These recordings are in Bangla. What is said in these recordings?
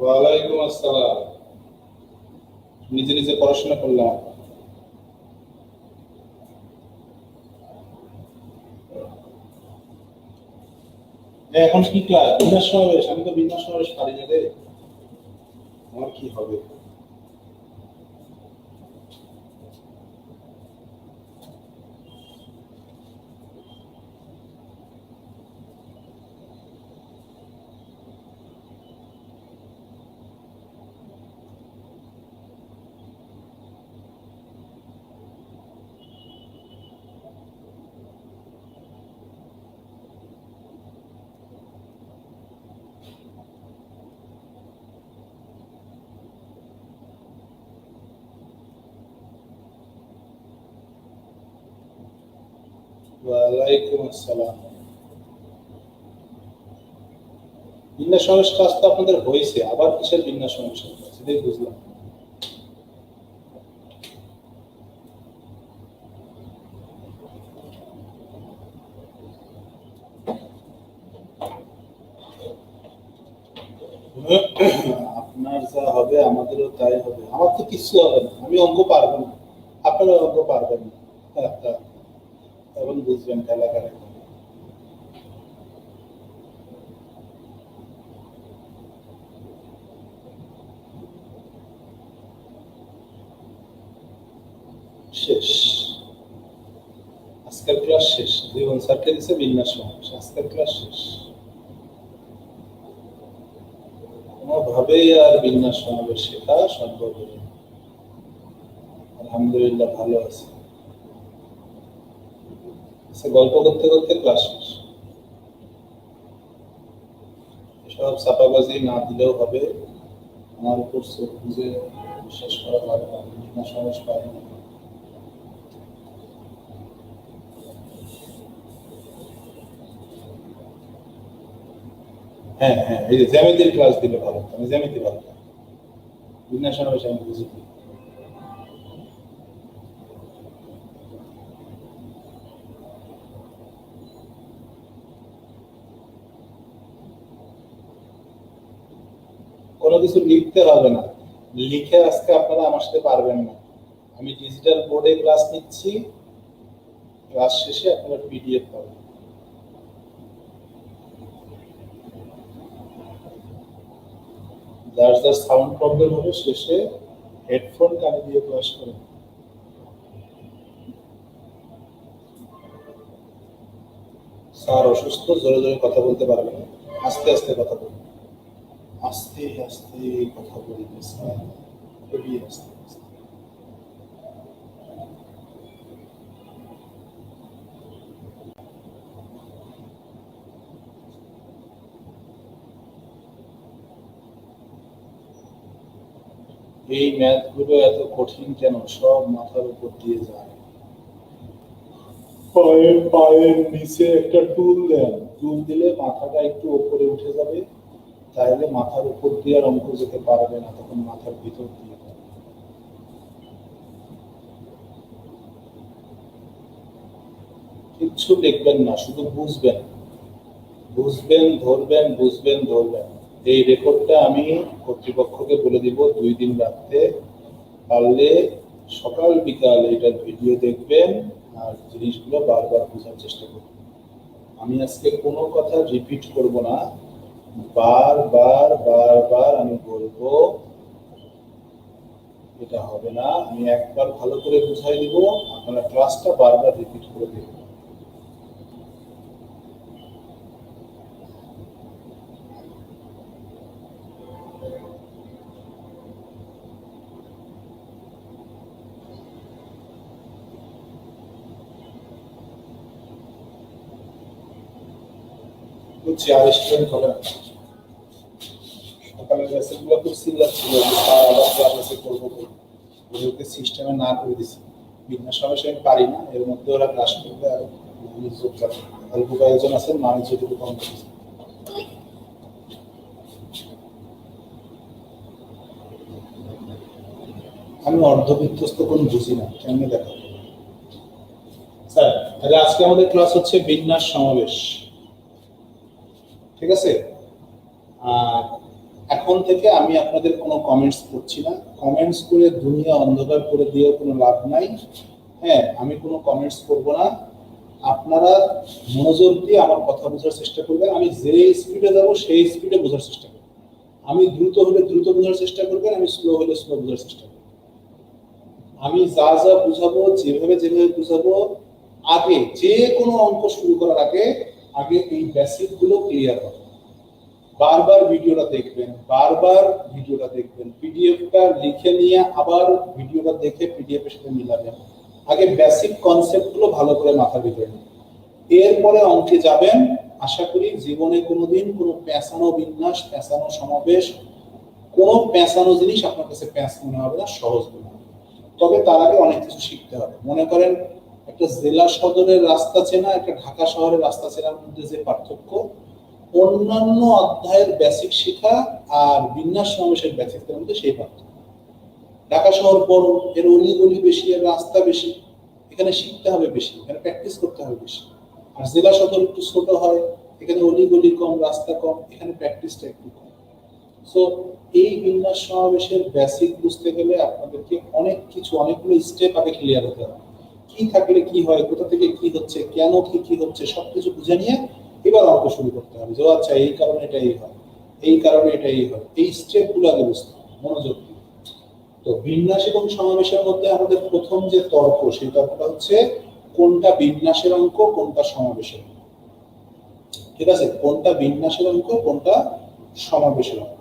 ওয়ালাইকুম আসসালাম। নিজে নিজে পড়াশোনা করলাম। এখন কি ক্লাস? বিন্যাস সমাবেশ? আমি তো বিন্যাস সমাবেশ পারি না রে, আমার কি হবে? ওয়ালাইকুম আসসালাম। বিন্যাস সমাবেশ ক্লাস তো আপনাদের হয়েছে, আবার কিসের বিন্যাস সমাবেশ? সেটাই বুঝলাম। আপনার যা হবে আমাদেরও তাই হবে। আমার তো কিছু হবে না, আমি অঙ্ক পারবো না, আপনারা অঙ্ক পারবেন না। তখন বুঝবেন খেলা খেলা। শেষ, আজকের ক্লাস শেষ। জীবন স্যারকে দিচ্ছে বিন্যাস সমাবেশ, আজকের ক্লাস শেষ। কোনোভাবেই আর বিন্যাস সমাবেশ শেখা সম্ভব হলো না। আলহামদুলিল্লাহ ভালো আছে। গল্প করতে করতে ক্লাস শেষ। এসব চাপাবাজি না দিলেও হবে। আমার উপর চোখ বুঝে বিশ্বাস করা ভালো না, বিন্যাস সমাবেশ পারি না। হ্যাঁ হ্যাঁ, এই যে জ্যামিতির ক্লাস দিলে ভালো, আমি জ্যামিতি ভালো, বিন্যাস সমাবেশ আমি বুঝি না। কোনো কিছু লিখতে হবে না, লিখে আজকে আপনারা আমার সাথে পারবেন না। আমি ডিজিটাল বোর্ডে ক্লাস নিচ্ছি, ক্লাস শেষে আপনারা পিডিএফ পাবেন। যার যার সাউন্ড প্রবলেম হবে শেষে হেডফোন কানে দিয়ে ক্লাস করেন। স্যার অসুস্থ, জোরে জোরে কথা বলতে পারবে না, আস্তে আস্তে কথা বলবে। আস্তে আস্তে কথা বলবে স্যার, খুবই আস্তে আস্তে। এই ম্যাথ গুলো এত কঠিন কেন? সব মাথার উপর দিয়ে যায়। পায়ের নিচে একটা টুল দেন, টুল দিলে মাথাটা একটু উপরে উঠে যাবে, তাহলে মাথার উপর দিয়ে আর অঙ্ক যেতে পারবে না, তখন মাথার ভিতর দিয়ে কিচ্ছু লিখবেন না, শুধু বুঝবেন, বুঝবেন ধরবেন, বুঝবেন ধরবেন। এই রেকর্ডটা আমি কর্তৃপক্ষকে বলে দিব 2 দিন রাখতে, পারলে সকাল বিকাল এটার ভিডিও দেখবেন আর জিনিসগুলো বারবার বোঝার চেষ্টা করবেন। আমি আজকে কোনো কথা রিপিট করব না, বারবার বারবার আমি বলবো, এটা হবে না। আমি একবার ভালো করে বুঝাই দিব, আপনারা ক্লাসটা বারবার রিপিট করে দেখবেন। আর স্টুডেন্ট হবে না, সকালের ক্লাসগুলো খুব সিরিয়াস ছিল, আবার ক্লাসে করবো ওদেরকে সিস্টেমে না করে দিছি, বিন্যাস সমস্যা আমি পারি না, এর মধ্যে ওরা ক্লাস করবে আর অল্প কয়েকজন আছেন মানুষ যেটুকু কম করছে। আমি অর্ধবিত্তস্ত কোন বুঝি না, কেমনে দেখা স্যার। তাহলে আজকে আমাদের ক্লাস হচ্ছে বিন্যাস সমাবেশ, ঠিক আছে? আর এখন থেকে আমি আপনাদের কোনো কমেন্টস করছি না, কমেন্টস করে দুনিয়া অন্ধকার করে দিয়েও কোনো লাভ নাই। হ্যাঁ, আমি কোনো কমেন্টস করব না, আপনারা মনোযোগ দিয়ে আমার কথা বোঝার চেষ্টা করবেন। আমি যে স্পিডে যাব সেই স্পিডে বোঝার চেষ্টা করব, আমি দ্রুত হলে দ্রুত বোঝার চেষ্টা করবেন, আমি স্লো হলে স্লো বোঝার চেষ্টা করব। আমি যা যা বুঝাবো, যেভাবে যেভাবে বুঝাবো, আগে যে কোনো অঙ্ক শুরু করার আগে আগে এই বেসিক গুলো ক্লিয়ার হবে। বারবার ভিডিওটা দেখবেন, বারবার ভিডিওটা দেখবেন, পিডিএফটা লিখে নিয়ে আবার ভিডিওটা দেখে পিডিএফ এর সাথে মিলাবেন। আগে বেসিক কনসেপ্ট গুলো ভালো করে মাথার ভিতরে নিন, এরপরে অঙ্কে যাবেন। আশা করি জীবনে কোনোদিন কোনো পেঁচানো বিন্যাস, পেঁচানো সমাবেশ, কোনো পেঁচানো জিনিস আপনার কাছে প্যাঁচ মনে হবে না, সহজ মনে হবে। তবে তার আগে অনেক কিছু শিখতে হবে। মনে করেন একটা জেলা সদরের রাস্তা চেনা, একটা ঢাকা শহরের রাস্তা চেনার মধ্যে যে পার্থক্য, অন্যান্য অধ্যায়ের বেসিক শেখা আর বিন্যাস সমাবেশের বেসিকের মধ্যে সেই পার্থক্য। ঢাকা শহর বড়, এর অলিগলি বেশি, এর রাস্তা বেশি, এখানে শিখতে হবে বেশি, এখানে প্র্যাকটিস করতে হবে বেশি। আর জেলা সদর একটু ছোট হয়, এখানে অলিগলি কম, রাস্তা কম, এখানে প্র্যাকটিসটা একটু কম। সো এই বিন্যাস সমাবেশের বেসিক বুঝতে গেলে আপনাদেরকে অনেক কিছু, অনেকগুলো স্টেপ আগে ক্লিয়ার হতে হবে। কি থাকলে কি হয়, কোথা থেকে কি হচ্ছে, কেন কি হচ্ছে, সবকিছু বুঝে নিয়ে এবার অঙ্ক শুরু করতে হবে। যে আচ্ছা এই কারণে এটাই হয়, এই কারণে এটাই হয়, এই স্টেপ গুলো আগে বুঝতে হবে মনোযোগ দিয়ে। তো বিন্যাস এবং সমাবেশের মধ্যে আমাদের প্রথম যে তর্ক, সেই তর্কটা হচ্ছে কোনটা বিন্যাসের অঙ্ক, কোনটা সমাবেশের অঙ্ক। ঠিক আছে? কোনটা বিন্যাসের অঙ্ক, কোনটা সমাবেশের অঙ্ক।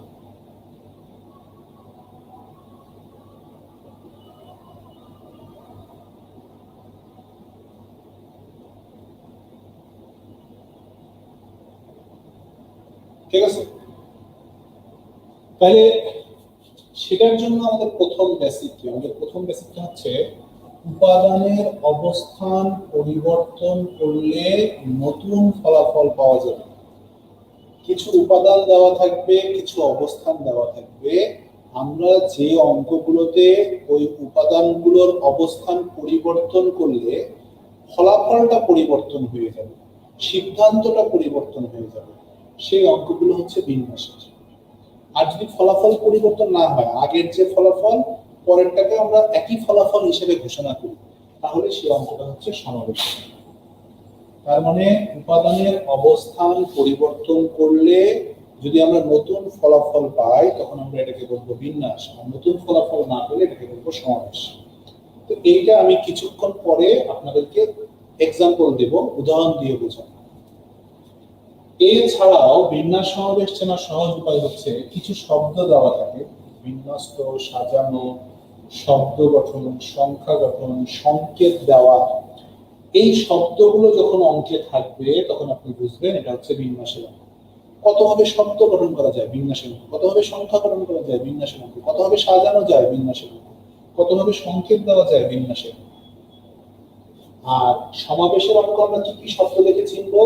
ঠিক আছে? তাহলে সেটার জন্য আমাদের প্রথম বেসিক কি? আমাদের প্রথম বেসিকটা হচ্ছে উপাদানের অবস্থান পরিবর্তন করলে নতুন ফলাফল পাওয়া যাবে। কিছু উপাদান দেওয়া থাকবে, কিছু অবস্থান দেওয়া থাকবে, আমরা যে অঙ্কগুলোতে ওই উপাদানগুলোর অবস্থান পরিবর্তন করলে ফলাফলটা পরিবর্তন হয়ে যাবে, সিদ্ধান্তটা পরিবর্তন হয়ে যাবে, সেই অঙ্কগুলো হচ্ছে বিন্যাসের। আর যদি ফলাফল পরিবর্তন না হয়, আগের যে ফলাফল পরেরটাকে আমরা একই ফলাফল হিসেবে ঘোষণা করি, তাহলে সেই অঙ্কটা হচ্ছে সমাবেশ। তার মানে উপাদানের অবস্থান পরিবর্তন করলে যদি আমরা নতুন ফলাফল পাই, তখন আমরা এটাকে বলবো বিন্যাস, আর নতুন ফলাফল না পেলে এটাকে বলবো সমাবেশ। তো এইটা আমি কিছুক্ষণ পরে আপনাদেরকে এক্সাম্পল দেব, উদাহরণ দিয়ে বোঝাবো। এছাড়াও বিন্যাস সমাবেশ চেনার সহজ উপায় হচ্ছে কিছু শব্দ দেওয়া থাকে, বিন্যস্ত, সাজানো, শব্দ গঠন, সংখ্যা গঠন, সংকেত দেওয়া। এই শব্দগুলো যখন অঙ্কে থাকবে তখন আপনি বুঝবেন এটা হচ্ছে বিন্যাসের অঙ্ক। কতভাবে শব্দ গঠন করা যায় বিন্যাসের অঙ্ক, কতভাবে সংখ্যা গঠন করা যায় বিন্যাসের অঙ্ক, কতভাবে সাজানো যায় বিন্যাসের অঙ্ক, কতভাবে সংকেত দেওয়া যায় বিন্যাসের অঙ্ক। আর সমাবেশের অঙ্ক আমরা কি কি শব্দ দেখে চিনবো?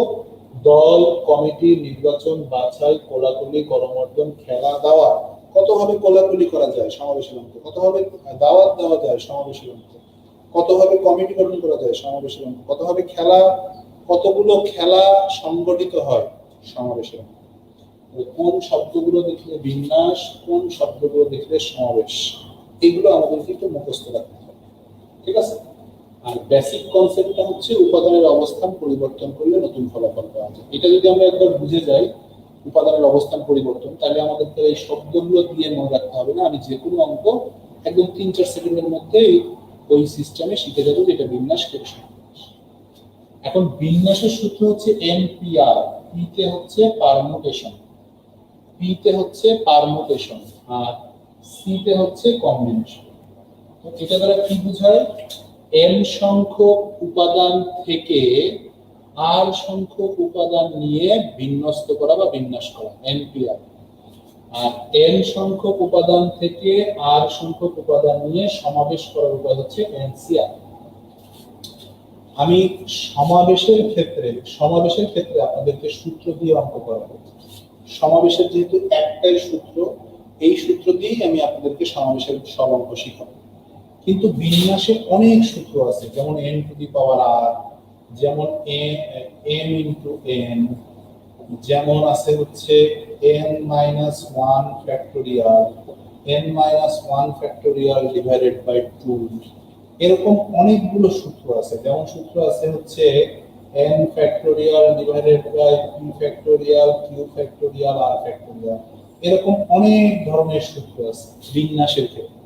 দল, কমিটি, নির্বাচন, বাছাই, কোলাকুলি, করমর্দন, খেলা, দাওয়াত। কতভাবে কোলাকুলি করা যায় সমাবেশের অঙ্ক, কতভাবে দাওয়াত দেওয়া যায় সমাবেশের অঙ্ক, কতভাবে কমিটি গঠন করা যায় সমাবেশের অঙ্ক, কতভাবে খেলা, কতগুলো খেলা সংগঠিত হয় সমাবেশের অঙ্ক। কোন শব্দগুলো দেখলে বিন্যাস, কোন শব্দগুলো দেখলে সমাবেশ, এগুলো আমাদেরকে একটু মুখস্থ রাখতে হবে। ঠিক আছে? আর বেসিক কনসেপ্টটা হচ্ছে উপাদানের অবস্থান পরিবর্তন করলে নতুন ফলাফল পাওয়া যায়। এটা যদি আমরা একবার বুঝে যাই উপাদানের অবস্থান পরিবর্তন, তাহলে আমাদেরকে এই শব্দগুলো দিয়ে মনে রাখতে হবে না। আমি যে কোনো অঙ্ক একদম 3-4 সেকেন্ডের মধ্যেই ওই সিস্টেমে শিখে যাবো যে এটা বিন্যাস কে সমাবেশ। এখন বিন্যাসের সূত্র হচ্ছে এনপিআর। পি তে হচ্ছে পারমুটেশন, পি তে হচ্ছে পারমুটেশন, আর সি তে হচ্ছে কম্বিনেশন। তো এটা দ্বারা কি বোঝায়? এন সংখ্যক উপাদান থেকে আর সংখ্যক উপাদান নিয়ে বিন্যস্ত করা বা বিন্যাস করা, এনপিআর। আর এন সংখ্যক উপাদান থেকে আর সংখ্যক উপাদান নিয়ে সমাবেশ করার উপায় হচ্ছে এনসিআর। আমি সমাবেশের ক্ষেত্রে আপনাদেরকে সূত্র দিয়ে অঙ্ক করাবো। সমাবেশের যেহেতু একটাই সূত্র, এই সূত্র দিয়েই আমি আপনাদেরকে সমাবেশের সব অঙ্ক শিখাবো। কিন্তু বিন্যাসে অনেক সূত্র আছে, যেমন n to the power r, যেমন m ইনটু n, যেমন আছে হচ্ছে n minus 1 factorial, n minus 1 factorial divided by 2। এরকম অনেকগুলো সূত্র আছে। যেমন সূত্র আছে হচ্ছে n factorial divided by p factorial, q factorial, r factorial. এরকম অনেক ধরনের সূত্র আছে বিন্যাসের ক্ষেত্রে।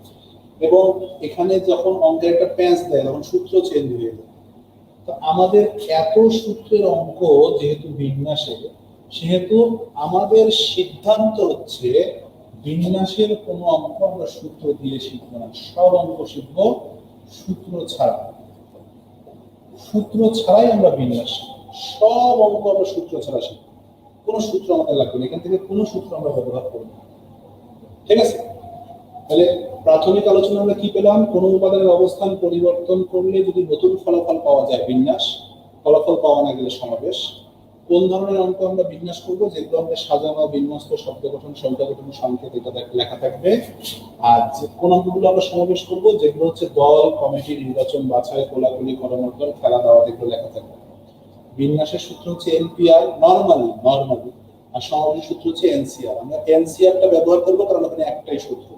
এবং এখানে যখন অঙ্কের একটা প্যাঁচ দেয় তখন সূত্র চেঞ্জ হয়ে যায়। তো আমাদের এত সূত্রের অঙ্ক যেহেতু বিন্যাসে, সেহেতু আমাদের সিদ্ধান্ত হচ্ছে বিন্যাসের কোনো অঙ্ক আমরা সূত্র দিয়ে শিখবো না, সব অঙ্ক শিখবো সূত্র ছাড়া। সূত্র ছাড়াই আমরা বিন্যাস, সব অঙ্ক আমরা সূত্র ছাড়া শিখবো। কোনো সূত্র আমাদের লাগবে না, এখান থেকে কোনো সূত্র আমরা ব্যবহার করবো না। ঠিক আছে? তাহলে প্রাথমিক আলোচনা আমরা কি পেলাম? কোন উপাদানের অবস্থান পরিবর্তন করলে যদি নতুন ফলাফল পাওয়া যায় বিন্যাস, ফলাফল পাওয়া না গেলে সমাবেশ। কোন ধরনের অঙ্ক আমরা বিন্যাস করবো? যেগুলো আমরা সাজানো, বিন্যস্ত, শব্দ গঠন, সংখ্যা গঠন, সংকেত এটা লেখা থাকবে। আর যে কোন অঙ্কগুলো আমরা সমাবেশ করবো? যেগুলো হচ্ছে দল, কমিটি, নির্বাচন, বাছাই, কোলাকুলি, করমর্দন, খেলা, দাওয়াত, এগুলো লেখা থাকবে। বিন্যাসের সূত্র হচ্ছে এনপিআর নরমালি, আর সমাবেশের সূত্র হচ্ছে এনসিআর। আমরা এনসিআরটা ব্যবহার করবো কারণ ওখানে একটাই সূত্র।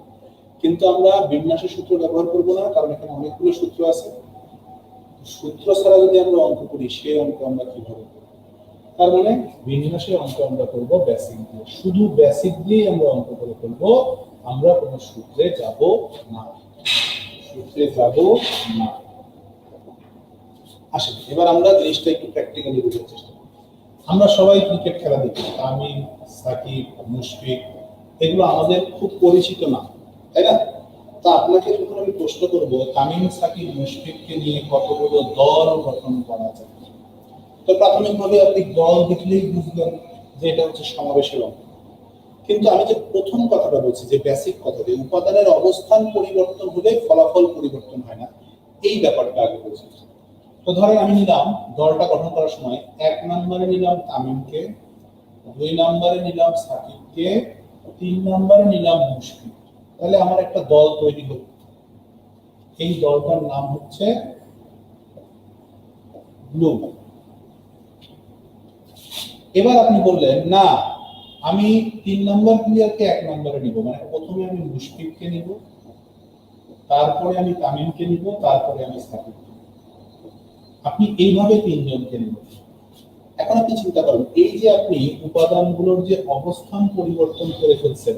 কিন্তু আমরা বিন্যাসের সূত্র ব্যবহার করবো না, কারণ এখানে অনেকগুলো সূত্র আছে। সূত্র ছাড়া যদি আমরা অঙ্ক করি, সেই অঙ্ক আমরা কিভাবে করবো? তার মানে বিন্যাসের অঙ্ক আমরা করবো বেসিক দিয়ে, শুধু বেসিক দিয়েই আমরা অঙ্ক করে ফেলবো। আমরা কোনো সূত্রে যাব না, আসেন এবার আমরা জিনিসটা একটু প্র্যাকটিক্যালি বোঝার চেষ্টা করি। আমরা সবাই ক্রিকেট খেলা দেখি, তামিম, সাকিব, মুশফিক, এগুলো আমাদের খুব পরিচিত না, তাই না? তা আপনাকে যখন আমি প্রশ্ন করবো তামিম, সাকিব, মুশফিককে নিয়ে কতগুলো দল গঠন করা যায়, তো প্রাথমিকভাবে আপনি দল দেখলেই বুঝবেন যে এটা হচ্ছে সমাবেশের অঙ্ক। কিন্তু আমি যে প্রথম কথাটা বলছি, যে বেসিক কথা, যে উপাদানের অবস্থান পরিবর্তন হলে ফলাফল পরিবর্তন হয় না, এই ব্যাপারটা আগে বলছি। তো ধরেন আমি নিলাম দলটা গঠন করার সময় 1 নম্বরে নিলাম তামিমকে, 2 নম্বরে নিলাম সাকিবকে, 3 নম্বরে নিলাম মুশফিক। তাহলে আমার একটা দল তৈরি হলো। এই দলটার নাম হচ্ছে ব্লু। এবার আপনি বললেন না, আমি 3 নম্বর প্লেয়ারকে 1 নম্বরে নিব, মানে প্রথমে আমি মুশফিককে নিব, তারপরে আমি তামিমকে নিব, তারপরে আমি সাকিবকে। আপনি এইভাবে 3 জনকে নেবেন। এখন আপনি চিন্তা করেন, এই যে আপনি উপাদানগুলোর যে অবস্থান পরিবর্তন করে ফেলছেন,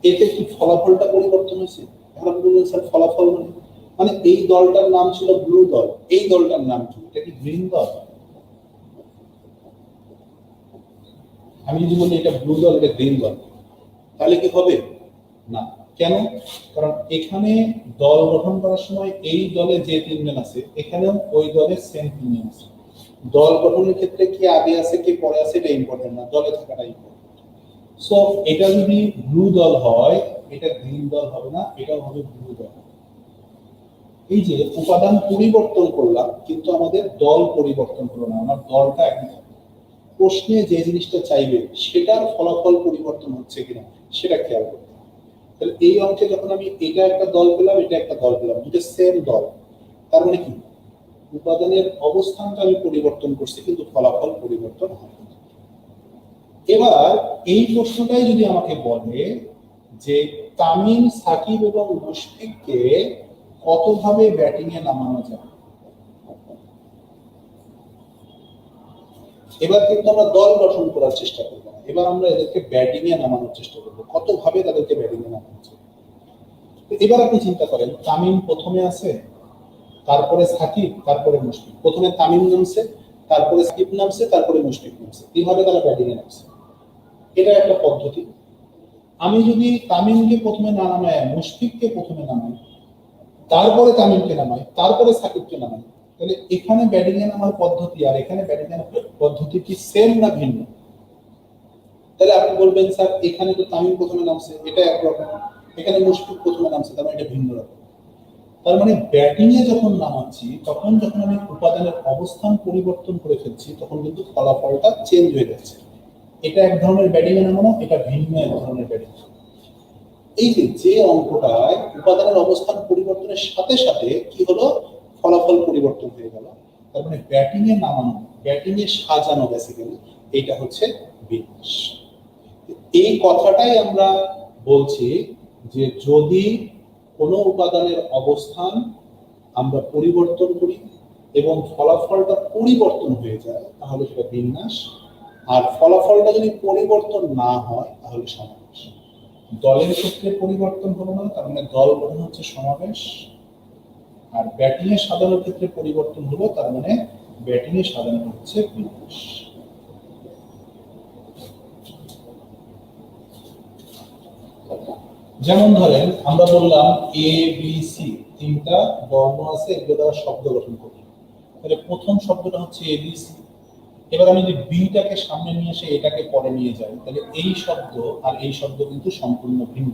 এতে কি ফলাফলটা পরিবর্তন হয়েছে? এখন আপনি বললেন স্যার ফলাফল মানে এই দলটার নাম ছিল ব্লু দল, এই দলটার নাম কি? এটা কি গ্রিন দল? আমি যদি বলি এটা ব্লু দল, এটা গ্রিন দল, তাহলে কি হবে? না। কেন? কারণ এখানে দল গঠন করার সময় এই দলে যে 3 জন আছে, এখানেও ওই দলের সেম 3 জন আছে। দল গঠনের ক্ষেত্রে কি আগে আছে কি পরে আছে এটা ইম্পর্টেন্ট না, দলে থাকাটা ইম্পর্টেন্ট। সো এটা যদি ব্লু দল হয়, এটা গ্রিন দল হবে না, এটা হবে ব্লু দল। এই যে উপাদান পরিবর্তন করলাম কিন্তু আমাদের দল পরিবর্তন হলো না, আমার দলটা একই থাকবে। প্রশ্নে যে জিনিসটা চাইবে সেটার ফলাফল পরিবর্তন হচ্ছে কিনা সেটা খেয়াল করতে হবে। তাহলে এই অঙ্কে যখন আমি এটা একটা দল পেলাম, এটা একটা দল পেলাম, দুটো সেম দল, তার মানে কি উপাদানের অবস্থানটা আমি পরিবর্তন করছি কিন্তু ফলাফল পরিবর্তন হয়নি। এবার এই প্রশ্নটাই যদি আমাকে বলে যে তামিম, সাকিব এবং মুশফিককে কতভাবে ব্যাটিং এ নামানো যায়, এবার কিন্তু আমরা দল গঠন করার চেষ্টা করবো না, এবার আমরা এদেরকে ব্যাটিং এ নামানোর চেষ্টা করবো, কতভাবে তাদেরকে ব্যাটিং এ নামানো যায়। এবার আপনি চিন্তা করেন তামিম প্রথমে আছে, তারপরে সাকিব, তারপরে মুশফিক। প্রথমে তামিম নামছে, তারপরে সাকিব নামছে, তারপরে মুশফিক নামছে, এইভাবে তারা ব্যাটিং এ নামছে। এটা একটা পদ্ধতি। আমি যদি তামিমকে প্রথমে না নামাই, মুশফিককে প্রথমে নামাই, তারপরে তামিমকে নামাই, তারপরে সাকিবকে নামাই, তাহলে এখানে ব্যাটিং এ নামার পদ্ধতি আর এখানে ব্যাটিং এ পদ্ধতি কি সেম না ভিন্ন? তাহলে আপনি বলবেন স্যার এখানে তো তামিম প্রথমে নামছে, এটা একরকম, এখানে মুশফিক প্রথমে নামছে, তার মানে এটা ভিন্ন রকম। তার মানে ব্যাটিং এ যখন নামাচ্ছি তখন যখন আমি উপাদানের অবস্থান পরিবর্তন করে ফেলছি তখন কিন্তু ফলাফলটা চেঞ্জ হয়ে যাচ্ছে। এটা এক ধরনের ব্যাটিং এ নামানো, এটা ভিন্ন এক ধরনের ব্যাটিং। এই যে অঙ্কটায় উপাদানের অবস্থান পরিবর্তনের সাথে সাথে কি হলো, ফলাফল পরিবর্তন হয়ে গেল, তার মানে ব্যাটিং এ নামানো, ব্যাটিং এ সাজানো বেসিক্যালি এটা হচ্ছে বিন্যাস। এই কথাটাই আমরা বলছি যে যদি কোনো উপাদানের অবস্থান আমরা পরিবর্তন করি এবং ফলাফলটা পরিবর্তন হয়ে যায় তাহলে সেটা বিন্যাস, আর ফলাফলটা যদি পরিবর্তন না হয় তাহলে সমাবেশ। দলের ক্ষেত্রে পরিবর্তন হলো না, তার মানে দল গঠন হচ্ছে সমাবেশ, আর ব্যাটিং এ সাজানোর ক্ষেত্রে পরিবর্তন হলো, তার মানে ব্যাটিং এ সাজানো হচ্ছে বিন্যাস। যেমন ধরেন আমরা বললাম এ বি সি তিনটা বর্ণ আছে, এগুলো দ্বারা শব্দ গঠন করি, তাহলে প্রথম শব্দটা হচ্ছে এবিসি। এবার আমি যদি বিটাকে সামনে নিয়ে এসে এটাকে পরে নিয়ে যাই তাহলে এই শব্দ আর এই শব্দ কিন্তু সম্পূর্ণ ভিন্ন।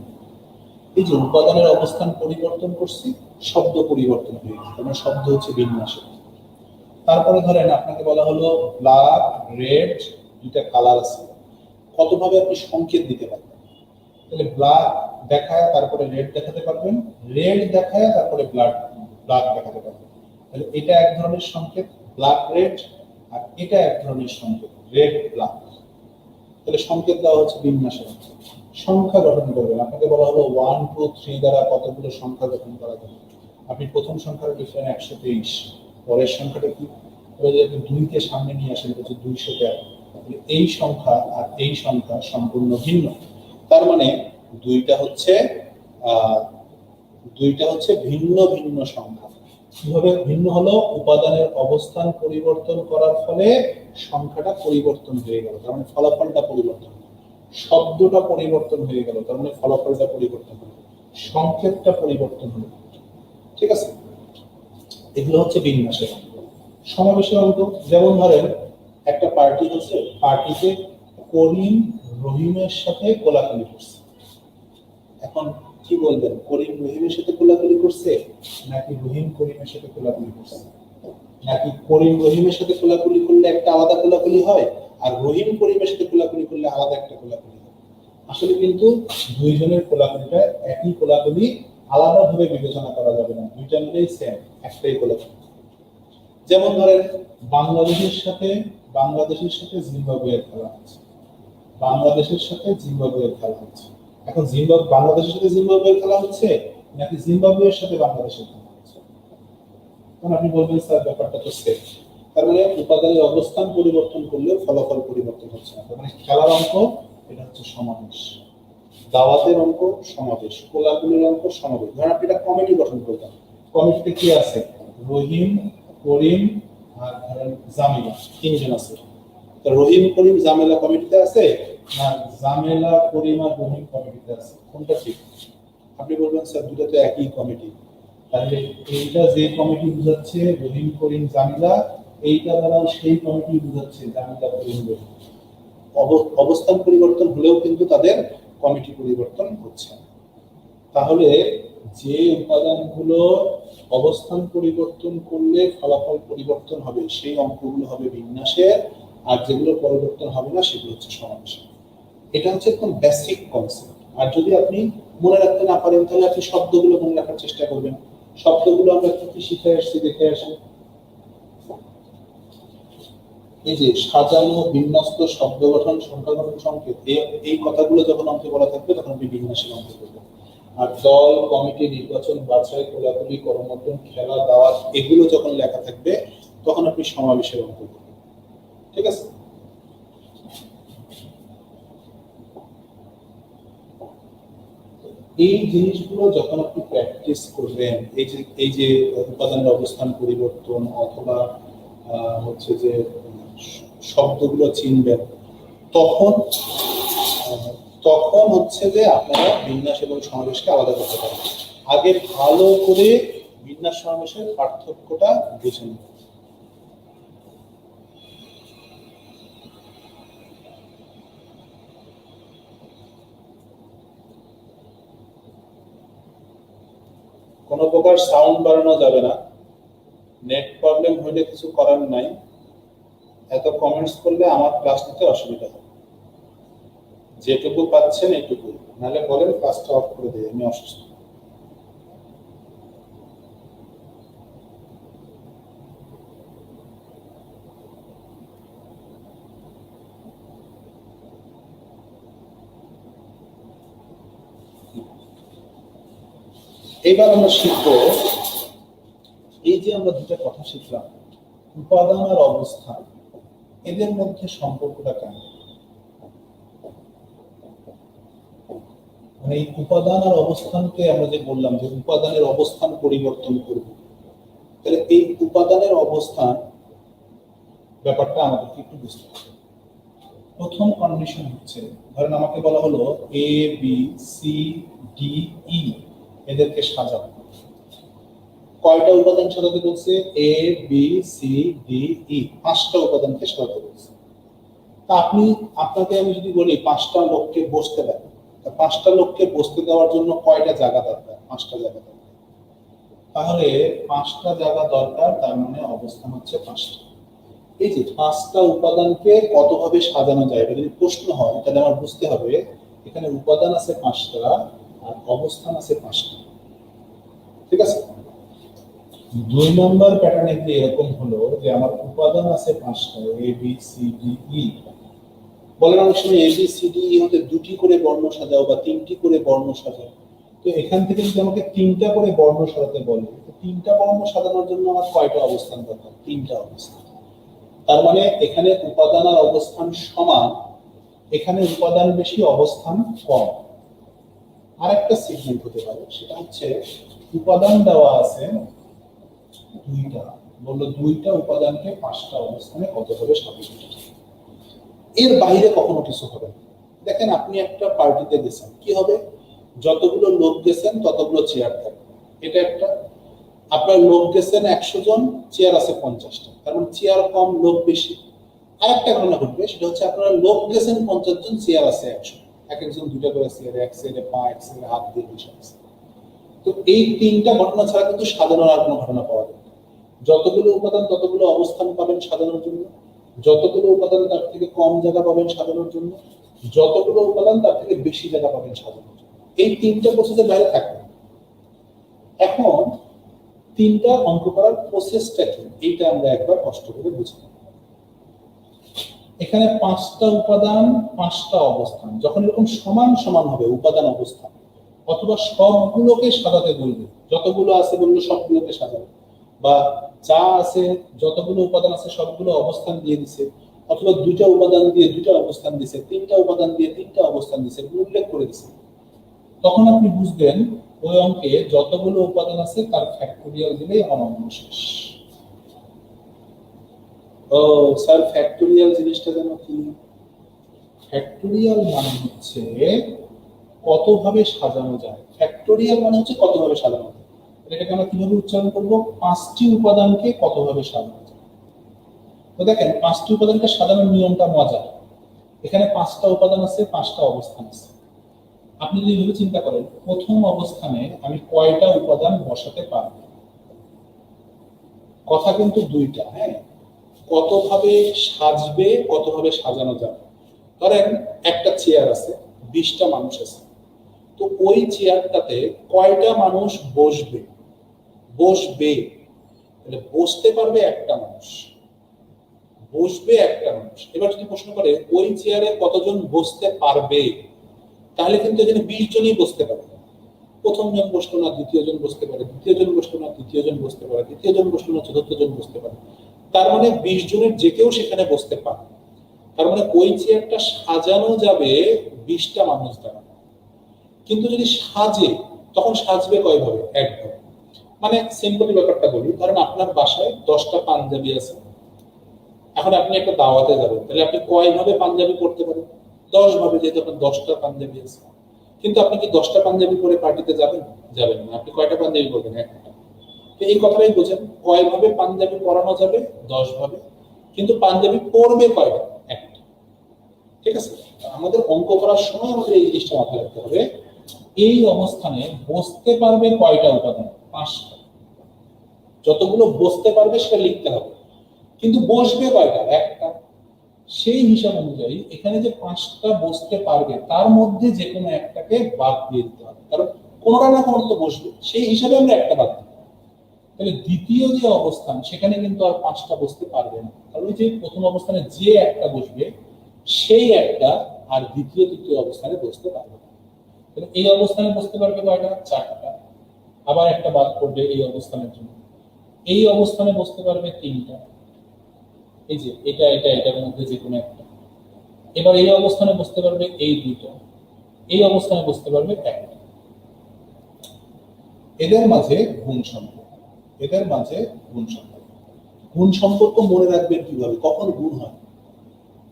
এই যে উপাদানের অবস্থান পরিবর্তন করছি, শব্দ পরিবর্তন হয়ে গেছে, মানে শব্দ হচ্ছে বিন্যাস। তারপরে ধরেন আপনাকে বলা হলো ব্ল্যাক রেড দুইটা কালার আছে, কতভাবে আপনি সংকেত দিতে পারবেন। তাহলে ব্ল্যাক দেখায় তারপরে রেড দেখাতে পারবেন, রেড দেখায় তারপরে ব্ল্যাক দেখাতে পারবেন। তাহলে এটা এক ধরনের সংকেত ব্ল্যাক রেড, আর এটা এক ধরনের সংকেত রেড ব্ল্যাক। তাহলে সংকেত দেওয়া হচ্ছে বিন্যাসের। সংখ্যা গঠন করবেন, আপনাকে বলা হলো 1 2 3 দ্বারা কতগুলো সংখ্যা গঠন করা যাবে। আপনি প্রথম সংখ্যাটা লিখলেন 123, পরের সংখ্যাটা কি, যদি আপনি 2 কে সামনে নিয়ে আসেন হচ্ছে 213। এই সংখ্যা আর এই সংখ্যা সম্পূর্ণ ভিন্ন, তার মানে দুইটা হচ্ছে ভিন্ন ভিন্ন সংখ্যা। কিভাবে ভিন্ন হলো, উপাদানের অবস্থান পরিবর্তন করার ফলে সংখ্যাটা পরিবর্তন হয়ে গেল, তার মানে ফলাফলটা পরিবর্তন হলো। শব্দটা পরিবর্তন হয়ে গেল, তার মানে ফলাফলটা পরিবর্তন হলো। সংকেতটা পরিবর্তন হলো। ঠিক আছে, এগুলো হচ্ছে বিন্যাসের অঙ্ক। সমাবেশের অঙ্ক যেমন ধরেন একটা পার্টি হচ্ছে, পার্টিতে করিম রহিমের সাথে কোলাকুলি করছে। এখন কি বলবেন, করিম রহিমের সাথে কোলাকুলি করছে নাকি রহিম করিমের সাথে কোলাকুলি করছে, নাকি করিম রহিমের সাথে কোলাকুলি করলে একটা আলাদা কোলাকুলি হয় আর রহিম করিমের সাথে কোলাকুলি করলে আলাদা একটা কোলাকুলি হয়? আসলে কিন্তু দুইজনের কোলাকুলিটা একই কোলাকুলি, আলাদাভাবে বিবেচনা করা যাবে না, দুইটা মিলেই সেম, একটাই কোলাকুলি। যেমন ধরেন বাংলাদেশের সাথে জিম্বাবুয়ের খেলা হচ্ছে, বাংলাদেশের সাথে জিম্বাবুয়ের খেলা হচ্ছে। এখন বাংলাদেশের সাথে জিম্বাবুয়ের খেলা হচ্ছে নাকি জিম্বাবুয়ের সাথে বাংলাদেশের খেলা হচ্ছে? তখন আপনি বলবেন স্যার ব্যাপারটা তো সেম। তার মানে উপাদানের অবস্থান পরিবর্তন করলে ফলাফল পরিবর্তন হচ্ছে না, তার মানে খেলার অঙ্ক এটা হচ্ছে সমাবেশ, দাওয়াতের অঙ্ক সমাবেশ, কোলাকুলির অঙ্ক সমাবেশ। ধরেন আপনি একটা কমিটি গঠন করতেন, কমিটিতে কি আছে, রহিম করিম আর ধরেন জামিলা, তিনজন আছে। তো রহিম করিম জামেলা কমিটিতে আছে না জামেলা করিম আর রহিম কমিটিতে আছে, কোনটা ঠিক? আপনি বলবেন স্যার দুটো তো একই কমিটি। তাহলে এইটা যে কমিটি বুঝাচ্ছে রহিম করিম জামিলা, এইটা দ্বারা সেই কমিটি বুঝাচ্ছে জামিলা করিম রহিম। অবস্থান পরিবর্তন হলেও কিন্তু তাদের কমিটি পরিবর্তন হচ্ছে। তাহলে যে উপাদানগুলো অবস্থান পরিবর্তন করলে ফলাফল পরিবর্তন হবে সেই অঙ্কগুলো হবে বিন্যাসের, আর যেগুলো পরিবর্তন হবে না সেগুলো হচ্ছে সমাবেশের। এটা হচ্ছে একদম বেসিক কনসেপ্ট। আর যদি আপনি মনে রাখতে না পারেন তাহলে আপনি শব্দগুলো মনে রাখার চেষ্টা করবেন। শব্দগুলো আমরা কি কি শিখে আসছি দেখে আসি। এই যে সাজানো, বিন্যস্ত, শব্দ গঠন, সংখ্যা গঠন, সংকেত, এই কথাগুলো যখন অঙ্কে বলা থাকবে তখন আপনি বিন্যাসের অঙ্ক করবেন। আর দল, কমিটি, নির্বাচন, বাছাই, কোলাকুলি, করমর্দন, খেলা, দাওয়াত, এগুলো যখন লেখা থাকবে তখন আপনি সমাবেশের অঙ্ক করবেন। ঠিক আছে? এই জিনিসগুলো যখন আপনি প্র্যাকটিস করবেন, এই যে উপাদানের অবস্থান পরিবর্তন অথবা হচ্ছে যে শব্দগুলো চিনবেন, তখন তখন হচ্ছে যে আপনারা বিন্যাস এবং সমাবেশকে আলাদা করতে পারেন। আগে ভালো করে বিন্যাস সমাবেশের পার্থক্যটা বুঝে নিন। কোনো প্রকার সাউন্ড বাড়ানো যাবে না, নেট প্রবলেম হলে কিছু করার নাই, এত কমেন্টস করলে আমার ক্লাস নিতে অসুবিধা হবে। যেটুকু পাচ্ছেন এইটুকু, নাহলে বলেন ক্লাসটা অফ করে দিই, আমি অসুস্থ। এবার আমরা শিখব, এই যে আমরা দুটো কথা শিখলাম, উপাদান আর অবস্থান, এদের মধ্যে সম্পর্কটা কেমন। মানে এই উপাদান আর অবস্থানকে আমরা যে বললাম যে উপাদানের অবস্থান পরিবর্তন করব, তাহলে এই উপাদানের অবস্থান ব্যাপারটা আমাদেরকে একটু বুঝতে হবে। প্রথম কন্ডিশন হচ্ছে, ধরেন আমাকে বলা হলো এ বি সি ডি ই, এদেরকে সাজানো। কয়টা উপাদান সাজাতে বলছে? এ বি সি ডি ই, 5টা উপাদানকে সাজাতে বলছে। তা আপনাকে আমি যদি বলি 5টা লোককে বসতে দেন, 5টা লোককে বসতে দেওয়ার জন্য কয়টা জায়গা দরকার? 5টা জায়গা দরকার। তাহলে 5টা জায়গা দরকার, তার মানে অবস্থান হচ্ছে 5টা। এই যে 5টা উপাদানকে কতভাবে সাজানো যায়, এটা যদি প্রশ্ন হয় তাহলে আমার বুঝতে হবে এখানে উপাদান আছে 5টা আর অবস্থান আছে 5টা। ঠিক আছে? 2 নম্বর প্যাটার্নে গিয়ে এরকম হলো যে আমার উপাদান আছে 5টা, এ বি সি ডি ই। বলেন অনেক সময় এ বি সি ডি ই হতে 2টি করে বর্ণ সাজাও বা 3টি করে বর্ণ সাজাও। তো এখান থেকে যদি আমাকে 3টা করে বর্ণ সাজাতে বলে, তো 3টা বর্ণ সাজানোর জন্য আমার কয়টা অবস্থান দরকার? 3টা অবস্থান। তার মানে এখানে উপাদান আর অবস্থান সমান, এখানে উপাদান বেশি অবস্থান কম। আরেকটা সিগন্যাল হতে পারে, সেটা হচ্ছে উপাদান দেওয়া আছে 2টা, বললো 2টা উপাদানকে 5টা অবস্থানে কতভাবে সাজানো। এর বাইরে কখনো কিছু হবে না। দেখেন আপনি একটা পার্টিতে গেছেন, কি হবে? যতগুলো লোক গেছেন ততগুলো চেয়ার থাকবে, এটা একটা। আপনার লোক গেছেন 100 জন, চেয়ার আছে 50টা, কারণ চেয়ার কম লোক বেশি। আরেকটা ঘটনা ঘটবে, সেটা হচ্ছে আপনারা লোক গেছেন 50 জন, চেয়ার আছে 100, এক একজন 2টা করে চেয়ার, এক সাইডে পা, এক সাইডে হাত দিয়ে বসে আছে। তো এই 3টা ঘটনা ছাড়া কিন্তু সাজানোর আর কোনো ঘটনা পাওয়া যাবে না। যতগুলো উপাদান ততগুলো অবস্থান পাবেন সাজানোর জন্য, যতগুলো উপাদান তার থেকে কম জায়গা পাবেন সাজানোর জন্য, যতগুলো উপাদান তার থেকে বেশি জায়গা পাবেন সাজানোর জন্য। এই 3টা প্রসেসের বাইরে থাকবে। এখন 3টা অঙ্ক করার প্রসেসটা কি, এইটা আমরা একবার কষ্ট করে বুঝব। এখানে 5টা উপাদান 5টা অবস্থান, যখন এরকম সমান সমান হবে উপাদান অবস্থান, অথবা সবগুলোকে সাজাতে বলবে, যতগুলো আছে বললো সবগুলোকে সাজাবে, বা যা আছে যতগুলো উপাদান আছে সবগুলো অবস্থান দিয়ে দিছে, অথবা 2টা উপাদান দিয়ে 2টা অবস্থান দিছে, 3টা উপাদান দিয়ে 3টা অবস্থান দিছে, উল্লেখ করে দিছে, তখন আপনি বুঝবেন ওই অঙ্কে যতগুলো উপাদান আছে তার ফ্যাক্টোরিয়াল দিলেই আমার অঙ্ক শেষ। ও স্যার, ফ্যাক্টোরিয়াল জিনিসটা যেন কি? ফ্যাক্টোরিয়াল মানে হচ্ছে কতভাবে সাজানো যায়। ফ্যাক্টোরিয়াল মানে হচ্ছে কতভাবে সাজানো যায়। এটাকে আমরা কিভাবে উচ্চারণ করব? 5টি উপাদানকে কতভাবে সাজানো যায়। তো দেখেন 5টি উপাদানকে সাজানোর নিয়মটা মজার। এখানে 5টা উপাদান আছে, 5টা অবস্থান আছে। আপনি যদি এভাবে চিন্তা করেন প্রথম অবস্থানে আমি কয়টা উপাদান বসাতে পারবো, কথা কিন্তু দুইটা। হ্যাঁ, কতভাবে সাজবে, কতভাবে সাজানো যাবে। ধরেন একটা চেয়ার আছে, 20টা মানুষ আছে, তো ওই চেয়ারটাতে কয়টা মানুষ বসবে, বসবে তাহলে বসতে পারবে একটা মানুষ, বসবে একটা মানুষ। এবার যদি প্রশ্ন করে ওই চেয়ারে কতজন বসতে পারবে, তাহলে কিন্তু এখানে 20 জনই বসতে পারবে। প্রথম জন বসলো না, দ্বিতীয় জন বসতে পারে, দ্বিতীয় জন বসলো না, তৃতীয় জন বসতে পারে, তৃতীয় জন বসলো না, চতুর্থ জন বসতে পারে। তার মানে 20 জনের যে কেউ সেখানে বসতে পারে। তার মানে ওই চেয়ারটা সাজানো যাবে 20টা মানুষ দ্বারা। কিন্তু যদি সাজে, তখন সাজবে কয়ভাবে? একভাবে। মানে সিম্পলি ব্যাপারটা বলি, ধরেন আপনার বাসায় 10টা পাঞ্জাবি আছে, এখন আপনি একটা দাওয়াতে যাবেন, তাহলে আপনি কয়ভাবে পাঞ্জাবি পরতে পারেন? 10 ভাবে, যেহেতু আপনার 10টা পাঞ্জাবি আছে। কিন্তু আপনি কি 10টা পাঞ্জাবি পরে পার্টিতে যাবেন? যাবেন না। আপনি কয়টা পাঞ্জাবি পরবেন? একটা। তো এই কথাটাই বোঝেন, কয়ভাবে পাঞ্জাবি পরানো যাবে? 10 ভাবে। কিন্তু পাঞ্জাবি পরবে কয়টা? একটা। ঠিক আছে? আমাদের অঙ্ক করার সময় আমাদের এই জিনিসটা মাথায় রাখতে হবে, এই অবস্থানে বসতে পারবে কয়টা উপাদান? 5টা। যতগুলো বসতে পারবে সেটা লিখতে হবে, কিন্তু বসবে কয়টা? একটা। সেই হিসাব অনুযায়ী এখানে যে 5টা বসতে পারবে তার মধ্যে যে কোনো একটাকে বাদ দিয়ে দিতে হবে, কারণ কোনোটা না কোনো তো বসবে, সেই হিসাবে আমরা একটা বাদ দিই। তাহলে দ্বিতীয় যে অবস্থান, সেখানে কিন্তু আর 5টা বসতে পারবে না, কারণ ওই যে প্রথম অবস্থানে যে একটা বসবে সেই একটা আর দ্বিতীয় তৃতীয় অবস্থানে বসতে পারবে না। তাহলে এই অবস্থানে বসতে পারবে কয়টা? 4টা। আবার একটা বাদ করবে এই অবস্থানের জন্য। এই অবস্থানে বসতে পারবে 3টা, এই যে এটা এটা এটার মধ্যে যে কোনো একটা। এবার এই অবস্থানে বসতে পারবে এই 2টা, এই অবস্থানে বসতে পারবে একটা। এদের মাঝে গুণ সম্পর্ক, এদের মাঝে গুণ সম্পর্ক। গুণ সম্পর্ক মনে রাখবেন কিভাবে, কখন গুণ হয়?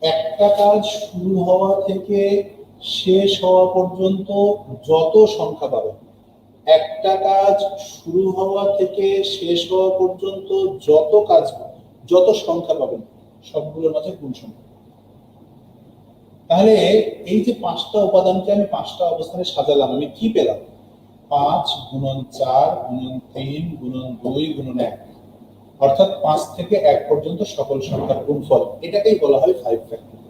একটা কাজ শুরু হওয়া থেকে শেষ হওয়া পর্যন্ত যত সংখ্যা পাবেন, একটা কাজ শুরু হওয়া থেকে শেষ হওয়া পর্যন্ত যত কাজ, যত সংখ্যা পাবেন, সবগুলোর মাঝে গুণ সম্পর্ক। তাহলে এই যে 5টা উপাদানকে আমি 5টা অবস্থানে সাজালাম, আমি কি পেলাম? 5 গুণন 4 গুণন 3 গুণন 2 গুণন 1, অর্থাৎ 5 থেকে 1 পর্যন্ত সকল সংখ্যার গুণফল। এটাকেই বলা হয় 5 ফ্যাক্টরিয়াল।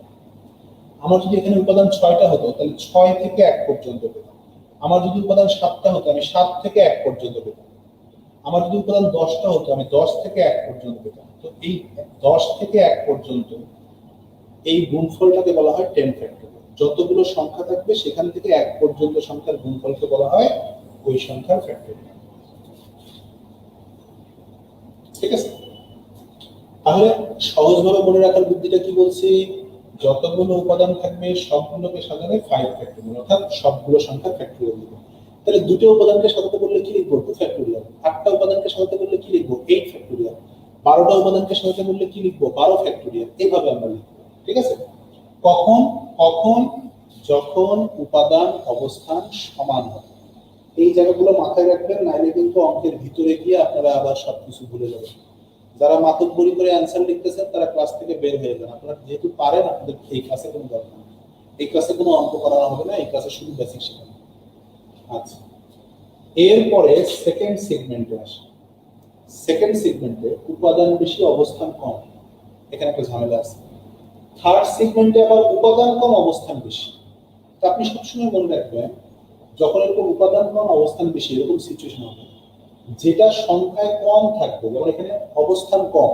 আমার যদি এখানে উপাদান 6টা হতো, তাহলে 6 থেকে 1 পর্যন্ত পেতাম। আমার যদি উপাদান 7টা হতো, আমি 7 থেকে 1 পর্যন্ত পেতাম। আমার যদি উপাদান 10টা হতো, আমি 10 থেকে 1 পর্যন্ত পেতাম। তো এই 10 থেকে 1 পর্যন্ত এই গুণফলটাকে বলা হয় 10 ফ্যাক্টরিয়াল। যতগুলো সংখ্যা থাকবে সেখান থেকে 1 পর্যন্ত সংখ্যার গুণফলকে বলা হয় ওই সংখ্যার ফ্যাক্টরিয়াল। ঠিক আছে? তাহলে সহজভাবে মনে রাখার বুদ্ধিটা কি বলছি? যতগুলো উপাদান থাকবে সবগুলোকে সাজালে 5 ফ্যাক্টরিয়াল, অর্থাৎ সবগুলো সংখ্যার ফ্যাক্টরিয়াল লিখব। তাহলে দুটো উপাদানকে সাজাতে বললে কি লিখবো? 2 ফ্যাক্টরিয়াল। 8টা উপাদানকে সাজাতে বললে কি লিখবো? 8 ফ্যাক্টরিয়াল। 12টা উপাদানকে সাজাতে বললে কি লিখবো? 12 ফ্যাক্টরিয়াল। এইভাবে আমরা লিখবো। ঠিক আছে? কখন? কখন? যখন উপাদান অবস্থান সমান হবে। এই জায়গাগুলো মাথায় রাখবেন, নাইলে কিন্তু অঙ্কের ভিতরে গিয়ে আপনারা আবার সবকিছু ভুলে যাবেন। যারা মাতব্বরি করে অ্যান্সার লিখতেছেন তারা ক্লাস থেকে বের হয়ে যান। আপনারা যেহেতু পারেন, আপনাদের এই ক্লাসে কোনো দরকার নেই। এই ক্লাসে কোনো অঙ্ক করানো হবে না, এই ক্লাসে শুধু বেসিক শেখানো। আচ্ছা, এরপরে সেকেন্ড সেগমেন্টে আসে। সেকেন্ড সেগমেন্টে উপাদান বেশি অবস্থান কম, এখানে একটা ঝামেলা আছে। থার্ড সেগমেন্টে আবার উপাদান কম অবস্থান বেশি। তা আপনি সবসময় মনে রাখবেন, যখন এরকম উপাদান কম অবস্থান বেশি এরকম সিচুয়েশন হবে, যেটা সংখ্যায় কম থাকবে, যেমন এখানে অবস্থান কম,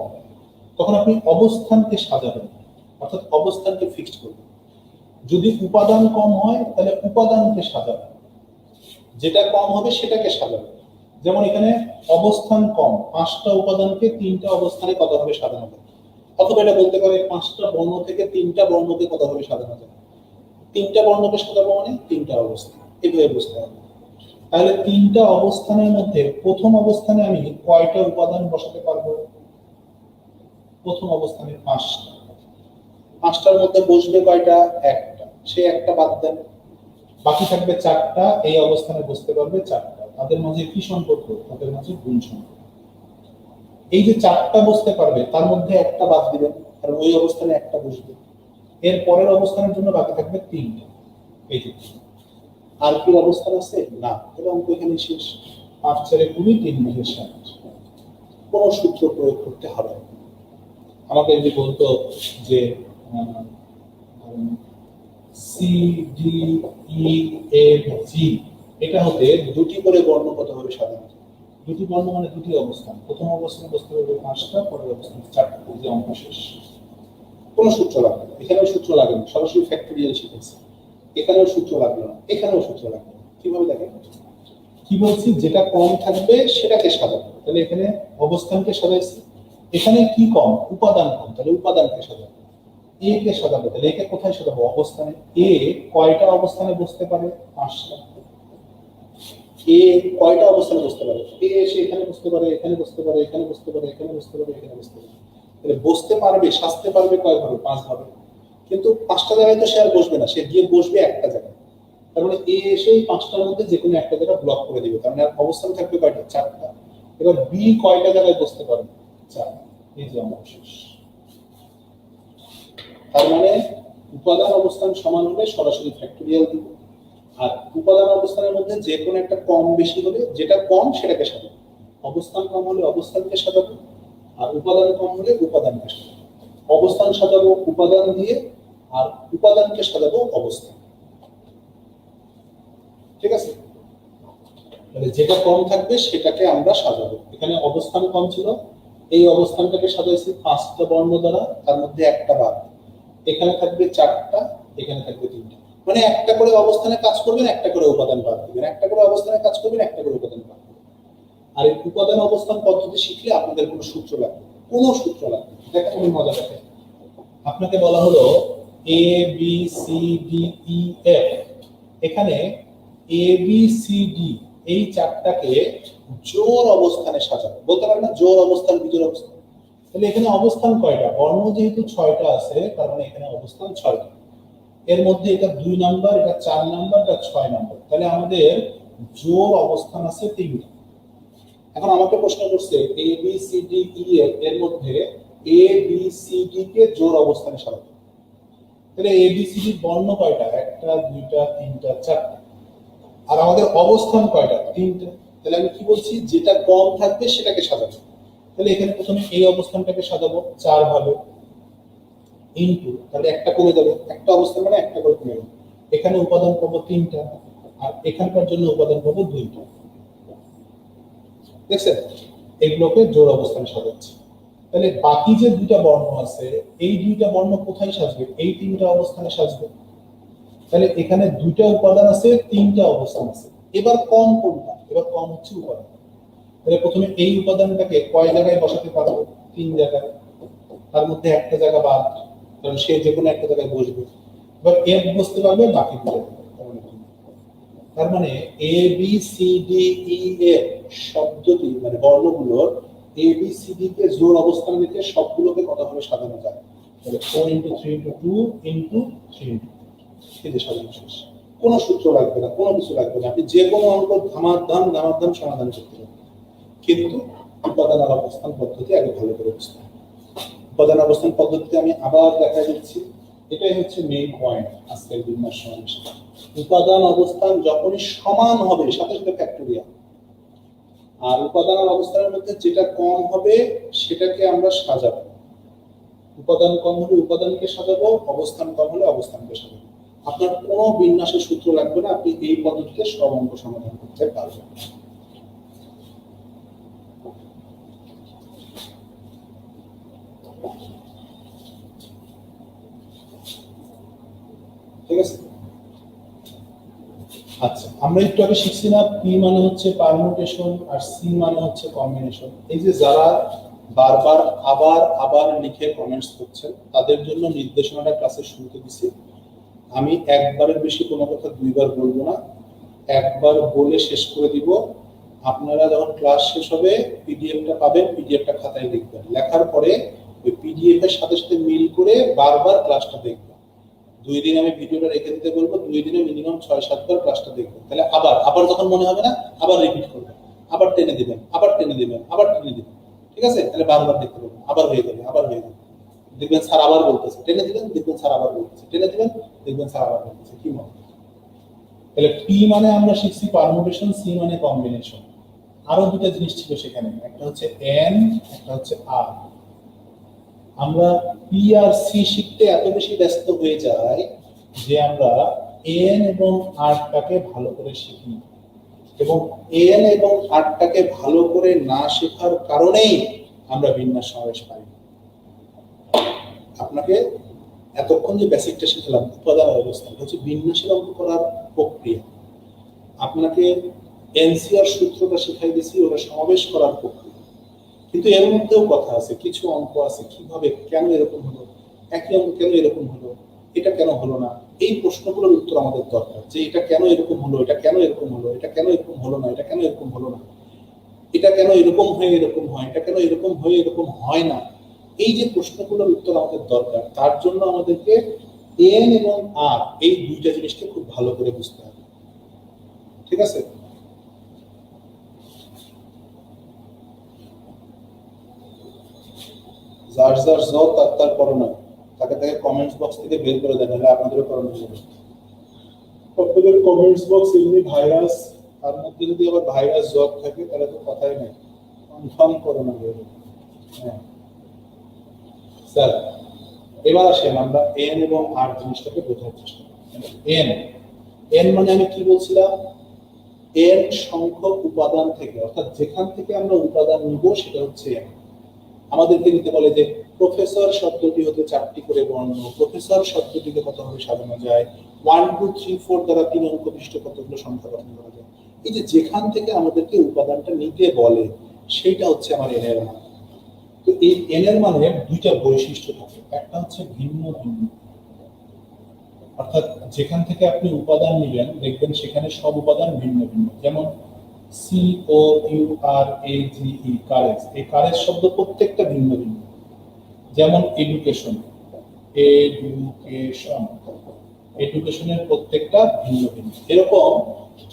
তখন আপনি অবস্থানকে সাজাবেন, অর্থাৎ অবস্থানকে ফিক্সড করবেন। যদি উপাদান কম হয় তাহলে উপাদানকে সাজাবেন, যেটা কম হবে সেটাকে সাজাবেন। যেমন এখানে অবস্থান কম, 5টা উপাদানকে 3টা অবস্থানে কতভাবে সাজানো যায়। অথবা এটা বলতে পারে 5টা বর্ণ থেকে 3টা বর্ণকে কতভাবে সাজানো যায়। 3টা বর্ণকে সাজাবো মানে 3টা অবস্থান, এভাবে বুঝতে হবে। তাহলে 3টা অবস্থানের মধ্যে প্রথম অবস্থানে আমি কয়টা উপাদান বসাতে পারবো? প্রথম অবস্থানে 5টা। 5টার মধ্যে বসবে কয়টা? একটা। সে একটা বাদ দেন, বাকি থাকবে 4টা। এই অবস্থানে বসতে পারবে 4টা। তাদের মাঝে কি সম্পর্ক? তাদের মাঝে গুণ সম্পর্ক। এই যে 4টা বসতে পারবে তার মধ্যে একটা বাদ দিবেন, কারণ ওই অবস্থানে একটা বসবে। এর পরের অবস্থানের জন্য বাকি থাকবে 3টা। এই যে আর কি অবস্থান আছে না, তাহলে অঙ্ক এখানে শেষ। 5 4 20 3 20 60, কোন সূত্র প্রয়োগ করতে হবে না। আমাকে যদি বলতো যে C D E F G, এটা হতে দুটি করে বর্ণ কত হবে সাধারণত? দুটি বর্ণ মানে দুটি অবস্থান, প্রথম অবস্থানে বসতে হবে 5টা, পরের অবস্থানে 4টা, এই যে অঙ্ক শেষ। কোনো সূত্র লাগবে না, এখানেও সূত্র লাগবে না, সরাসরি ফ্যাক্টরিয়াল শিখেছি। এখানেও সূত্র লাগবে না, এখানেও সূত্র লাগবে না। কিভাবে দেখেন, কি বলছি, যেটা কম থাকবে সেটাকে সাজাবো, তাহলে এখানে অবস্থানকে সাজাইছি, এখানে কি কম, উপাদান কম, তাহলে উপাদানকে সাজাবো। এ কে সাজাবো, তাহলে একে কোথায় সাজাবো, অবস্থানে। এ কয়টা অবস্থানে বসতে পারে, 5টা। এ কয়টা অবস্থানে বসতে পারে, এ এসে এখানে বসতে পারে, এখানে বসতে পারে, এখানে বসতে পারে, এখানে বসতে পারে, এখানে বসতে পারে। তাহলে বসতে পারবে, সাজতে পারবে কয় ভাবে, 5 ভাবে। কিন্তু 5টা জায়গায় তো সে আর বসবে না, সে গিয়ে বসবে একটা জায়গায়। তার মানে এ এসে 5টার মধ্যে যে কোনো একটা জায়গা ব্লক করে দিবে, তার মানে অবস্থান থাকবে কয়টা, 4টা। এবার বি কয়টা জায়গায় বসতে পারবে, 4। এই যে আমার শেষ। তার মানে উপাদান অবস্থান সমান হলে সরাসরি ফ্যাক্টরিয়াল দিব, আর উপাদান অবস্থানের মধ্যে যে কোনো একটা কম বেশি হলে যেটা কম সেটাকে সাজাবো, অবস্থান কম হলে অবস্থানকে সাজাবো, আর উপাদান কম হলে উপাদানকে সাজাবো। অবস্থান সাজাবো উপাদান দিয়ে, আর উপাদানকে সাজাবো অবস্থান। ঠিক আছে, তাহলে যেটা কম থাকবে সেটাকে আমরা সাজাবো। এখানে অবস্থান কম ছিল, এই অবস্থানটাকে সাজাইছি 5টা বর্ণ দ্বারা, তার মধ্যে একটা বাদ। এখানে থাকবে 4টা, এখানে থাকবে 3টা, মানে একটা করে অবস্থানে কাজ করবেন, একটা করে উপাদান বাদ দিবেন, একটা করে অবস্থানে কাজ করবেন, একটা করে উপাদান বাদ দিবেন। আর এই উপাদান অবস্থান পদ্ধতি শিখলে আপনাদের কোনো সূত্র লাগবে, কোনো সূত্র লাগবে। দেখেন আমি মজা দেখেন, আপনাকে বলা হলো A B C D E F, এখানে এ বি সি ডি এই 4টাকে জোড় অবস্থানে সাজাবো, বলতে পারেন না জোড় অবস্থান বিজোড় অবস্থান। তাহলে এখানে অবস্থান কয়টা, বর্ণ যেহেতু 6টা আছে, তার মানে এখানে অবস্থান 6টা। এর মধ্যে এটা 2 নাম্বার, এটা 4 নাম্বার, এটা 6 নাম্বার, তাহলে আমাদের জোড় অবস্থান আছে 3টা। এখন আমাকে প্রশ্ন করছে A B C D E F এর মধ্যে এ বি সি ডি কে জোড় অবস্থানে সাজাবো, তাহলে এ বি সি ডি বর্ণ কয়টা, 1টা 2টা 3টা 4টা, আর আমাদের অবস্থান কয়টা, 3টা। তাহলে আমি কি বলছি, যেটা কম থাকবে সেটাকে সাজাবো। তাহলে এখানে প্রথমে এই অবস্থানটাকে সাজাবো 4 ভাবে, ইনটু, তাহলে একটা কমে যাবে, একটা অবস্থান মানে একটা করে কমে যাবে। এখানে উপাদান পাবো 3টা, আর এখানকার জন্য উপাদান পাবো 2টা। দেখছেন, এগুলোকে জোড় অবস্থানে সাজাচ্ছি। তাহলে বাকি যে 2টা বর্ণ আছে, এই 2টা বর্ণ কোথায় সাজবে, এই 3টা অবস্থানে সাজবে। তাহলে এখানে 2টা উপাদান আছে, 3টা অবস্থান আছে। এবার কম কোনটা, এবার কম হচ্ছে উপাদান। তাহলে প্রথমে এই উপাদানটাকে কয় জায়গায় বসাতে পারবো, 3 জায়গায়, তার মধ্যে একটা জায়গা বাদ, কারণ সে যে কোনো একটা জায়গায় বসবে। এবার এফ বসতে পারবে বাকি 2 তার মানে A B C D E F শব্দটি মানে বর্ণগুলোর এ বি সি ডি কে জোড় অবস্থান রেখে সবগুলোকে কতভাবে সাজানো যায়, তাহলে 4 × 3 × 2 × 3 × 2, এই যে সাজানো শেষ। কোনো সূত্র লাগবে না, কোনো কিছু লাগবে না, আপনি যে কোনো অঙ্ক ধামাধাম সমাধান করতে পারবেন। কিন্তু উপাদান আর অবস্থান পদ্ধতি আগে ভালো করে বুঝতে হবে। উপাদান অবস্থান পদ্ধতিতে আমি আবার দেখা দিচ্ছি, এটাই হচ্ছে মেইন পয়েন্ট আজকের বিন্যাস সমাবেশে। উপাদান অবস্থান যখনই সমান হবে সাথে সাথে ফ্যাক্টরিয়াল, আর উপাদান আর অবস্থানের মধ্যে যেটা কম হবে সেটাকে আমরা সাজাবো। উপাদান কম হলে উপাদানকে সাজাবো, অবস্থান কম হলে অবস্থানকে সাজাবো। আপনার কোনো বিন্যাসের সূত্র লাগবে না, আপনি এই পদ্ধতিতে সব অঙ্ক সমাধান করতে পারবেন। ঠিক আছে, আচ্ছা আমরা একটু আগে শিখছি না, পি মানে হচ্ছে পারমুটেশন আর সি মানে হচ্ছে কম্বিনেশন। এই যে যারা বারবার আবার আবার লিখে কমেন্টস করছেন তাদের জন্য নির্দেশনাটা ক্লাসের শুরুতে দিছি। আমি একবারের বেশি কোনো কথা 2বার বলবো না, একবার বলে শেষ করে দিব। আপনারা যখন ক্লাস শেষ হবে পিডিএফটা পাবেন, পিডিএফটা খাতায় লিখবেন, লেখার পরে ওই পিডিএফ এর সাথে সাথে মিল করে বারবার ক্লাসটা দেখবেন। 2 দিন আমি ভিডিওটা রেখে দিতে বলবো, 2 দিনে মিনিমাম 6-7 বার ক্লাসটা দেখবেন। তাহলে আবার আবার যখন মনে হবে না আবার রিপিট করবেন, আবার টেনে দিবেন, আবার টেনে দিবেন, আবার টেনে দিবেন। ঠিক আছে, তাহলে বারবার দেখতে পাবেন, আবার হয়ে যাবে, আবার হয়ে যাবে। দেখবেন স্যার আবার বলতেছে, টেনে দিবেন, দেখবেন স্যার আবার বলতেছে, টেনে দিবেন, দেখবেন স্যার আবার বলতেছে। কি মনে তাহলে পি মানে আমরা শিখছি পারমুটেশন, সি মানে কম্বিনেশন। আরো দুটো জিনিস ছিল সেখানে, একটা হচ্ছে এন, একটা হচ্ছে আর। আমরা পি আর সি শিখতে এত বেশি ব্যস্ত হয়ে যাই যে আমরা এন এবং আরটাকে ভালো করে শিখি, এবং এন এবং আরটাকে ভালো করে না শেখার কারণেই আমরা বিন্যাস সমাবেশ পাই। আপনাকে এতক্ষণ যে বেসিকটা শিখলাম, উপাদান অবস্থা হচ্ছে বিন্যাসের অঙ্ক করার প্রক্রিয়া। আপনাকে এনসিআর সূত্রটা শিখাই দিয়েছি, ওটা সমাবেশ করার প্রক্রিয়া। কিন্তু এর মধ্যেও কথা আছে, কিছু অঙ্ক আছে কিভাবে, কেন এরকম হলো, একই অঙ্ক কেন এরকম হলো, এটা কেন হলো না, এই প্রশ্নগুলোর উত্তর আমাদের দরকার। যে এটা কেন এরকম হলো, এটা কেন এরকম হলো, এটা কেন এরকম হলো না, এটা কেন এরকম হলো না, এটা কেন এরকম হয়ে এরকম হয়, এটা কেন এরকম হয়ে এরকম হয় না, এই যে প্রশ্নগুলোর উত্তর আমাদের দরকার, তার জন্য আমাদেরকে এন এবং আর এই দুইটা জিনিসকে খুব ভালো করে বুঝতে হবে। ঠিক আছে? যার যার জব তার করোনা, তাকে কমেন্টস বক্স থেকে বের করে দেন, নাহলে আপনাদেরও করোনা হবে। আপনাদের কমেন্টস বক্স এমনি ভাইরাস, তার মধ্যে যদি আবার ভাইরাস জব থাকে তাহলে তো কথাই নেই, কনফার্ম করোনা বের হবে। হ্যাঁ স্যার, এবার আসেন আমরা এন এবং আর জিনিসটাকে বোঝার চেষ্টা করি। এন, এন মানে আমি কি বলছিলাম, এন সংখ্যক উপাদান থেকে, অর্থাৎ যেখান থেকে আমরা উপাদান নিব সেটা হচ্ছে এন। আমাদেরকে নিতে বলে যে প্রফেসর শব্দটি হতে 4টি করে বর্ণ, প্রফেসর শব্দটিকে কতভাবে সাজানো যায়, 1 2 3 4 দ্বারা 3 অঙ্ক বিশিষ্ট কতগুলো সংখ্যা গঠন করা যায়। এই যে যেখান থেকে আমাদেরকে উপাদানটা নিতে বলে সেইটা হচ্ছে আমার এন এর মান। তো এই এন এর মানের দুইটা বৈশিষ্ট্য থাকে, একটা হচ্ছে ভিন্ন ভিন্ন, অর্থাৎ যেখান থেকে আপনি উপাদান নেবেন দেখবেন সেখানে সব উপাদান ভিন্ন ভিন্ন। যেমন C O U R A G E, courage, এই কারেজ শব্দ প্রত্যেকটা ভিন্ন ভিন্ন। যেমন এডুকেশন, এডুকেশন, এডুকেশনের প্রত্যেকটা ভিন্ন ভিন্ন। এরকম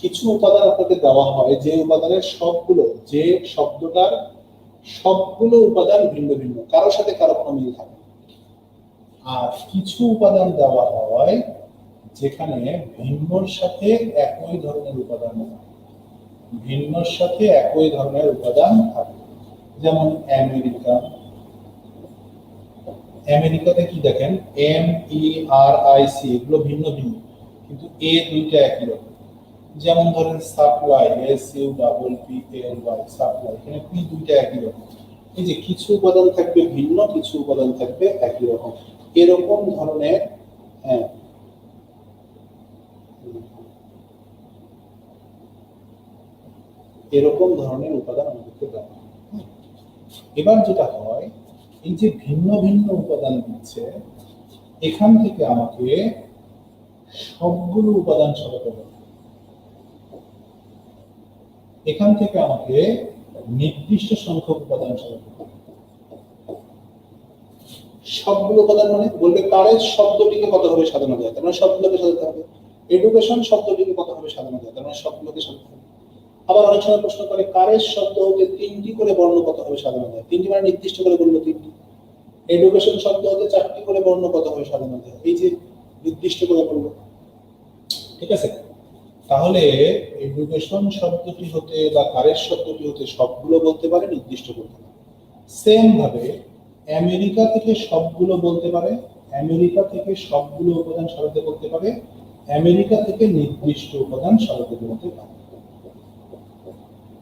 কিছু উপাদান আপনাকে দেওয়া হয় যে উপাদানের সবগুলো, যে শব্দটার সবগুলো উপাদান ভিন্ন ভিন্ন, কারোর সাথে কারো কোনো মিল থাকে। আর কিছু উপাদান দেওয়া হয় যেখানে ভিন্নর সাথে একই ধরনের উপাদান থাকে, ভিন্নর সাথে একই ধরনের উপাদান থাকে। যেমন আমেরিকা, আমেরিকাতে কি দেখেন M E R I C, এগুলো ভিন্ন ভিন্ন কিন্তু এ দুইটা একই রকম। যেমন ধরেন supply, S U double P L Y, supply, এখানে পি দুইটা একই রকম। এই যে কিছু উপাদান থাকবে ভিন্ন, কিছু উপাদান থাকবে একই রকম, এরকম ধরনের, হ্যাঁ এরকম ধরনের উপাদান আমাদেরকে দেওয়া হয়। এবার যেটা হয়, এই যে ভিন্ন ভিন্ন উপাদান দিচ্ছে, এখান থেকে আমাকে সবগুলো উপাদান সাজাতে হবে। এখান থেকে আমাকে নির্দিষ্ট সংখ্যক উপাদান সাজাতে হবে। সবগুলো উপাদান মানে বলবে কারেজ শব্দটিকে কতভাবে সাজানো যায়, তার মানে সবগুলোকে সাজাতে হবে। এডুকেশন শব্দটিকে কতভাবে সাজানো যায়, তার মানে সবগুলোকে সাজাতে হবে। আবার অনেক সময় প্রশ্ন করে কারেজ শব্দ হতে 3টি করে বর্ণ কতভাবে সাজানো যায়, 3টি মানে নির্দিষ্ট করে বললো 3টি। এডুকেশন শব্দ হতে 4টি করে বর্ণ কতভাবে সাজানো যায়, এই যে নির্দিষ্ট করে বললো। ঠিক আছে? তাহলে এডুকেশন শব্দটি হতে বা কারেজ শব্দটি হতে সবগুলো বলতে পারে, নির্দিষ্ট বলতে পারে। সেম ভাবে আমেরিকা থেকে সবগুলো বলতে পারে, আমেরিকা থেকে সবগুলো উপাদান সাজাতে বলতে পারে, আমেরিকা থেকে নির্দিষ্ট উপাদান সাজাতে বলতে পারে।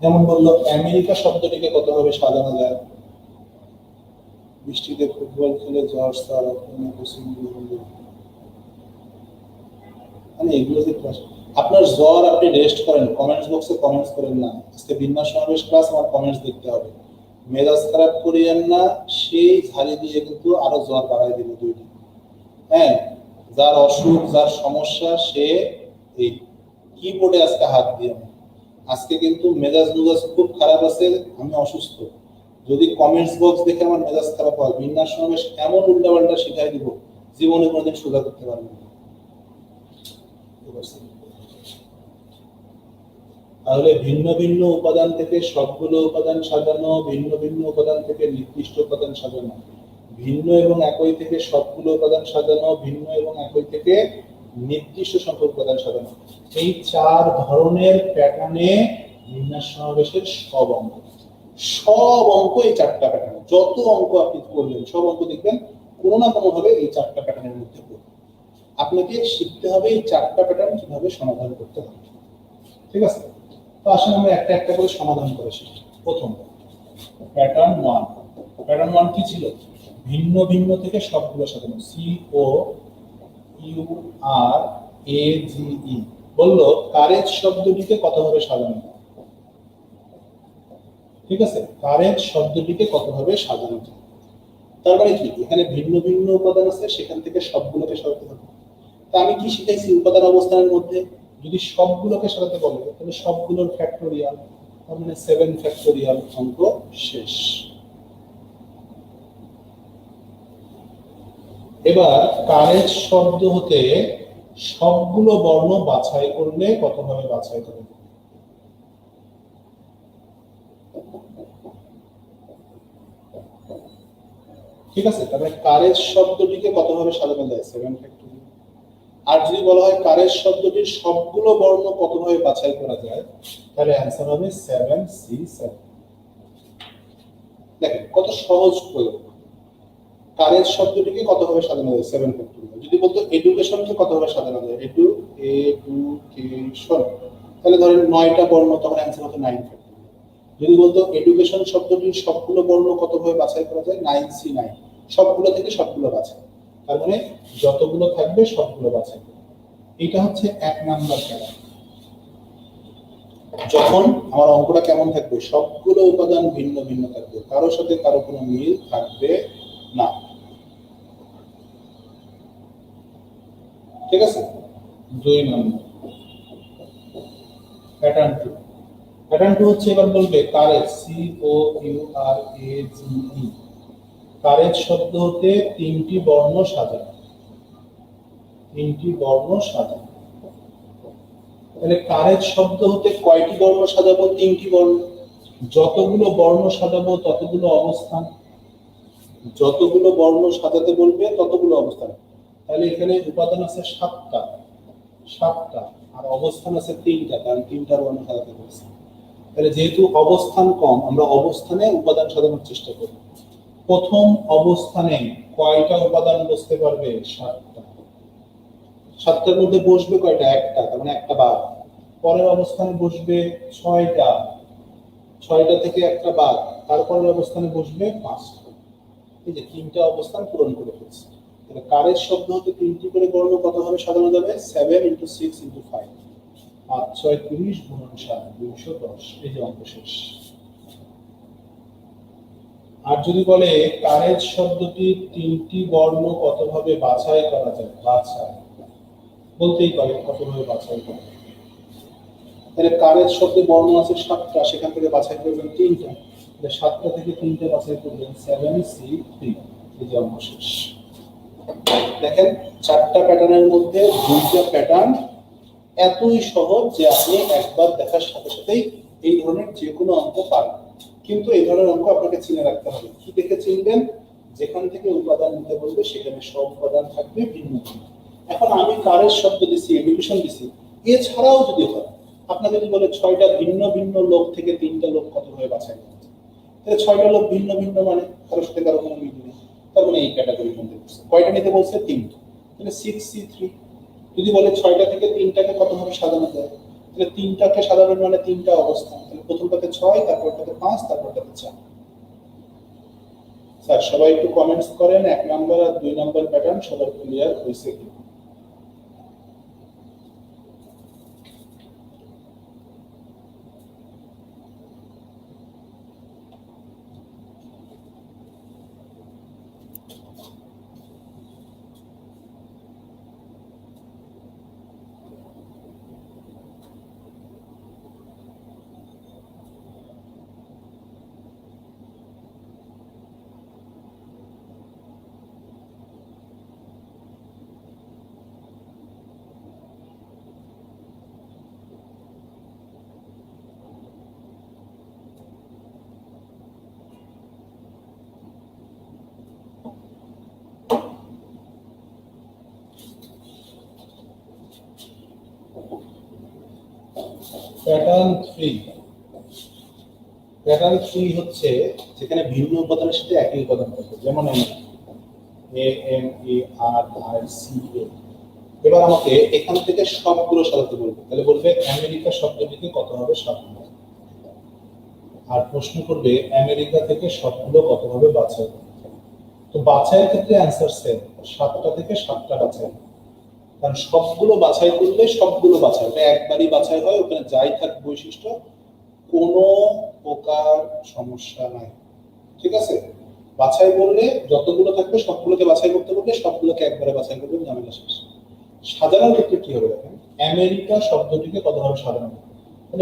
যেমন বললো আমেরিকা শব্দটিকে কতভাবে সাজানো যায়, বৃষ্টিতে ফুটবল খেলে জ্বর স্যার, মানে এগুলো যে আপনার জ্বর, আপনি রেস্ট করেন, কমেন্টস বক্সে কমেন্টস করেন না। আজকে বিন্যাস সমাবেশ ক্লাস, আমার কমেন্টস দেখতে হবে। মেজাজ খারাপ করিয়েন না, সেই ঝাড়ি দিয়ে কিন্তু আরো জ্বর বাড়াই দিল 2 দিন। হ্যাঁ, যার অসুখ, যার সমস্যা, সে এই কিবোর্ডে আজকে হাত দিয়ে, আজকে কিন্তু মেজাজ খুব খারাপ আছে, আমি অসুস্থ। যদি কমেন্টস বক্স দেখে আমার মেজাজ খারাপ হয়, বিন্যাস সমাবেশ এমন উল্টাপাল্টা শিখাই দিব, জীবনে কোনোদিন সোজা করতে পারবেন না। তাহলে ভিন্ন ভিন্ন উপাদান থেকে সবগুলো উপাদান সাজানো, ভিন্ন ভিন্ন উপাদান থেকে নির্দিষ্ট উপাদান সাজানো, ভিন্ন এবং একই থেকে সবগুলো উপাদান সাজানো, ভিন্ন এবং একই থেকে নির্দিষ্ট সংখ্যক উপাদান সাজানো। এই 4 ধরনের প্যাটার্নে বিন্যাস সমাবেশের সব অঙ্ক এই 4টা প্যাটার্ন। যত অঙ্ক আপনি করবেন সব অঙ্ক দেখবেন কোনো না কোনো ভাবে এই 4টা প্যাটার্নের মধ্যে পড়বে। আপনাকে শিখতে হবে এই 4টা প্যাটার্ন কিভাবে সমাধান করতে হবে। ঠিক আছে, তো আসলে আমরা একটা একটা করে সমাধান করে শিখি। প্রথম প্যাটার্ন 1। প্যাটার্ন 1 কি ছিল? ভিন্ন ভিন্ন থেকে সবগুলো সাজানো। COURAGE বললো কারেজ শব্দটিকে কতভাবে সাজানো। ঠিক আছে, কারেজ শব্দটিকে কতভাবে সাজানো যায়। তার মানে কি, এখানে ভিন্ন ভিন্ন উপাদান আছে, সেখান থেকে সবগুলোকে সাজাতে হবে। তা আমি কি শিখাইছি? উপাদান অবস্থানের মধ্যে যদি সবগুলোকে সাজাতে বলে তাহলে সবগুলোর ফ্যাক্টোরিয়াল, তার মানে 7 ফ্যাক্টোরিয়াল, অঙ্ক শেষ। এবার কারেজ শব্দ হতে সবগুলো বর্ণ বাছাই করলে কতভাবে বাছাই করে? ঠিক আছে, তাহলে কারেজ শব্দটিকে কতভাবে সাজানো যায়? 7 ফ্যাক্টোরিয়াল। আর যদি বলা হয় কারেজ শব্দটির সবগুলো বর্ণ কতভাবে বাছাই করা যায়, তাহলে অ্যান্সার হবে 7C7। দেখেন কত সহজ প্রয়োগ। কারেজ শব্দটিকে কতভাবে সাজানো যায়? 7 ফ্যাক্টোরিয়াল। যদি বলতো এডুকেশনকে কতভাবে সাজানো যায়? এডুকেশন, তাহলে ধরেন 9টা বর্ণ, তখন অ্যান্সার হতো 9 ফ্যাক্টোরিয়াল। যদি বলতো এডুকেশন শব্দটির সবগুলো বর্ণ কতভাবে বাছাই করা যায়? 9C9, সবগুলো থেকে সবগুলো বাছাই। তার মানে যতগুলো থাকবে সবগুলো বাছাই। এটা হচ্ছে 1 নাম্বার প্যাটার্ন। যখন আমার অঙ্কটা কেমন থাকবে? সবগুলো উপাদান ভিন্ন ভিন্ন থাকবে, কারোর সাথে কারো কোনো মিল থাকবে না। ঠিক আছে, 2 নম্বর প্যাটার্ন 2। প্যাটার্ন 2 হচ্ছে, এবার বলবে কারেজ, COURAGE, কারেজ শব্দ হতে 3টি বর্ণ সাজানো। 3টি বর্ণ সাজানো। তাহলে কারেজ শব্দ হতে কয়টি বর্ণ সাজাবো? 3টি বর্ণ। যতগুলো বর্ণ সাজাবো ততগুলো অবস্থান। যতগুলো বর্ণ সাজাতে বলবে ততগুলো অবস্থান। তাহলে এখানে উপাদান আছে 7টা, আর অবস্থান আছে 3টা, কারণ 3টা বর্ণ সাজাতে বলছে। তাহলে যেহেতু অবস্থান কম, আমরা অবস্থানে উপাদান সাজানোর চেষ্টা করি। প্রথম অবস্থানে কয়টা উপাদান বসতে পারবে? 7টা। 7টার মধ্যে বসবে কয়টা? একটা, তার মানে একটা বাদ। পরের অবস্থানে বসবে 6টা, 6টা থেকে একটা বাদ। তারপরের অবস্থানে বসবে 5টা। এই যে 3টা অবস্থান পূরণ করে ফেলছে। তাহলে কারেজ শব্দ হতে 3টি করে বর্ণ কতভাবে সাজানো যাবে? 7 × 6 × 5, 5 6 30 গুণন 7, 210। এই যে অঙ্ক শেষ। আর যদি বলে কারেজ শব্দটি 3টি বর্ণ কতভাবে বাছাই করা যায়? বাছাই বলতেই পারে কতভাবে বাছাই করা যায়। তাহলে কারেজ শব্দে বর্ণ আছে 7টা, সেখান থেকে বাছাই করবেন 3টা। তাহলে 7টা থেকে 3টা বাছাই করবেন 7C3। এই যে অঙ্ক শেষ। দেখেন 4টা প্যাটার্নের মধ্যে 2টা প্যাটার্ন এতই সহজ যে আপনি একবার দেখার সাথে সাথেই এই ধরনের যে কোনো অঙ্ক পাবেন। কিন্তু এই ধরনের অঙ্ক আপনাকে চিনে রাখতে হবে। কি দেখে চিনবেন? যেখান থেকে উপাদান নিতে বলবে সেখানে সব উপাদান থাকবে ভিন্ন ভিন্ন। এখন আমি কারেজ শব্দ দিচ্ছি, এডুকেশন দিচ্ছি, এছাড়াও যদি হয়, আপনাকে যদি বলে 6টা ভিন্ন ভিন্ন লোক থেকে 3টা লোক কতভাবে বাছাই করতে, তাহলে 6টা লোক ভিন্ন ভিন্ন, মানে কারোর সাথে কারো কোনো মিল নেই, তার মানে এই ক্যাটাগরির মধ্যে পড়ছে। কয়টা নিতে বলছে? 3টা, তাহলে 6C3। যদি বলে 6টা থেকে 3টাকে কতভাবে সাজানো যায়, তাহলে 3টাকে সাজানোর মানে 3টা অবস্থান। তাহলে প্রথমটাতে 6, তারপরটাতে 5, তারপরটাতে 4। স্যার সবাই একটু কমেন্টস করেন 1 নাম্বার আর 2 নাম্বার প্যাটার্ন সবার ক্লিয়ার হয়েছে কি? প্যাটার্ন 3, প্যাটার্ন 3 হচ্ছে যেখানে ভিন্ন উপাদানের সাথে একই উপাদান থাকে, যেমন A M A R R C এ। এবার আমাকে এখান থেকে সবগুলো সাজাতে বলবে, তাহলে বলবে আমেরিকা শব্দটিকে কত হবে 7, আর প্রশ্ন করবে আমেরিকা থেকে সবগুলো কত হবে বাছাই। তো বাছাইয়ের ক্ষেত্রে অ্যান্সার সেম, 7টা থেকে 7টা বাছাই, কারণ সবগুলো বাছাই করলে সবগুলো বাছাই, ওটা একবারই বাছাই হয়, ওখানে যাই থাক বৈশিষ্ট্য কোনো প্রকার সমস্যা নাই। ঠিক আছে, বাছাই করলে যতগুলো থাকবে সবগুলোকে বাছাই করতে বললে সবগুলোকে একবারে বাছাই করবেন, ঝামেলা শেষ। সাজানোর ক্ষেত্রে কি হবে দেখেন, আমেরিকা শব্দটিকে কতভাবে সাজানো,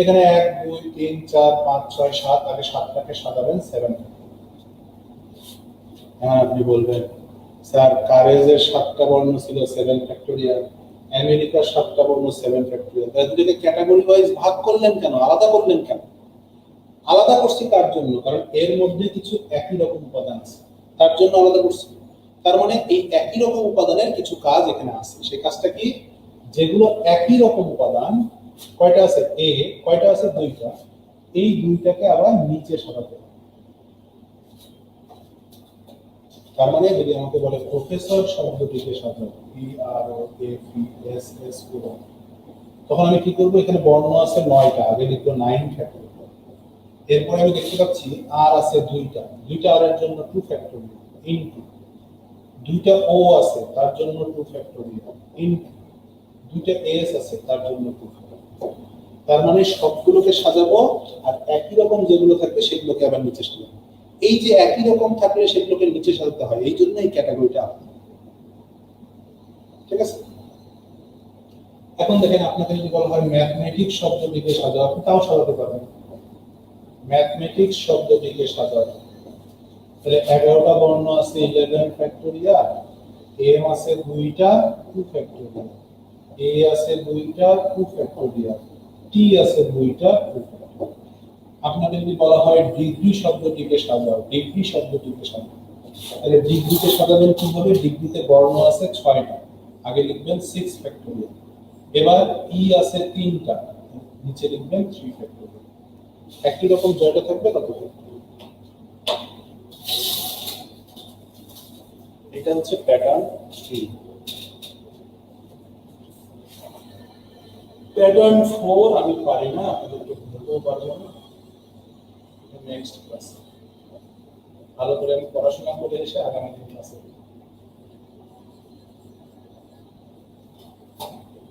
এখানে 1 2 3 4 5 6 7, আগে 7টাকে সাজাবেন 7। হ্যাঁ, আপনি বলবেন স্যার কারেজের 7টা বর্ণ ছিল 7 ফ্যাক্টোরিয়াল, আমেরিকার 7টা বর্ণ 7 ফ্যাক্টোরিয়াল, তাদেরকে ক্যাটাগরি ওয়াইজ ভাগ করলেন কেন, আলাদা করলেন কেন? আলাদা করছি তার জন্য, কারণ এর মধ্যে কিছু একই রকম উপাদান আছে, তার জন্য আলাদা করছি। তার মানে এই একই রকম উপাদানের কিছু কাজ এখানে আছে, সেই কাজটা কি, যেগুলো একই রকম উপাদান, কয়টা আছে এ, কয়টা আছে 2টা, এই 2টাকে আবার নিচে সাজাতে হবে। তার মানে যদি আমাকে বলে প্রফেসর শব্দটিকে সাজাও, P R O F E S S O, তখন আমি কি করব, এখানে বর্ণ আছে 9টা, আগে লিখবো 9 ফ্যাক্টোরিয়াল। এরপর আমি দেখতে পাচ্ছি আর আছে 2টা, 2টা আর এর জন্য 2 ফ্যাক্টোরিয়াল ইনটু 2টা ও আছে তার জন্য 2 ফ্যাক্টোরিয়াল ইনটু 2টা এস আছে তার জন্য 2 ফ্যাক্টোরিয়াল। তার মানে সবগুলোকে সাজাবো, আর একই রকম যেগুলো থাকবে সেগুলোকে আবার নিচে সাজাবো। এই যে একই রকম থাকলে সেগুলোকে নিচে সাজাতে হয়, এই জন্য এই ক্যাটাগরিটা আলাদা। ঠিক আছে, এখন দেখেন আপনাকে যদি বলা হয় ম্যাথমেটিক্স শব্দটিকে সাজাও, আপনি তাও সাজাতে পারবেন। ম্যাথমেটিক্স শব্দটিকে সাজাও, তাহলে 11টা বর্ণ আছে 11 ফ্যাক্টোরিয়াল, এম আছে 2টা 2 ফ্যাক্টোরিয়াল, এ আছে 2টা 2 ফ্যাক্টোরিয়াল, টি আছে 2টা 2 ফ্যাক্টোরিয়াল। আপনাদের যদি বলা হয় ডিগ্রি শব্দটিকে সাজাও, ডিগ্রি শব্দটিকে সাজাও, তাহলে ডিগ্রিতে সাজাবেন কিভাবে, ডিগ্রিতে বর্ণ আছে 6টা, আগে লিখবেন 6 ফ্যাক্টোরিয়াল, এবার ই আছে 3টা, নিচে লিখবেন 3 ফ্যাক্টোরিয়াল। একই রকম জয়টা থাকবে কত ফ্যাক্টোরিয়াল। এটা হচ্ছে প্যাটার্ন 3। প্যাটার্ন 4 আমি পারি না, আপনাদেরকে বলতেও পারবো না, নেক্সট ক্লাস ভালো করে আমি পড়াশোনা করে এসে আগামী দিন ক্লাসে।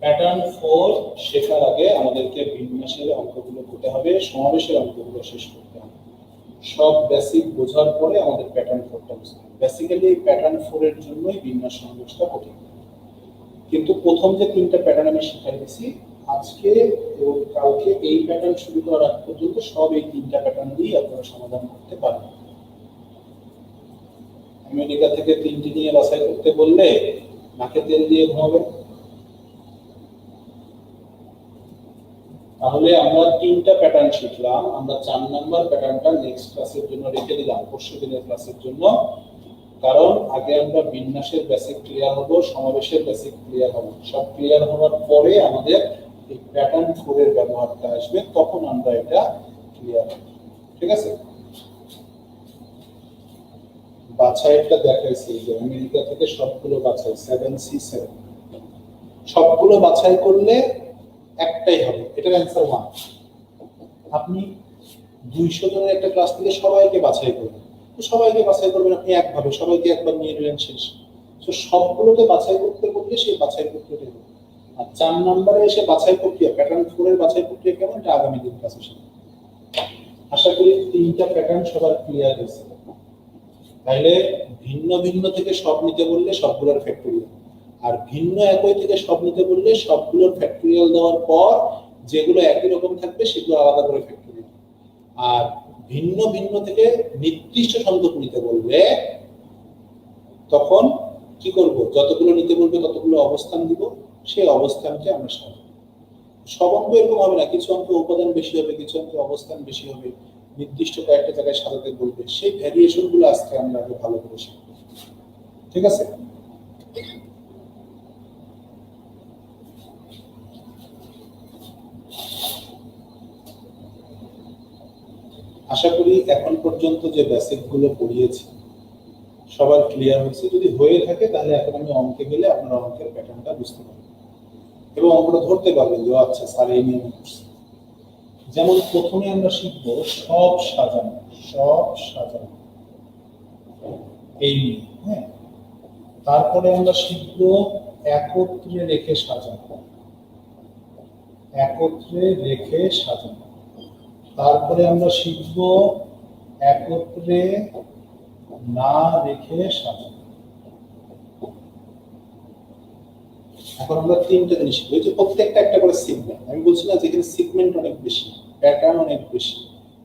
প্যাটার্ন 4 শেখার আগে আমাদেরকে বিন্যাসের অঙ্কগুলো করতে হবে, সমাবেশের অঙ্কগুলো শেষ করতে হবে। সব বেসিক বোঝার পরে আমাদের প্যাটার্ন 4টা বুঝতে হবে। বেসিক্যালি এই প্যাটার্ন 4 এর জন্যই বিন্যাস সমাবেশটা কঠিন, কিন্তু প্রথম যে 3টা প্যাটার্ন আমি শিখাই দিয়েছি আজকে এবং কালকে, এই প্যাটার্ন শুরু করার আগ পর্যন্ত সব এই 3টা প্যাটার্ন দিয়ে আপনারা সমাধান করতে পারবেন। আমেরিকা থেকে 3টি নিয়ে বাছাই করতে বললে নাকে তেল দিয়ে ঘুমাবেন। তাহলে আমরা 3টা প্যাটার্ন শিখলাম, আমরা 4 নাম্বার প্যাটার্নটা নেক্সট ক্লাসের জন্য রেখে দিলাম, পরশু দিনের ক্লাসের জন্য, কারণ আগে আমরা বিন্যাসের বেসিক ক্লিয়ার হবো, সমাবেশের বেসিক ক্লিয়ার হবো, সব ক্লিয়ার হওয়ার পরে আমাদের এই প্যাটার্ন 4 এর ব্যবহারটা আসবে, তখন আমরা এটা ক্লিয়ার হবে। ঠিক আছে, বাছাইটা দেখাইছি যে আমেরিকা থেকে সবগুলো বাছাই 7C7, সবগুলো বাছাই করলে একটাই হবে, এটার অ্যান্সার 1। আপনি 200 জনের একটা ক্লাস থেকে সবাইকে বাছাই করবেন, তো সবাইকে বাছাই করবেন আপনি একভাবে, সবাইকে একবার নিয়ে নিলেন শেষ। তো সবগুলোকে বাছাই করতে করলে সেই বাছাই প্রক্রিয়াটা হবে। আর 4 নম্বরে এসে বাছাই প্রক্রিয়া, প্যাটার্ন 4 এর বাছাই প্রক্রিয়া কেমন, এটা আগামী দিন ক্লাসে শিখব। আশা করি 3টা প্যাটার্ন সবার ক্লিয়ার হয়েছে। তাইলে ভিন্ন ভিন্ন থেকে সব নিতে বললে সবগুলোর ফ্যাক্টোরিয়াল, আর ভিন্ন একই থেকে সব নিতে বললে সবগুলোর ফ্যাক্টোরিয়াল দেওয়ার পর যেগুলো একই রকম থাকবে সেগুলো আলাদা করে ফ্যাক্টোরিয়াল। আর ভিন্ন ভিন্ন থেকে নির্দিষ্ট সংখ্যক নিতে বলবে তখন কি করব, যতগুলো নিতে বলবে ততগুলো অবস্থান দিব, সেই অবস্থানকে আমরা সাজাবো। সব অঙ্ক এরকম হবে না, কিছু অঙ্ক উপাদান বেশি হবে, কিছু অঙ্ক অবস্থান বেশি হবে, নির্দিষ্ট কয়েকটা জায়গায় সাজাতে বলবে, সেই ভ্যারিয়েশন গুলো আজকে আমরা আগে ভালো করে শিখব। ঠিক আছে, আশা করি এখন পর্যন্ত যে বেসিক গুলো পড়িয়েছি সবার ক্লিয়ার হয়েছে। যদি হয়ে থাকে তাহলে এখন আমি অঙ্কে গেলে আপনারা অঙ্কের প্যাটার্নটা বুঝতে পারবেন এবং অঙ্কটা ধরতে পারবেন যে আচ্ছা স্যার এই নিয়মে করছে। যেমন প্রথমে আমরা শিখব সব সাজানো, সব সাজানো এই নিয়ে, হ্যাঁ। তারপরে আমরা শিখব একত্রে রেখে সাজানো, একত্রে রেখে সাজানো। তারপরে আমরা শিখব একত্রে না রেখে সাজানো। এখন আমরা তিনটা জিনিস শিখবো, যে প্রত্যেকটা একটা করে সিগমেন্ট। আমি বলছি না যেখানে সিগমেন্ট অনেক বেশি, প্যাটার্ন অনেক বেশি,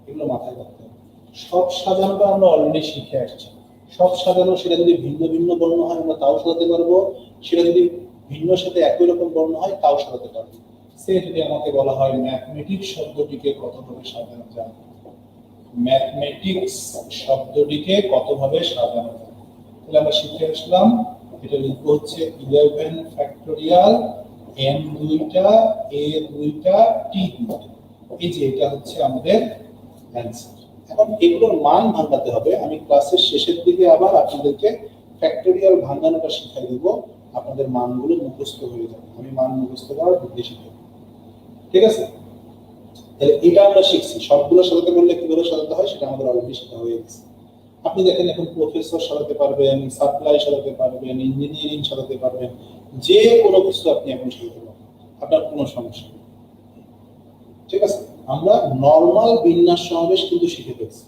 এগুলো মাথায় রাখতে হবে। সব সাজানোটা আমরা অলরেডি শিখে আসছি। সব সাজানো, সেটা যদি ভিন্ন ভিন্ন বর্ণ হয় আমরা তাও সাজাতে পারবো, সেটা যদি ভিন্ন সাথে একই রকম বর্ণ হয় তাও সাজাতে পারবো। সে যদি আমাকে বলা হয় ম্যাথমেটিক্স শব্দটিকে কতভাবে সাজানো যায়, ম্যাথমেটিক্স শব্দটিকে কতভাবে সাজানো যায়, তাহলে আমরা শিখে আসলাম এটা লিখবো হচ্ছে 11 ফ্যাক্টোরিয়াল n দুইটা a দুইটা t দুইটা। এই যে এটা হচ্ছে আমাদের অ্যানসার। এখন এগুলোর মান ভাঙাতে হবে। আমি ক্লাসের শেষের দিকে আবার আপনাদেরকে ফ্যাক্টোরিয়াল ভাঙানোটা শিখাই দিব, আপনাদের মানগুলো মুখস্থ হয়ে যাবে। আমি মান মুখস্থ করার বুদ্ধি শিখাই, ঠিক আছে? তাহলে এটা আমরা শিখছি। সবগুলো সাজাতে বললে কিভাবে সাজাতে হয় সেটা আমাদের অলরেডি শেখা হয়ে গেছে। আপনি দেখেন এখন প্রফেসর সাজাতে পারবেন, সাপ্লাই সাজাতে পারবেন, ইঞ্জিনিয়ারিং সাজাতে পারবেন, যে কোনো কিছু আপনি এখন সাজাতে পারবেন, আপনার কোনো সমস্যা নেই, ঠিক আছে? আমরা নরমাল বিন্যাস সমাবেশ কিন্তু শিখে ফেলছি।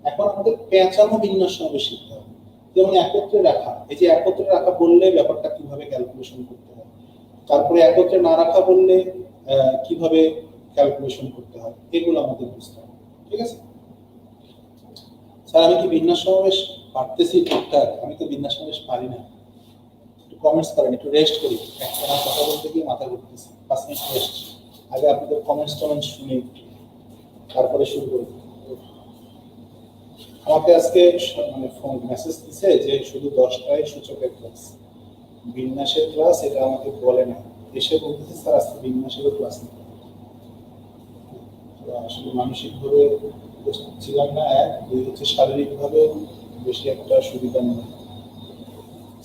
এখন আমাদের পেঁচানো বিন্যাস সমাবেশ শিখতে হবে। যেমন একত্রে রাখা, এই যে একত্রে রাখা বললে ব্যাপারটা কিভাবে ক্যালকুলেশন করতে হয়, তারপরে একত্রে না রাখা বললে কিভাবে ক্যালকুলেশন করতে হয়, এগুলো আমাদের বুঝতে হবে, ঠিক আছে? স্যার আমি কি বিন্যাস সমাবেশ পারতেছি ঠিকঠাক? আমি তো বিন্যাস সমাবেশ পারি না। একটু কমেন্টস করেন, একটু রেস্ট করি। একটা কথা বলতে গিয়ে মাথা ঘুরতেছে, 5 মিনিট রেস্ট। আগে আপনাদের কমেন্টস টমেন্টস শুনি, তারপরে শুরু করি। আমাকে আজকে মানে ফোন মেসেজ দিছে যে শুধু 10টায় সূচকের ক্লাস, বিন্যাসের ক্লাস, এটা আমাকে বলে না। এসে বলতেছে স্যার আজকে বিন্যাসেরও ক্লাস নেই। আসলে মানসিকভাবে প্রস্তুত ছিলাম না, এক, দুই হচ্ছে শারীরিকভাবে বেশি একটা সুবিধা নেই।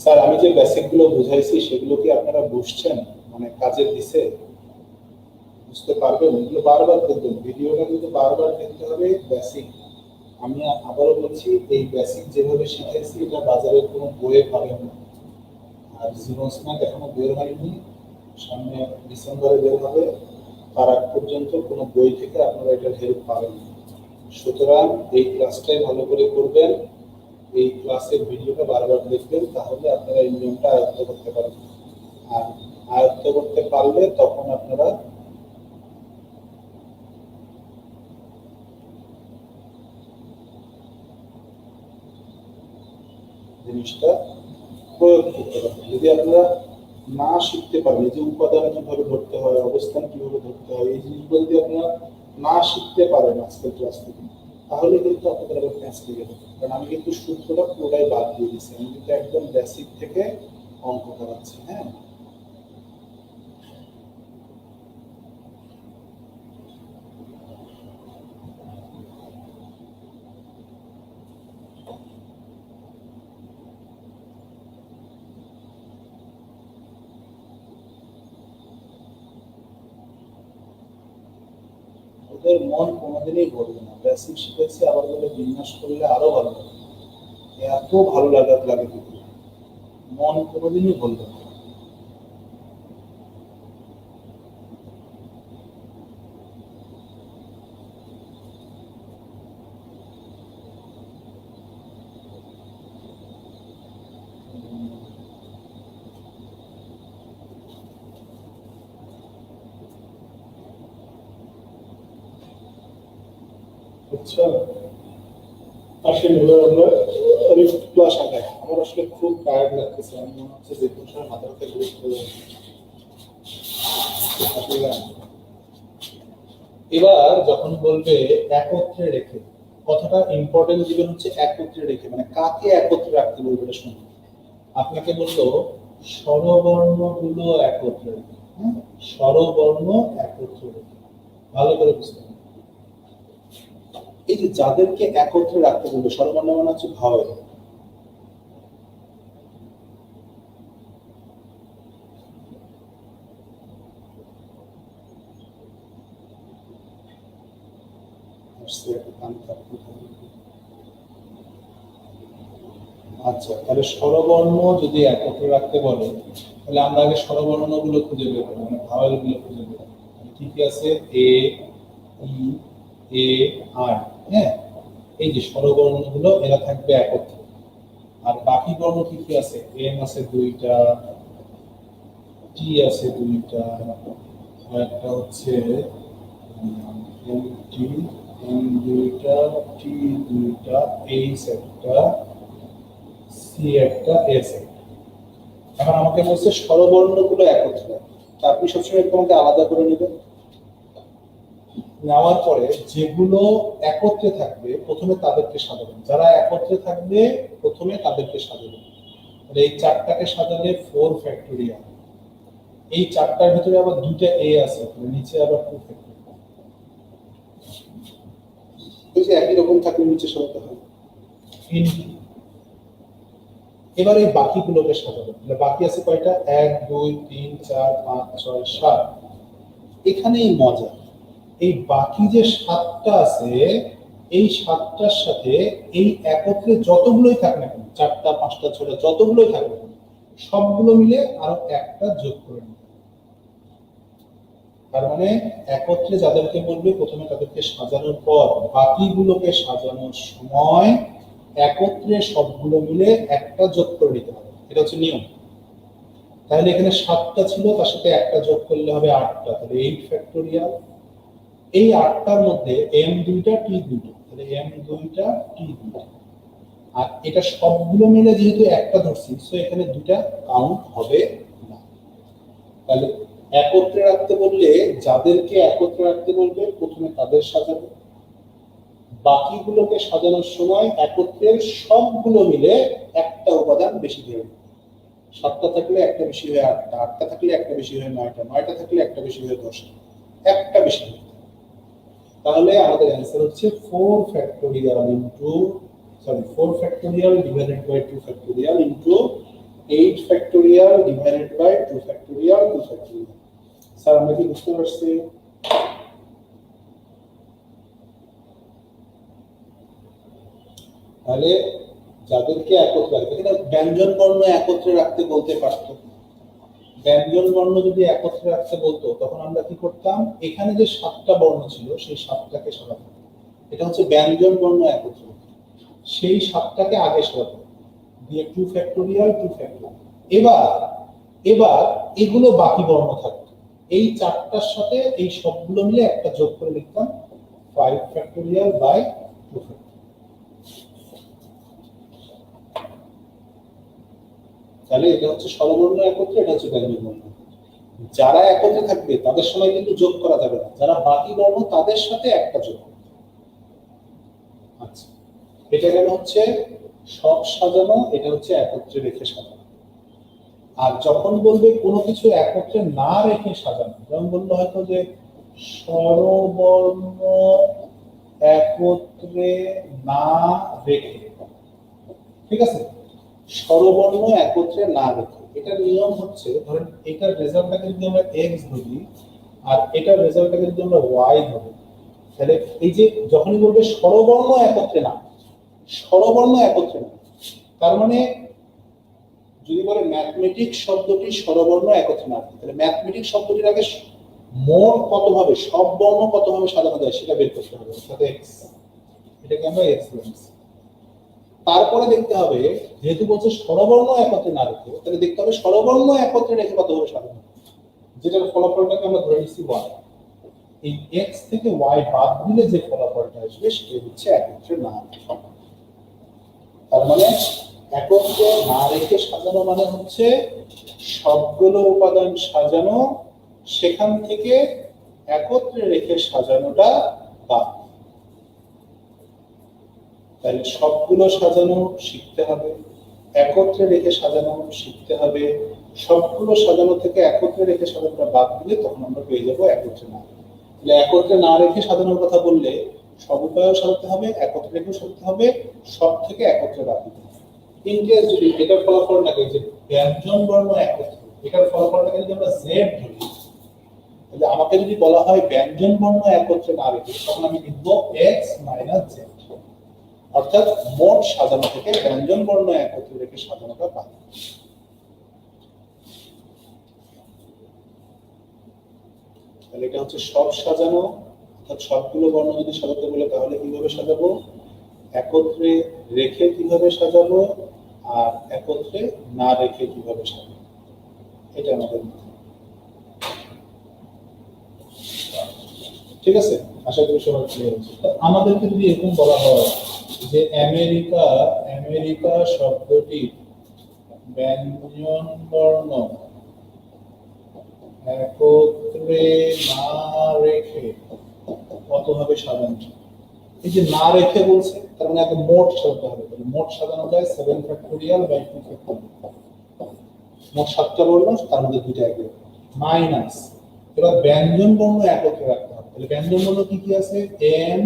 স্যার আমি যে বেসিকগুলো বুঝাইছি সেগুলো কি আপনারা বুঝছেন, মানে কাজে দিছে? বুঝতে পারবেন? এগুলো বারবার দেখবেন, ভিডিওটা কিন্তু বারবার দেখতে হবে। বেসিক, আমি আবারও বলছি, এই বেসিক যেভাবে শিখেছি এটা বাজারের কোনো বইয়ে পাবেন না। আর জীবন স্নাক এখনো বের হয়নি, সামনে ডিসেম্বরে বের হবে, তার আগ পর্যন্ত কোনো বই থেকে আপনারা এটার হেল্প পাবেন না। সুতরাং এই ক্লাসটাই ভালো করে করবেন, এই ক্লাসের ভিডিওটা বারবার দেখবেন, তাহলে আপনারা এই নিয়মটা আয়ত্ত করতে পারবেন। আর আয়ত্ত করতে পারলে তখন আপনারা জিনিসটা প্রয়োগ করতে পারবেন। যদি আপনারা না শিখতে পারেন, যে উপাদান কিভাবে ধরতে হয়, অবস্থান কিভাবে ধরতে হয়, এই জিনিসগুলো যদি আপনারা না শিখতে পারেন আজকের ক্লাস থেকে, তাহলে কিন্তু আপনাদের আবার ক্লাস লেগে যাবে। কারণ আমি কিন্তু সূত্রটা পুরোটাই বাদ দিয়ে দিচ্ছি, আমি কিন্তু একদম বেসিক থেকে অঙ্ক করাচ্ছি, হ্যাঁ। ওদের মন কোনোদিনই ভরবে না। বেসিক শিখেছি আবার বলে বিন্যাস করলে আরো ভালো লাগে, এত ভালো লাগে কিন্তু মন কোনোদিনই ভরবে না। আচ্ছা, আসলে আমরা অনেক ক্লাস আগে, আমার আসলে খুব টায়ার্ড লাগতেছে, আমি মনে হচ্ছে যে কোনো সময় মাথা ব্যথা ঘুরে আসলে। এবার যখন বলবে একত্রে রেখে, কথাটা ইম্পর্টেন্ট দিবেন হচ্ছে একত্রে রেখে, মানে কাকে একত্রে রাখতে বলবে এটা শুনুন। আপনাকে বললো স্বরবর্ণগুলো একত্রে রেখে, হ্যাঁ, স্বরবর্ণ একত্রে রেখে, ভালো করে বুঝতে হবে। এই যে যাদেরকে একত্রে রাখতে বলবে, স্বরবর্ণ মানে হচ্ছে ভাওয়েল। আচ্ছা, তাহলে স্বরবর্ণ যদি একত্রে রাখতে বলে, তাহলে আমরা আগে স্বরবর্ণ গুলো খুঁজে বের করবো, মানে ভাওয়েল গুলো খুঁজে বের করবো। কি কি আছে? এ, ই, এ, আই। হ্যাঁ, এই যে স্বরবর্ণ গুলো এরা থাকবে একত্রে। আর বাকি বর্ণ কি কি আছে? এম আছে দুইটা, টি আছে দুইটা, আর একটা হচ্ছে এম টি, এম দুইটা, টি দুইটা, এইচ একটা, সি একটা, এস একটা। এখন আমাকে বলছে স্বরবর্ণগুলো একত্রে, তা আপনি সবসময় তোমাকে আলাদা করে নেবেন। নেওয়ার পরে যেগুলো একত্রে থাকবে প্রথমে তাদেরকে সাজাবেন, যারা একত্রে থাকবে প্রথমে তাদেরকে সাজাবেন। এই চারটাকে সাজালে 4 ফ্যাক্টোরিয়াল। এই চারটার ভিতরে আবার দুইটা এ আছে, নিচে আবার 2 ফ্যাক্টোরিয়াল। এই যে একই রকম থাকলে নিচে সাজাতে হয়। এবার এই বাকিগুলোকে সাজাবেন। বাকি আছে কয়টা? 1 2 3 4 5 6 7। এখানেই মজা, এই বাকি যে 7টা আছে, এই 7টার সাথে এই একত্রে যতগুলোই থাকবে না কেন, 4টা 5টা 6টা যতগুলোই থাকবে না, সবগুলো মিলে আরো একটা যোগ করে নেবে। তার মানে একত্রে যাদেরকে বলবে প্রথমে তাদেরকে সাজানোর পর বাকিগুলোকে সাজানোর সময় একত্রে সবগুলো মিলে একটা যোগ করে নিতে হবে। এটা হচ্ছে নিয়ম। তাহলে এখানে 7টা ছিল, তার সাথে একটা যোগ করলে হবে 8টা, তাহলে 8 ফ্যাক্টোরিয়াল। এই 8টার মধ্যে এম দুইটা, টি দুইটা, তাহলে এম দুইটা, টি দুইটা। আর এটা সবগুলো মিলে যেহেতু একটা ধরছি, সো এখানে দুইটা কাউন্ট হবে না। তাহলে একত্রে রাখতে বললে যাদেরকে একত্রে রাখতে বলবে প্রথমে তাদের সাজাবে, বাকিগুলোকে সাজানোর সময় একত্রের সবগুলো মিলে একটা উপাদান বেশি ধরে। 7টা থাকলে একটা বেশি হয় 8টা, 8টা থাকলে একটা বেশি হয় 9টা, 9টা থাকলে একটা বেশি হয় 10টা, একটা বেশি হয়। তাহলে আমাদের অ্যান্সার হচ্ছে 4 factorial into 4 factorial divided by 2 factorial into 8 factorial divided by 2 factorial 2 factorial. Sir আমরা কি বুঝতে পারছি? তাহলে যাদেরকে একত্রে রাখতে, এটা ব্যঞ্জন বর্ণ একত্রে রাখতে বলতে পারতো। ব্যঞ্জন বর্ণ যদি একত্রে রাখতে বলতো তখন আমরা কি করতাম? এখানে যে 7টা বর্ণ ছিল সেই 7টাকে সাজাতাম। এটা হচ্ছে ব্যঞ্জন বর্ণ একত্রে, সেই 7টাকে আগে সাজাতাম দিয়ে 2 ফ্যাক্টোরিয়াল 2 ফ্যাক্টোরিয়াল। এবার এগুলো বাকি বর্ণ থাকতো, এই 4টার সাথে এই সবগুলো মিলে একটা যোগ করে লিখতাম 5 ফ্যাক্টোরিয়াল বাই 2 ফ্যাক্টোরিয়াল। তাহলে এটা হচ্ছে স্বরবর্ণ একত্রে, এটা হচ্ছে ব্যঞ্জন বর্ণ। যারা একত্রে থাকবে তাদের সময় কিন্তু যোগ করা যাবে না, যারা বাকি বর্ণ তাদের সাথে একটা যোগ। আচ্ছা, এটা গেল হচ্ছে সব সাজানো, এটা হচ্ছে একত্রে রেখে সাজানো। আর যখন বলবে কোনো কিছু একত্রে না রেখে সাজানো, যেমন বললো হয়তো যে স্বরবর্ণ একত্রে না রেখে, ঠিক আছে, স্বরবর্ণ একত্রে না রেখে, এটার নিয়ম হচ্ছে ধরেন এটার রেজাল্টটাকে যদি আমরা এক্স ধরি আর এটার রেজাল্টটাকে যদি আমরা ওয়াই ধরি, তাহলে এই যে যখনই বলবে স্বরবর্ণ একত্রে না, স্বরবর্ণ একত্রে না, তার মানে যদি বলে ম্যাথমেটিক্স শব্দটি স্বরবর্ণ একত্রে না, তাহলে ম্যাথমেটিক্স শব্দটির আগে মোট কতভাবে সব বর্ণ কতভাবে সাজানো যায় সেটা বের করতে হবে, সাথে এক্স, এটাকে আমরা এক্স বলছি। তারপরে দেখতে হবে যেহেতু বলছে স্বরবর্ণ একত্রে না রেখে, তাহলে দেখতে হবে স্বরবর্ণ একত্রে রেখে কতভাবে সাজানো, যেটার ফলাফলটাকে আমরা ধরে নিচ্ছি ওয়াই। এই এক্স থেকে ওয়াই বাদ দিলে যে ফলাফলটা আসবে সেটা হচ্ছে একত্রে না। তার মানে একত্রে না রেখে সাজানো মানে হচ্ছে সবগুলো উপাদান সাজানো, সেখান থেকে একত্রে রেখে সাজানোটা বাদ। তাহলে সবগুলো সাজানো শিখতে হবে, একত্রে রেখে সাজানো শিখতে হবে, সবগুলো সাজানো থেকে একত্রে রেখে সাজানোটা বাদ দিলে তখন আমরা পেয়ে যাবো একত্রে না। তাহলে একত্রে না রেখে সাজানোর কথা বললে সব উপায়েও সাজাতে হবে, একত্রে রেখেও সাজাতে হবে, সব থেকে একত্রে বাদ দিতে হবে। ইনকেস যদি এটার ফলাফলটাকে যে ব্যঞ্জন বর্ণ একত্রে, এটার ফলাফলটাকে যদি আমরা জেড ধরি, তাহলে আমাকে যদি বলা হয় ব্যঞ্জন বর্ণ একত্রে না রেখে, তখন আমি লিখব এক্স মাইনাস জেড, অর্থাৎ মোট সাজানো থেকে ব্যঞ্জন বর্ণ একত্রে রেখে সাজানোটা বাদ। তাহলে এটা হচ্ছে সব সাজানো, অর্থাৎ সবগুলো বর্ণ যদি সাজাতে বলে তাহলে কিভাবে সাজাবো, একত্রে রেখে কিভাবে সাজাবো, আর একত্রে না রেখে কিভাবে সাজাবো, এটা আমাদের ঠিক আছে। আশা করি সবাই ক্লিয়ার হচ্ছে। আমাদেরকে যদি এরকম বলা হয় যে আমেরিকা, আমেরিকা শব্দটি ব্যঞ্জন বর্ণ একত্রে না রেখে কতভাবে সাজানো, এই যে না রেখে বলছে তার মানে আগে মোট সাজাতে হবে। মোট সাজানো যায় 7 ফ্যাক্টোরিয়াল বাই 2 ফ্যাক্টোরিয়াল, মোট 7টা বর্ণ, তার মধ্যে 2টা একত্রে মাইনাস। এবার ব্যঞ্জন বর্ণ একত্রে রাখতে হবে। তাহলে ব্যঞ্জন বর্ণ কি কি আছে, এম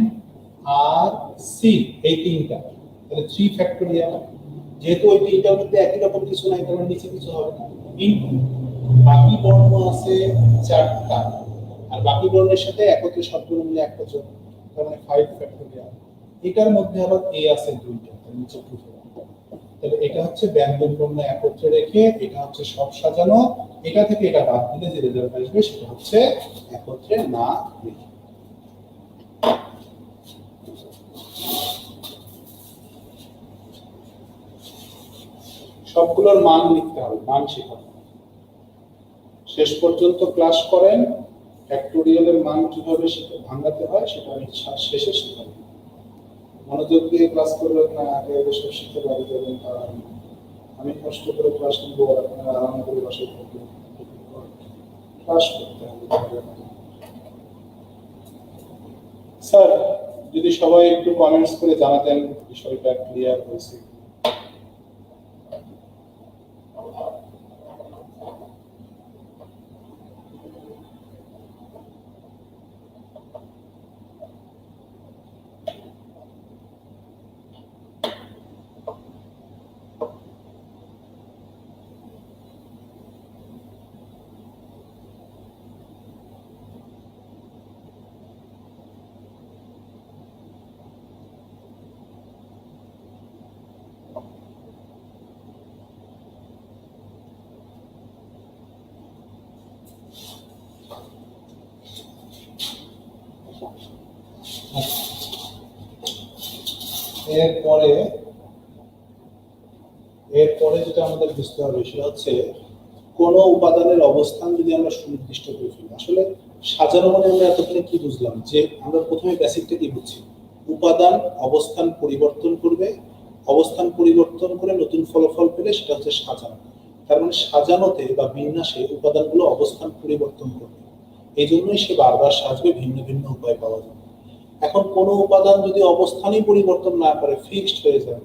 আর সি, এই তিনটা, তাহলে 3 ফ্যাক্টোরিয়াল। যেহেতু ওই তিনটার মধ্যে একই রকম কিছু নাই, তার নিচে কিছু হবে না, ইনটু বাকি বর্ণ আছে 4টা, আর বাকি বর্ণের সাথে একত্রে সবগুলো মিলে একটা যোগ, তার মানে 5 ফ্যাক্টোরিয়াল। এটার মধ্যে আবার এ আছে 2টা, তার নিচে 2। তাহলে এটা হচ্ছে ব্যঞ্জন বর্ণ একত্রে রেখে, এটা হচ্ছে সব সাজানো, এটা থেকে এটা বাদ দিলে যে রেজাল্ট আসবে সেটা হচ্ছে একত্রে না রেখে। সবগুলোর মান লিখতে হবে, মান শেখাতে হবে। শেষ পর্যন্ত ক্লাস করেন, ফ্যাক্টোরিয়ালের মান কিভাবে ভাঙাতে হয় সেটা আমি শেষে শেখাবো। মনোযোগ দিয়ে ক্লাস করবেন না, আগে সব শিখতে পারি যাবেন, আমি কষ্ট করে ক্লাস নিব, আপনারা আরাম করে বসে থাকবেন, ক্লাস করতে হবে। স্যার যদি সবাই একটু কমেন্টস করে জানাতেন বিষয়টা ক্লিয়ার হয়েছে। এরপরে যেটা আমাদের বুঝতে হবে সেটা হচ্ছে কোন উপাদানের অবস্থান যদি আমরা সুনির্দিষ্ট করে ফেলি। আসলে সাজানো মানে আমরা এতক্ষণে কি বুঝলাম, যে আমরা প্রথমে বেসিকটা কি বুঝছি, উপাদান অবস্থান পরিবর্তন করবে, অবস্থান পরিবর্তন করে নতুন ফলাফল পেলে সেটা হচ্ছে সাজানো। তার মানে সাজানোতে বা বিন্যাসে উপাদানগুলো অবস্থান পরিবর্তন করবে, এই জন্যই সে বারবার সাজবে, ভিন্ন ভিন্ন উপায় পাওয়া যাবে। এখন কোন উপাদান যদি অবস্থানই পরিবর্তন না করে, ফিক্সড হয়ে যায়,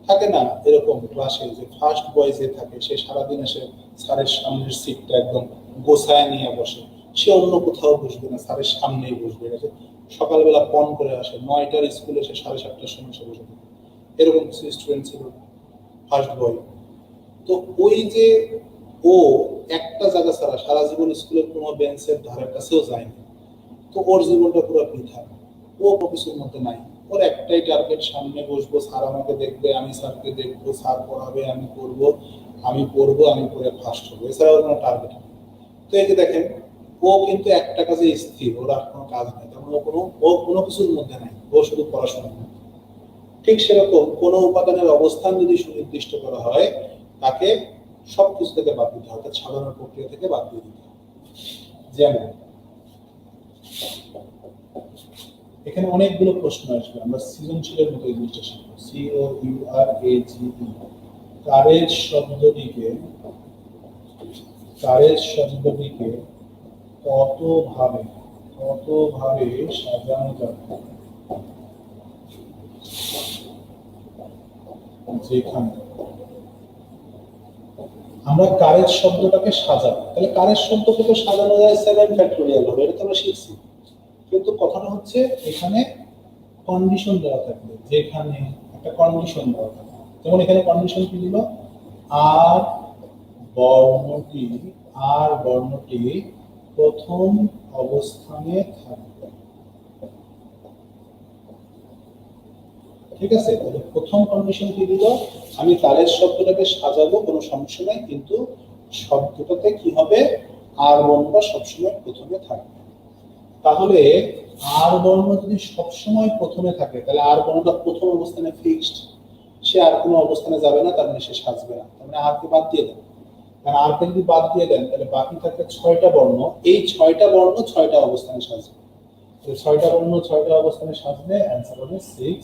থাকে না এরকম ক্লাসে যে ফার্স্ট বয়েজে থাকে, সে সারাদিন এসে স্যারের সামনের সিটটা একদম গোছায় নিয়ে বসে, সে অন্য কোথাও বসবে না, স্যারের সামনেই বসবে। সকালবেলা পণ করে আসে, 9টার স্কুলে সে 7:30টার সময় সে বসে থাকে, এরকম কিছু স্টুডেন্ট ছিল ফার্স্ট বয়। তো ওই যে ও একটা জায়গা ছাড়া সারা জীবন স্কুলের কোনো বেঞ্চের ধারের কাছেও যায়নি, তো ওর জীবনটা পুরো বৃথা, ও কিছুর মধ্যে নাই। ওর একটাই টার্গেট, সামনে বসবো, স্যার আমাকে দেখবে, আমি স্যারকে দেখবো, স্যার পড়াবে, আমি পড়বো, আমি পড়বো, আমি পড়ে ফার্স্ট হবো, এছাড়া ওর কোনো টার্গেট নেই। তো এই যে দেখেন, ও কিন্তু একটা কাজে স্থির, ওর আর কোনো কাজ নেই, তেমন ও কোনো কিছুর মধ্যে নাই, ও শুধু পড়াশোনা। ঠিক সেরকম কোনো উপাদানের অবস্থান যদি সুনির্দিষ্ট করা হয়, তাকে সবকিছু থেকে বাদ দিতে হবে, সাধারণ প্রক্রিয়া থেকে বাদ দিয়ে দিতে হবে। যেমন এখানে অনেকগুলো প্রশ্ন আসবে, আমরা সৃজনশীলের মতো এই জিনিসটা শিখবো। COURAGE, কারেজ শব্দটিকে কতভাবে সাজানো যাবে, যেখানে আমরা কারেজ শব্দটাকে সাজাবো, তাহলে কারেজ শব্দকে তো সাজানো যায় 7 ফ্যাক্টোরিয়াল হবে, এটা তো আমরা শিখছি। কিন্তু কথাটা হচ্ছে এখানে কন্ডিশন দেওয়া থাকবে, যেখানে একটা কন্ডিশন দেওয়া থাকবে, যেমন এখানে কন্ডিশন কি দিল, আর বর্ণটি আর বর্ণটি প্রথম অবস্থানে থাকবে। ঠিক আছে, তাহলে প্রথম কন্ডিশন কি দিল, আমি তারের শব্দটাকে সাজাবো, কোনো সমস্যা নাই, কিন্তু শব্দটাতে কি হবে, আর বর্ণটা সবসময় প্রথমে থাকবে। তাহলে আর বর্ণ যদি সবসময় প্রথমে থাকে, তাহলে আর বর্ণটা প্রথম অবস্থানে ফিক্সড, সে আর কোনো অবস্থানে যাবে না, তার মানে সে সাজবে না, তার মানে আর কে বাদ দিয়ে দেন। কারণ আর কে যদি বাদ দিয়ে দেন, তাহলে বাকি থাকে 6টা বর্ণ, এই 6টা বর্ণ 6টা অবস্থানে সাজবে। 6টা বর্ণ 6টা অবস্থানে সাজলে অ্যান্সার হবে 6।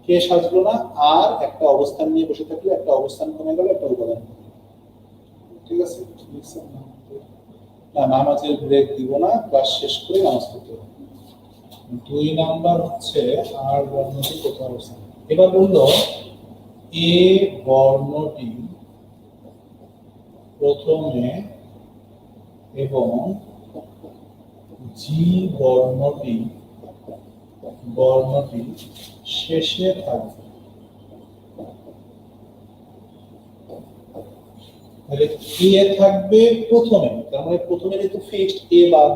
কে সাজলো না, আর একটা অবস্থান নিয়ে বসে থাকলে একটা অবস্থান কমে গেল, একটা উপাদান। ঠিক আছে, না নামাজের ব্রেক দিব না, ক্লাস শেষ করে নামাজ পড়তে হবে। 2 নাম্বার হচ্ছে আর বর্ণটি কোথায় অবস্থান। এবার বললো এ বর্ণটি প্রথমে এবং জি বর্ণটি শেষে থাকবে। তাহলে এ থাকবে প্রথমে, তার মানে প্রথমে যেহেতু ফিক্সড, এ বাদ।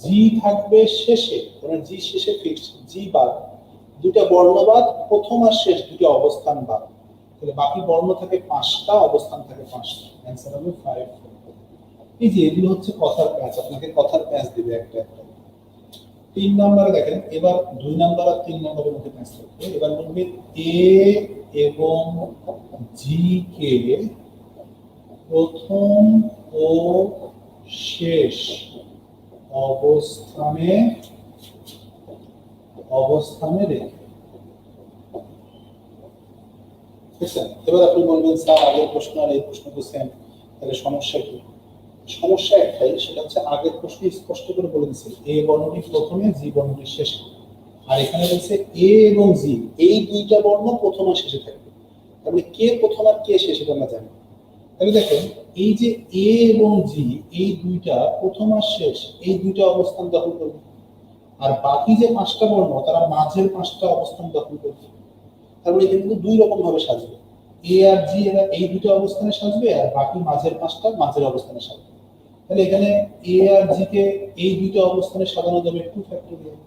জি থাকবে শেষে, মানে জি শেষে ফিক্সড, জি বাদ। দুটা বর্ণ বাদ, প্রথম আর শেষ দুটো অবস্থান বাদ। তাহলে বাকি বর্ণ থাকে 5টা, অবস্থান থাকে 5টা, অ্যান্সার হবে 5। এই যে এগুলো হচ্ছে কথার প্যাচ, আপনাকে কথার প্যাচ দিবে একটা একটা। 3 নম্বরে দেখেন, এবার 2 নাম্বার আর 3 নম্বরের মধ্যে প্যাচ থাকবে। এবার বলবে এ এবং জি কে প্রথম ও শেষ অবস্থানে রেখে। এবার আপনি বলবেন স্যার আগের প্রশ্ন আর এই প্রশ্ন তো সেম, তাহলে সমস্যা কি? সমস্যা একটাই, সেটা হচ্ছে আগের প্রশ্নে স্পষ্ট করে বলে দিচ্ছে এ বর্ণটি প্রথমে, জি বর্ণটি শেষে। আর এখানে বলছে এ এবং জি এই দুইটা বর্ণ প্রথম আর শেষে থাকবে। তাহলে কে প্রথম আর কে শেষে আমরা জানি। তাহলে দেখেন এই যে এ এবং জি এই দুইটা প্রথম আর শেষ এই দুইটা অবস্থান দখল করবে, আর বাকি যে 5টা বর্ণ তারা মাঝের 5টা অবস্থান দখল করবে। তারপরে এখানে কিন্তু 2 রকম ভাবে সাজবে, এ আর জি এরা এই দুটো অবস্থানে সাজবে, আর বাকি মাঝের 5টা মাঝের অবস্থানে সাজবে। তাহলে এখানে এ আর জি কে এই দুটো অবস্থানে সাজানো যাবে 2 ফ্যাক্টরিয়াল।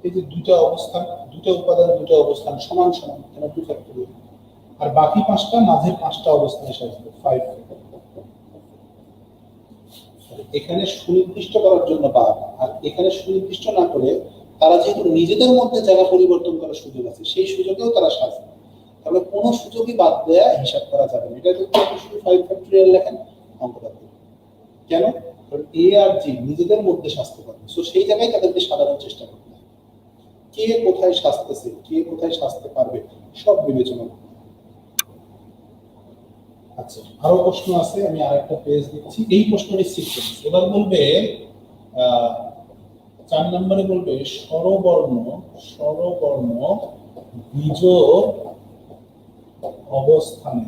এই যে দুটো অবস্থান, দুটো উপাদান, দুটো অবস্থান সমান সমান, এখানে 2 ফ্যাক্টরিয়াল। আর বাকি 5টা মাঝের 5টা অবস্থানে সাজবে 5 ফ্যাক্টরিয়াল। এখানে সুনির্দিষ্ট করার জন্য বাদ, আর এখানে সুনির্দিষ্ট না করে তারা যেহেতু নিজেদের মধ্যে জায়গা পরিবর্তন করার সুযোগ আছে, সেই সুযোগেও তারা সাজবে। তাহলে কোনো সুযোগই বাদ দেয়া হিসাব করা যাবে না। এটা যদি আপনি শুধু 5 ফ্যাক্টরিয়াল লেখেন, অঙ্কটা করবে কেন? কারণ এ আর জি নিজেদের মধ্যে সাজতে পারবে, সো সেই জায়গায় তাদেরকে সাজানোর চেষ্টা করতে হবে। কে কোথায় সাজতেছে, কে কোথায় সাজতে পারবে, সব বিবেচনা করতে। আচ্ছা, আরো প্রশ্ন আছে, আমি আরেকটা পেজ দিচ্ছি। এই প্রশ্নের সিকোয়েন্স এবার বলবে 4 নম্বরে বলবে স্বরবর্ণ বিজোড় অবস্থানে।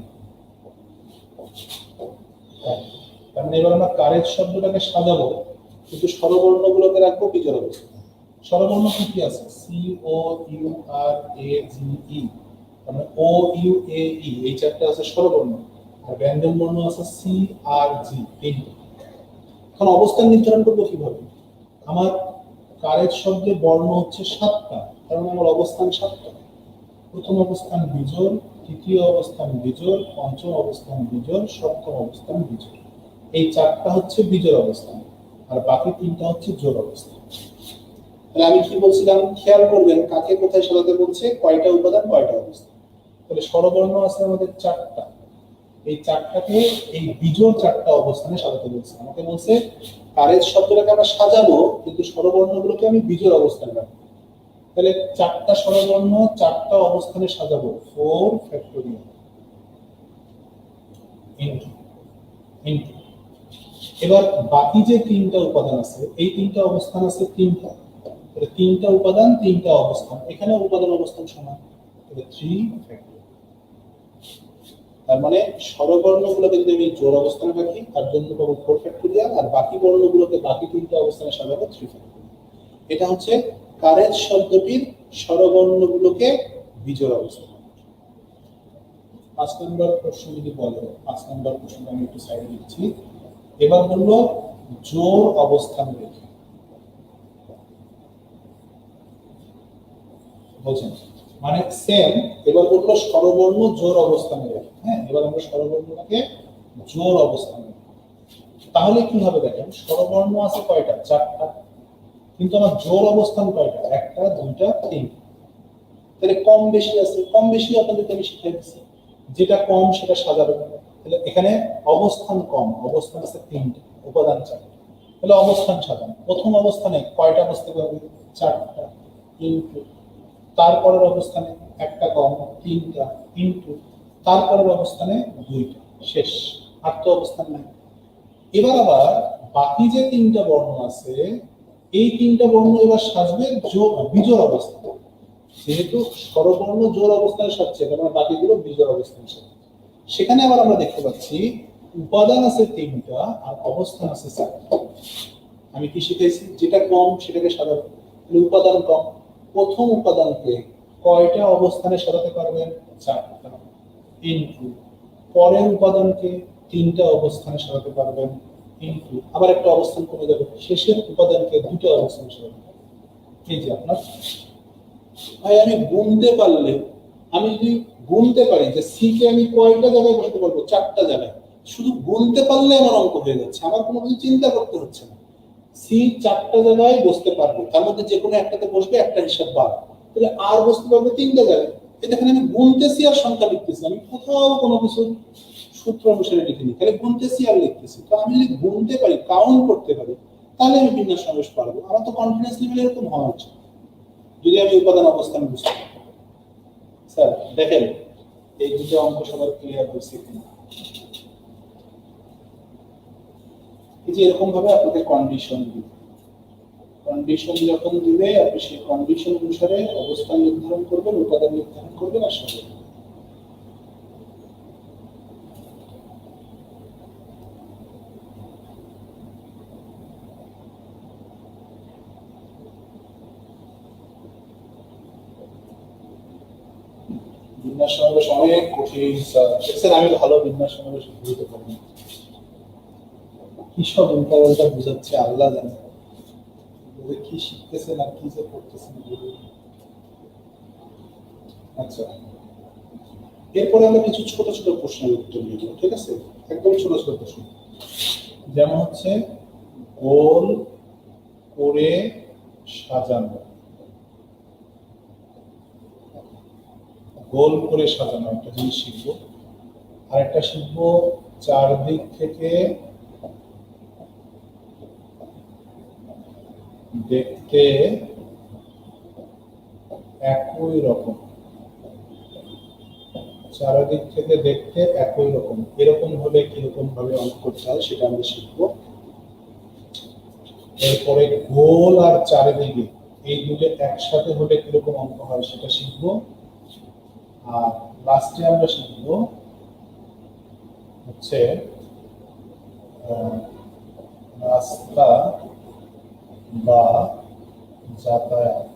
তার মানে এবার আমরা কারেজ শব্দটাকে সাজাবো, কিন্তু স্বরবর্ণগুলোকে রাখবো বিজোড় অবস্থানে। স্বরবর্ণ কি কি আছে? C O U R A G ই, মানে ও ইউ এ ই, এই 4টা আছে স্বরবর্ণ। আর ব্যঞ্জন বর্ণ আছে সি আর জি, এই। এখন অবস্থান নির্ধারণ করবো কিভাবে? আমার কারেজ শব্দে বর্ণ হচ্ছে 7টা, কারণ আমার অবস্থান 7টা। প্রথম অবস্থান বিজোড়, তৃতীয় অবস্থান বিজোড়, পঞ্চম অবস্থান বিজোড়, সপ্তম অবস্থান বিজোড়। এই 4টা হচ্ছে বিজোড় অবস্থান, আর বাকি 3টা হচ্ছে জোড় অবস্থান। তাহলে আমি কি বলছিলাম, খেয়াল করবেন কাকে কোথায় সাজাতে বলছে, কয়টা উপাদান কয়টা অবস্থান। তাহলে স্বরবর্ণ আছে আমাদের 4টা, এই 4টাকে এই বিজোড় 4টা অবস্থানে সাজাতে বলছে। আমাকে বলছে কারেজ শব্দটাকে আমরা সাজাবো, কিন্তু স্বরবর্ণগুলোকে আমি বিজোড় অবস্থানে রাখবো। তাহলে 4টা স্বরবর্ণ 4টা অবস্থানে সাজাবো 4 ফ্যাক্টরিয়াল ইনটু ইনটু। এবার বাকি যে 3টা উপাদান আছে, এই 3টা অবস্থান আছে 3টা, তাহলে 3টা উপাদান 3টা অবস্থান, এখানে উপাদান অবস্থান সমান, তাহলে 3 ফ্যাক্টরিয়াল। তার মানে স্বরবর্ণগুলোকে যদি আমি জোড় অবস্থানে রাখি, তার জন্য পাবো 4 ফ্যাক্টরিয়াল, আর বাকি বর্ণগুলোকে বাকি 3টা অবস্থানে সাজাবো 3 ফ্যাক্টরিয়াল। এটা হচ্ছে কারেজ শব্দটির স্বরবর্ণগুলোকে বিজোড় অবস্থা। 5 নম্বর প্রশ্ন যদি বলে, 5 নম্বর প্রশ্ন আমি একটু সাইডে লিখছি। এবার বললো জোর অবস্থান রেখে, বলছেন মানে সেম। এবার বললো স্বরবর্ণ জোর অবস্থানে রেখে। হ্যাঁ, এবার আমরা স্বরবর্ণটাকে জোর অবস্থানে, তাহলে কি হবে দেখেন, স্বরবর্ণ আছে কয়টা? 4টা, কিন্তু আমার জোর অবস্থান কয়টা? 1টা 2টা 3টা। তাহলে কম বেশি আছে, কম বেশি আপনাদেরকে আমি শিখিয়ে দিচ্ছি। যেটা কম সেটা সাজাবেন। তাহলে এখানে অবস্থান কম, অবস্থান আছে 3টা, উপাদান 4টা, তাহলে অবস্থান সাজান। প্রথম অবস্থানে কয়টা বসতে পারবে? 4টা, ইনটু তারপরের অবস্থানে 1টা কম 3টা, ইনটু তারপরের অবস্থানে 2টা, শেষ। আর তো অবস্থান নাই। এবার আবার বাকি যে 3টা বর্ণ আছে, এই 3টা বর্ণ এবার সাজবে বিজোড় অবস্থা। যেহেতু স্বরবর্ণ জোড় অবস্থানে সাজছে, কারণ বাকিগুলো বিজোড় অবস্থানে সাজছে। সেখানে আবার আমরা দেখতে পাচ্ছি উপাদান আছে 3টা আর অবস্থান আছে 4টা। আমি কি শিখেছি? যেটা কম সেটাকে সাজাবো। উপাদান কম, প্রথম উপাদানকে কয়টা অবস্থানে সাজাতে পারবেন? 4টা, ইনটু পরের উপাদানকে 3টা অবস্থানে সাজাতে পারবেন, ইনটু আবার একটা অবস্থান কমে যাবে, শেষের উপাদানকে 2টা অবস্থানে সাজাতে পারবেন। এই যে আপনার ভাই, আমি গুনতে পারলে, আমি যদি গুনতে পারি যে সি কে আমি কয়টা জায়গায় বসাতে পারবো? 4টা জায়গায়। শুধু গুনতে পারলে আমার অঙ্ক হয়ে যাচ্ছে, আমার কোনো কিছু চিন্তা করতে হচ্ছে না। সি 4টা জায়গায় বসতে পারবে, তার মধ্যে যে কোনো একটাতে বসবে, একটা হিসাব বাদ। তাহলে আর বসতে পারবে 3টা জায়গায়। এখানে আমি গুনতেছি আর সংখ্যা লিখতেছি, আমি কোথাও কোনো কিছু সূত্র অনুসারে লিখিনি, তাহলে গুনতেছি আর লিখতেছি। তো আমি যদি গুনতে পারি, কাউন্ট করতে পারি, তাহলে আমি বিন্যাস সমাবেশ পারবো। আমার তো কনফিডেন্স লেভেল এরকম হওয়া উচিত যদি আমি উপাদান অবস্থান বুঝতে পারি। স্যার দেখেন এই দুটো অঙ্ক সবার ক্লিয়ার হয়েছে কিনা। এই যে এরকম ভাবে আপনাকে কন্ডিশন দিবে, কন্ডিশন যখন দিবে আপনি সেই কন্ডিশন অনুসারে অবস্থান নির্ধারণ করবেন, উপাদান নির্ধারণ করবেন আর সাজাবেন। বিন্যাস সমাবেশ অনেক কঠিন স্যার, আমি ভালো বিন্যাস সমাবেশ বুঝতে পারি না। কি সব উল্টা বুঝাচ্ছে আল্লাহ জানে, কি শিখতেছে না কি যে করতেছে। আচ্ছা, এরপরে আমরা কিছু ছোট ছোট প্রশ্নের উত্তর দিব, ঠিক আছে? একদম ছোট ছোট প্রশ্ন, যেমন হচ্ছে গোল করে সাজানো। গোল করে সাজানো একটা জিনিস শিখবো। আর একটা শিখবো চারদিক থেকে দেখতে একই রকম, চারিদিক থেকে দেখতে একই রকম, এরকম হলে কিরকম ভাবে অঙ্ক করতে হয় সেটা আমরা শিখবো। এরপরে গোল আর চারিদিকে এই দুটো একসাথে হলে কিরকম অঙ্ক হয় সেটা শিখবো। আর লাস্টে আমরা শিখবো হচ্ছে রাস্তা বা যাতায়াত।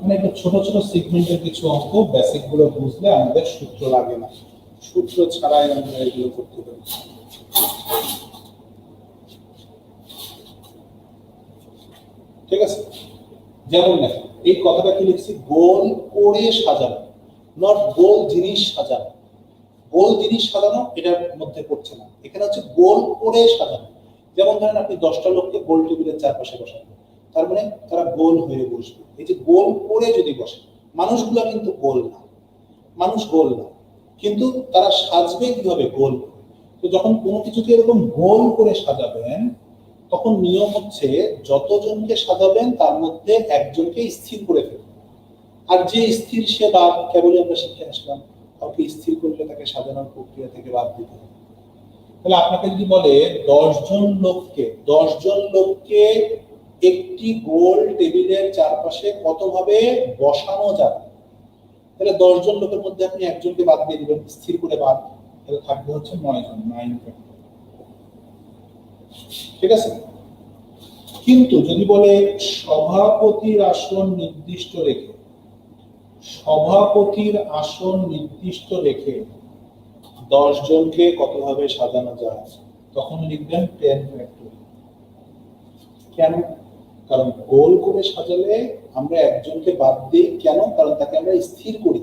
মানে একটু ছোট ছোট সিগমেন্টের কিছু অঙ্ক, বেসিক গুলো বুঝলে আমাদের সূত্র লাগে না, সূত্র ছাড়াই আমরা এগুলো করতে পারি। ঠিক আছে, যেমন দেখো এই কথাটা কি লিখছি, গোল করে সাজানো, নট গোল জিনিস সাজানো। গোল জিনিস সাজানো এটার মধ্যে পড়ছে না, এখানে হচ্ছে গোল করে সাজানো। যেমন ধরেন আপনি 10টা লোককে গোল টেবিলের চারপাশে বসাবেন, তার মানে তারা গোল হয়ে বসবে। এই যে গোল করে যদি বসে, মানুষগুলো কিন্তু গোল না, মানুষ গোল না, কিন্তু তারা সাজবে কিভাবে? গোল। তো যখন কোনো কিছুকে এরকম গোল করে সাজাবেন, তখন নিয়ম হচ্ছে যতজনকে সাজাবেন তার মধ্যে একজনকে স্থির করে ফেলবেন। আর যে স্থির সে বাদ, কেবলই আমরা শিখে আসলাম, কাউকে স্থির করলে তাকে সাজানোর প্রক্রিয়া থেকে বাদ দিতে হবে। তাহলে আপনাকে যদি বলে 10 জন লোককে একটি গোল টেবিলের চারপাশে কতভাবে বসানো যাবে, তাহলে 10 জন লোকের মধ্যে আপনি একজনকে বাদ দিয়ে দিবেন, স্থির করে বাদ, তাহলে থাকবে হচ্ছে 9 জন, 9 জন। ঠিক আছে, কিন্তু যদি বলে সভাপতির আসন নির্দিষ্ট রেখে, সভাপতির আসন নির্দিষ্ট রেখে 10 জনকে কতভাবে সাজানো যায়, তখন লিখবেন 10 ফ্যাক্টরিয়াল। কেন? কারণ গোল করে সাজালে আমরা একজনকে বাদ দিই। কেন? কারণ তাকে আমরা স্থির করি।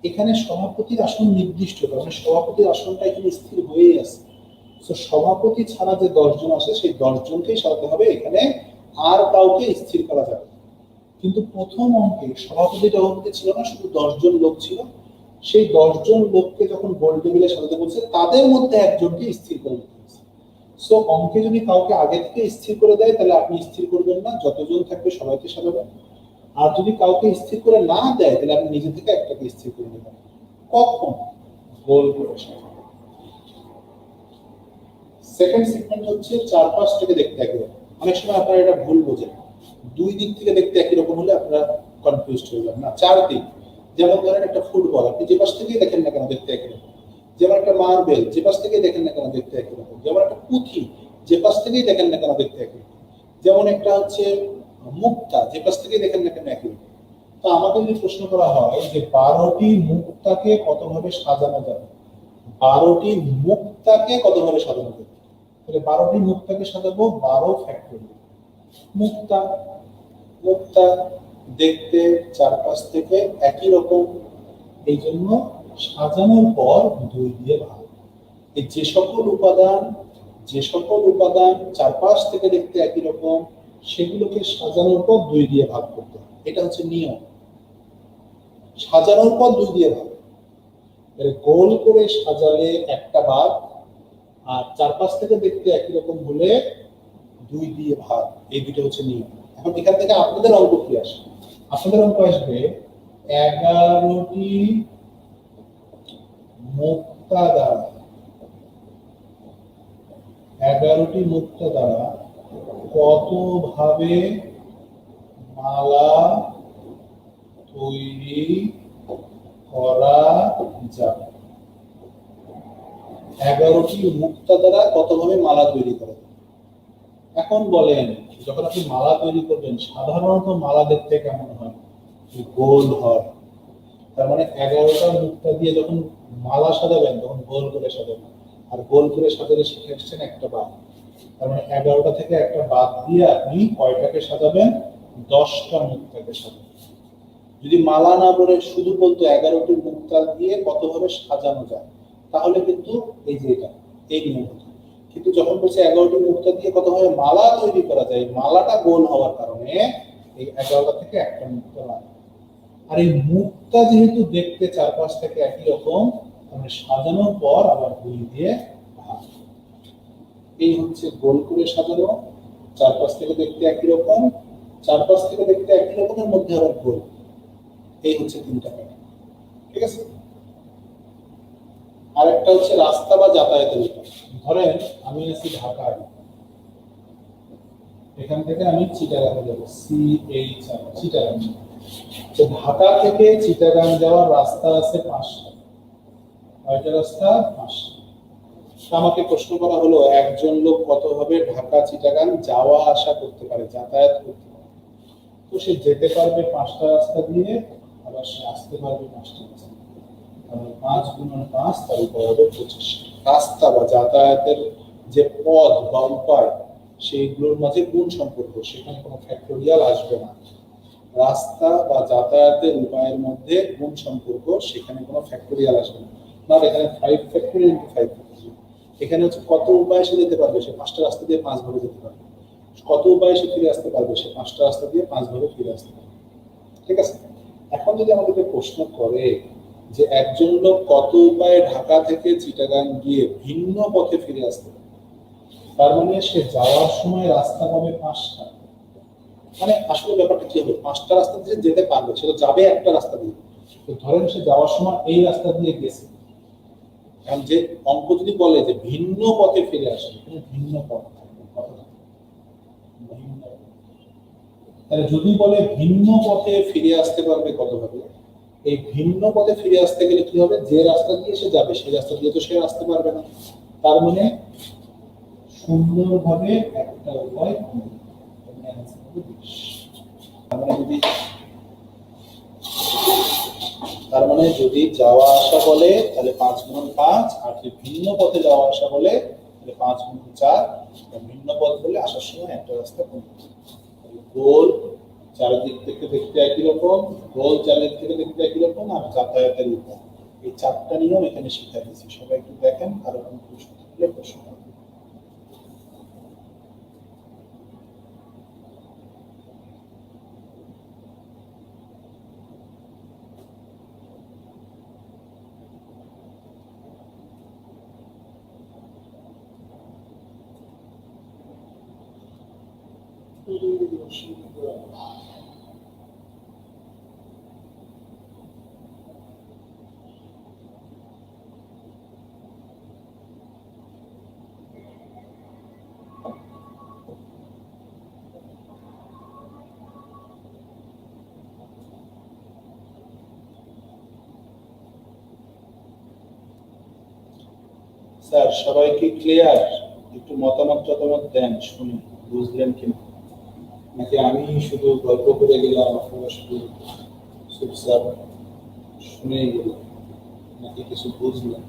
এখানে সভাপতির আসন নির্দিষ্ট, কারণ সভাপতির আসনটা এখানে স্থির হয়েই আছে। তো সভাপতি ছাড়া যে 10 জন আছে সেই 10 জনকেই সাজাতে হবে, এখানে আর কাউকে স্থির করা যাবে। কিন্তু প্রথম অঙ্কে সভাপতিটা ছিল না, শুধু 10 জন লোক ছিল। সেই 10 জন লোককে যখন গোল টেবিলে সাজাতে বলছে, তাদের মধ্যে একজনকে স্থির করে দিতে হয়েছে। সো অঙ্কে যদি কাউকে আগে থেকে স্থির করে দেয়, তাহলে আপনি স্থির করবেন না, যতজন থাকবে সবাইকে সাজাবেন। আর যদি কাউকে স্থির করে না দেয়, তাহলে আপনি নিজে থেকে একটাকে স্থির করে নেবেন। কখন? গোল করে সাজাবেন। সেকেন্ড সেগমেন্ট হচ্ছে চারপাশ থেকে দেখতে একই রকম। অনেক সময় আপনারা এটা ভুল বোঝেন, দুই দিক থেকে দেখতে একই রকম হলে আপনারা কনফিউজড হয়ে যান। না, চার দিক। যেমন ধরেন একটা ফুটবল, আপনি যে পাশ থেকেই দেখেন না কেন দেখতে একই রকম। যেমন একটা মার্বেল, যে পাশ থেকেই দেখেন না কেন দেখতে একই রকম। যেমন একটা পুঁথি, যে পাশ থেকেই দেখেন না কেন দেখতে একই রকম। যেমন একটা হচ্ছে মুক্তা, যে পাশ থেকেই দেখেন না কেন একই রকম। তো আমাকে যদি প্রশ্ন করা হয় যে 12টি মুক্তাকে কতভাবে সাজানো যাবে, 12টি মুক্তাকে কতভাবে সাজানো যাবে, তাহলে 12টি মুক্তাকে সাজাবো 12 ফ্যাক্টরিয়াল। মুক্তা, মুক্তা দেখতে চারপাশ থেকে একই রকম, এই জন্য সাজানোর পর 2 দিয়ে ভাগ। এই যে সকল উপাদান চারপাশ থেকে দেখতে একই রকম, সেগুলোকে সাজানোর পর 2 দিয়ে ভাগ করতে হবে। এটা হচ্ছে নিয়ম, সাজানোর পর 2 দিয়ে ভাগ। গোল করে সাজালে একটা ভাগ, আর চারপাশ থেকে দেখতে একই রকম হলে 2 দিয়ে ভাগ। এই দুটো হচ্ছে নিয়ম। এখন এখান থেকে আপনাদের অঙ্ক কি আসবে? আপনাদের অঙ্ক আসবে 11টি মুক্তা দ্বারা, 11টি মুক্তা দ্বারা কতভাবে মালা তৈরি করা যাবে। 11টি মুক্তা দ্বারা কতভাবে মালা তৈরি করা যাবে। এখন বলেন, যখন আপনি মালা তৈরি করবেন, সাধারণত মালা দেখতে কেমন হয়? গোল হয়। তার মানে 11টা মুক্তা দিয়ে যখন মালা সাজাবেন, তখন গোল করে সাজাবেন। আর গোল করে সাজালে শিখে এসছেন একটা বাদ। তার মানে 11টা থেকে একটা বাদ দিয়ে আপনি কয়টাকে সাজাবেন? 10টা মুক্তাকে সাজাবেন। যদি মালা না বলে শুধু বলতো 11টি মুক্তা দিয়ে কতভাবে সাজানো যায়, তাহলে কিন্তু এই যে এটা এই নিয়ম হতো। কিন্তু যখন বলছে 11টি মুক্তা দিয়ে কতভাবে মালা তৈরি করা যায়, মালাটা গোল হওয়ার কারণে এই 11টা থেকে একটা মুক্তা লাগে। আর এই মুক্তা যেহেতু দেখতে চারপাশ থেকে একই রকম, মানে সাজানোর পর আবার 2 দিয়ে ভাগ। এই হচ্ছে গোল করে সাজানো, চারপাশ থেকে দেখতে একই রকম, চারপাশ থেকে দেখতে একই রকমের মধ্যে আবার গোল। এই হচ্ছে 3টা প্যাটার্ন। ঠিক আছে? আর একটা হচ্ছে রাস্তা বা যাতায়াতের উপায়। ধরেন আমি আছি ঢাকায়, এখান থেকে আমি চিটাগাং যাব, চিটাগাং। তো ঢাকা থেকে চিটাগাং যাওয়ার রাস্তা আছে 5টা। কয়টা রাস্তা? 5টা। আমাকে প্রশ্ন করা হলো, একজন লোক কতভাবে ঢাকা চিটাগাং যাওয়া আসা করতে পারে, যাতায়াত করতে পারে। তো সে যেতে পারবে 5টা রাস্তা দিয়ে, আবার সে আসতে পারবে 5টা রাস্তা। 5 গুণন 5, তার উপরে হবে 25। রাস্তা বা যাতায়াতের যে পথ বা উপায়, সেইগুলোর মাঝে গুণ সম্পর্ক, সেখানে কোনো ফ্যাক্টরিয়াল আসবে না। রাস্তা বা যাতায়াতের উপায়ের মধ্যে গুণ সম্পর্ক, সেখানে কোনো ফ্যাক্টরিয়াল আসবে না। না, এখানে 5 ফ্যাক্টরিয়াল ইনটু 5 ফ্যাক্টরিয়াল। এখানে হচ্ছে কত উপায়ে সে যেতে পারবে, সে 5টা রাস্তা দিয়ে 5 ভাবে যেতে পারবে। কত উপায়ে সে ফিরে আসতে পারবে, সে 5টা রাস্তা দিয়ে 5 ভাবে ফিরে আসতে পারবে। ঠিক আছে? এখন যদি আমাদেরকে প্রশ্ন করে যে একজন লোক কত উপায়ে ঢাকা থেকে চিটাগাং গিয়ে ভিন্ন পথে ফিরে আসতে পারে, তার মানে সে যাওয়ার সময় রাস্তা পাবে 5টা। মানে আসলে ব্যাপারটা কি হবে, 5টা রাস্তা দিয়ে যেতে পারবে, সে তো যাবে একটা রাস্তা দিয়ে। তো ধরেন সে যাওয়ার সময় এই রাস্তা দিয়ে গেছে। কারণ যে অঙ্ক যদি বলে যে ভিন্ন পথে ফিরে আসে, ভিন্ন পথ থাকবে, তাহলে যদি বলে ভিন্ন পথে ফিরে আসতে পারবে কতভাবে, এই ভিন্ন পথে ফিরে আসতে গেলে কি হবে, যে রাস্তা দিয়ে সে যাবে সেই রাস্তা দিয়ে তো সে আসতে পারবে না। তার মানে সুন্দরভাবে একটা উপায় তার মানে যদি যাওয়া আসা বলে তাহলে 5 × 5, আর যদি ভিন্ন পথে যাওয়া আসা বলে তাহলে 5 × 4, ভিন্ন পথ বলে আসার সময় একটা রাস্তা কমবে। গোল চারিদিক থেকে দেখতে একই রকম, গোল চারিদিক থেকে দেখতে একই রকম, আর যাতায়াতের উপায়, এই 4টা নিয়ম এখানে শিখা দিয়েছি। সবাই একটু দেখেন, কারো কোনো প্রশ্ন থাকলে প্রশ্ন করবেন। স্যার সবাই কি ক্লিয়ার? একটু মতামত দেন, শুনি বুঝলেন কিনা, নাকি আমি শুধু গল্প করে গেলাম, আপনারা শুধু চুপচাপ শুনে গেলাম, নাকি কিছু বুঝলেন?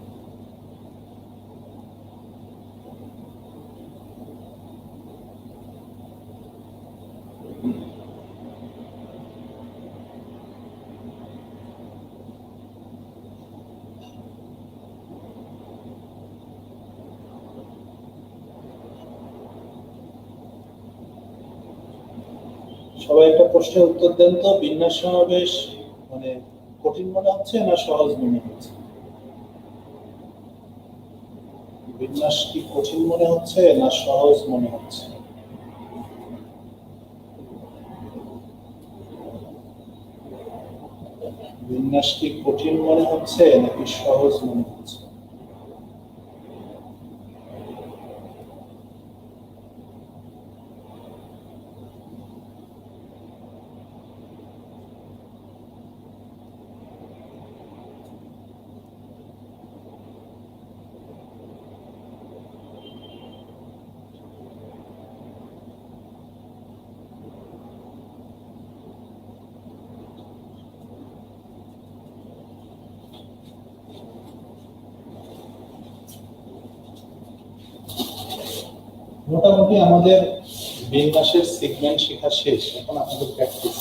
সবাই একটা প্রশ্নের উত্তর দেন তো, বিন্যাস সমাবেশ মানে কঠিন মনে হচ্ছে না সহজ মনে হচ্ছে? বিন্যাস কি কঠিন মনে হচ্ছে না সহজ মনে হচ্ছে? বিন্যাস কি কঠিন মনে হচ্ছে নাকি সহজ মনে হচ্ছে? মোটামুটি আমাদের বিন্যাসের সেগমেন্ট শেখা শেষ, এখন আপনাদের প্র্যাকটিস।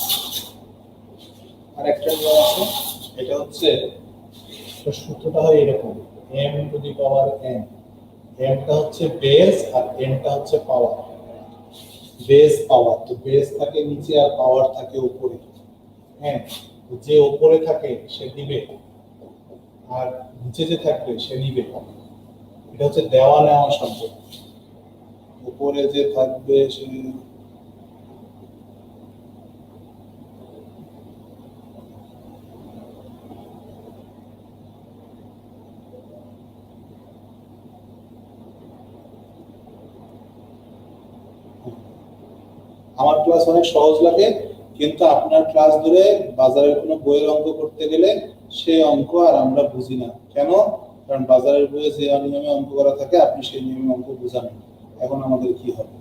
আর একটা নিয়ম আছে, এটা হচ্ছে সূত্রটা হয় এরকম, m⁴n। mটা হচ্ছে বেস আর nটা হচ্ছে পাওয়ার। বেস পাওয়ার, তো বেস থাকে নিচে আর পাওয়ার থাকে উপরে। হ্যাঁ, যে উপরে থাকে সে দিবে, আর নিচে যে থাকবে সে নিবে। এটা হচ্ছে দেওয়া নেওয়া সম্পর্ক। উপরে যে থাকবে সে আমার ক্লাস অনেক সহজ লাগে, কিন্তু আপনার ক্লাস ধরে বাজারের কোনো বইয়ের অঙ্ক করতে গেলে সেই অঙ্ক আর আমরা বুঝি না। কেন? কারণ বাজারের বইয়ে যে নিয়মে অঙ্ক করা থাকে আপনি সেই নিয়মে অঙ্ক বুঝান। এখন আমাদের কি হবে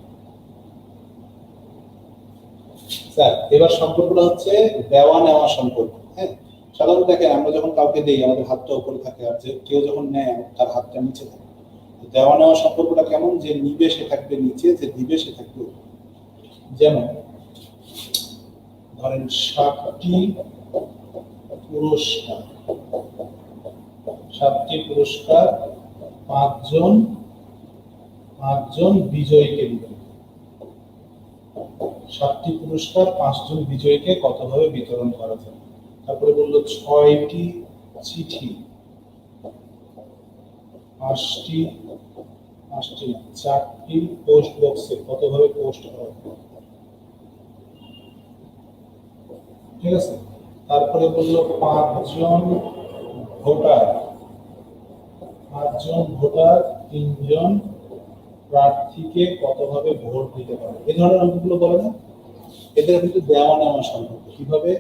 স্যার? এবার সম্পর্কটা হচ্ছে দেওয়া নেওয়া সম্পর্ক। হ্যাঁ, সাধারণত দেখেন আমরা যখন কাউকে দেই আমাদের হাতটা উপরে থাকে, আর যে কেউ যখন নেয় তার হাতটা নিচে থাকে। দেওয়া নেওয়া সম্পর্কটা কেমন? যে নিবে সে থাকবে নিচে, যে দিবে সে থাকবে উপরে। যেমন ধরেন 7টি পুরস্কার, 7টি পুরস্কার 5জন বিজয়ীকে দিবেন। 7টি পুরস্কার 5জন বিজয়ীকে কতভাবে বিতরণ করা যায়। তারপরে বললো 6টি চিঠি 4টি পোস্ট বক্সে কতভাবে পোস্ট করা যায়। ঠিক আছে, তারপরে বললো 5জন ভোটার 3জন প্রার্থীকে কতভাবে ভোট দিতে পারে। এই ধরনের অঙ্কগুলো বলে না, এদের কিন্তু দেওয়া নেওয়া সম্ভব। কিভাবে?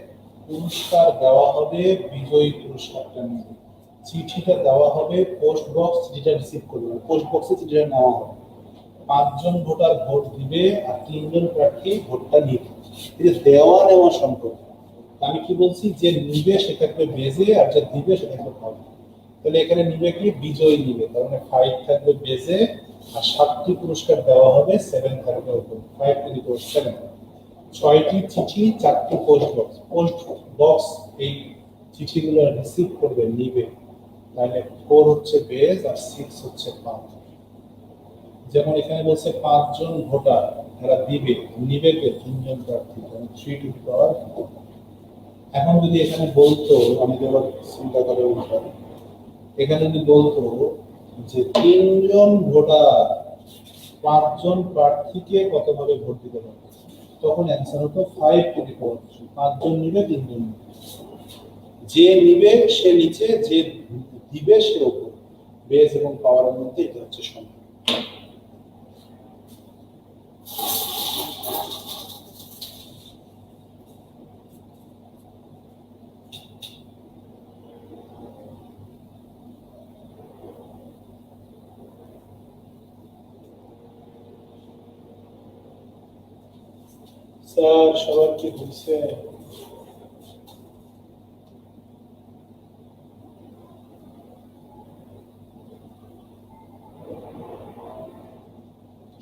পুরস্কার দেওয়া হবে বিজয়ী পুরস্কারটা নিয়ে, চিঠিটা দেওয়া হবে পোস্ট বক্স যেটা রিসিভ করবে, পোস্ট বক্সে চিঠিটা নেওয়া হবে। 5জন ভোটার ভোট দিবে আর 3জন প্রার্থী ভোটটা নিবে। এই যে দেওয়া নেওয়া সম্পর্ক, আমি কি বলছি, যে নিবে সে থাকবে বেজে আর যে দিবে সে থাকবে পাবে। তাহলে এখানে নিবে কি, বিজয়ী নিবে, তার মানে 5 থাকবে বেজে আর 7টি পুরস্কার দেওয়া হবে, 7 থাকবে উপরে, 5 টু দি পাওয়ার 7। 6টি চিঠি, 4টি পোস্ট বক্স এই চিঠিগুলো রিসিভ করবে নিবে, তাহলে 4 হচ্ছে বেজ আর 6 হচ্ছে পাওয়া। যেমন এখানে বলছে 5 জন ভোটার, এরা দিবে, নিবে কে 3 জন প্রার্থী, 3 টু দি পাওয়ার। এখন যদি এখানে বলতো, আমি যেবার চিন্তা করে উল্টা, এখানে যদি বলতো যে 3 জন ভোটার 5 জন প্রার্থীকে কতভাবে ভোট দিতে পারে, তখন অ্যান্সার হতো 5 টু দি পাওয়ার 3। 5 জন নিবে, 3 জন নিবে, যে নিবে সে নিচে, যে দিবে সে উপর, বেজ এবং পাওয়ারের মধ্যে এটা হচ্ছে সম্পর্ক। স্যার সবার কি বুঝছে?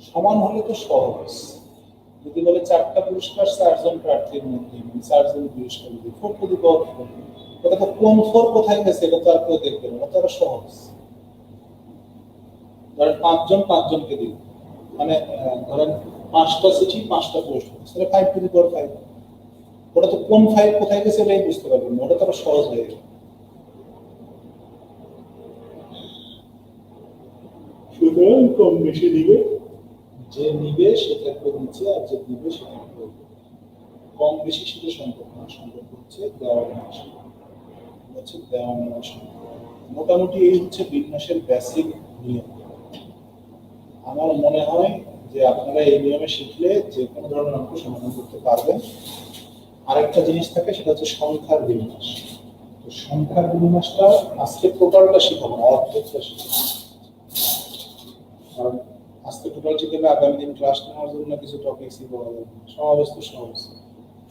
সমান হলে তো সহজ। যদি বলে 4টা পুরস্কার 4 জন প্রার্থীর মধ্যে, 4 জন পুরস্কার দিবে, 4 টু দি পাওয়ার 4, এটা তো কোন 4 কোথায় গেছে এটা তো আর কেউ দেখবে না, এটা তো সহজ। ধরেন 5 জন 5 জনকে দিবে, মানে ধরেন 5টা চিঠি 5টা পোস্ট, তাহলে 5 টু দি পাওয়ার 5। ওটা তো কোন 5 কোথায় গেছে এটাই বুঝতে পারবেন না, ওটা তো সহজ হয়ে গেল। সুতরাং কম বেশি দিবে, যে নিবে সে থাকবে নিচে আর যে দিবে সে থাকবে উপরে। কম বেশি সাথে সম্পর্ক না, সম্পর্ক হচ্ছে দেওয়া নেওয়া সম্পর্ক, হচ্ছে দেওয়া নেওয়া সম্পর্ক। মোটামুটি এই হচ্ছে বিন্যাসের বেসিক নিয়ম। আমার মনে হয় যে আপনারা এই নিয়মে শিখলে যে কোনো ধরনের অঙ্ক সমাধান করতে পারবেন। আরেকটা জিনিস থাকে, সেটা হচ্ছে সংখ্যার বিন্যাস। তো সংখ্যার বিন্যাসটা আজকে টোটালটা শিখাবো না, অর্ধেকটা শিখাবো, কারণ আজকে টোটাল শিখলে আগামী দিন ক্লাস নেওয়ার জন্য কিছু টপিকসই পাওয়া যাবে। সমাবেশ তো সহজ,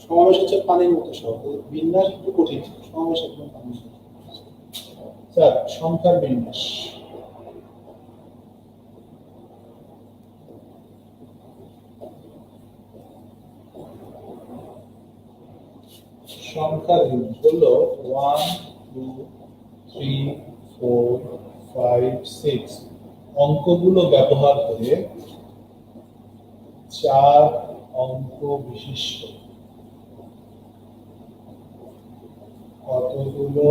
সমাবেশ হচ্ছে পানির মতো সহজ, বিন্যাস একটু কঠিন, সমাবেশ একদম পানির মতো। স্যার সংখ্যার বিন্যাস, সংখ্যার বিন্যাস হলো 1 2 3 4 5 6 অঙ্কগুলো ব্যবহার করে 4 অঙ্ক বিশিষ্ট কতগুলো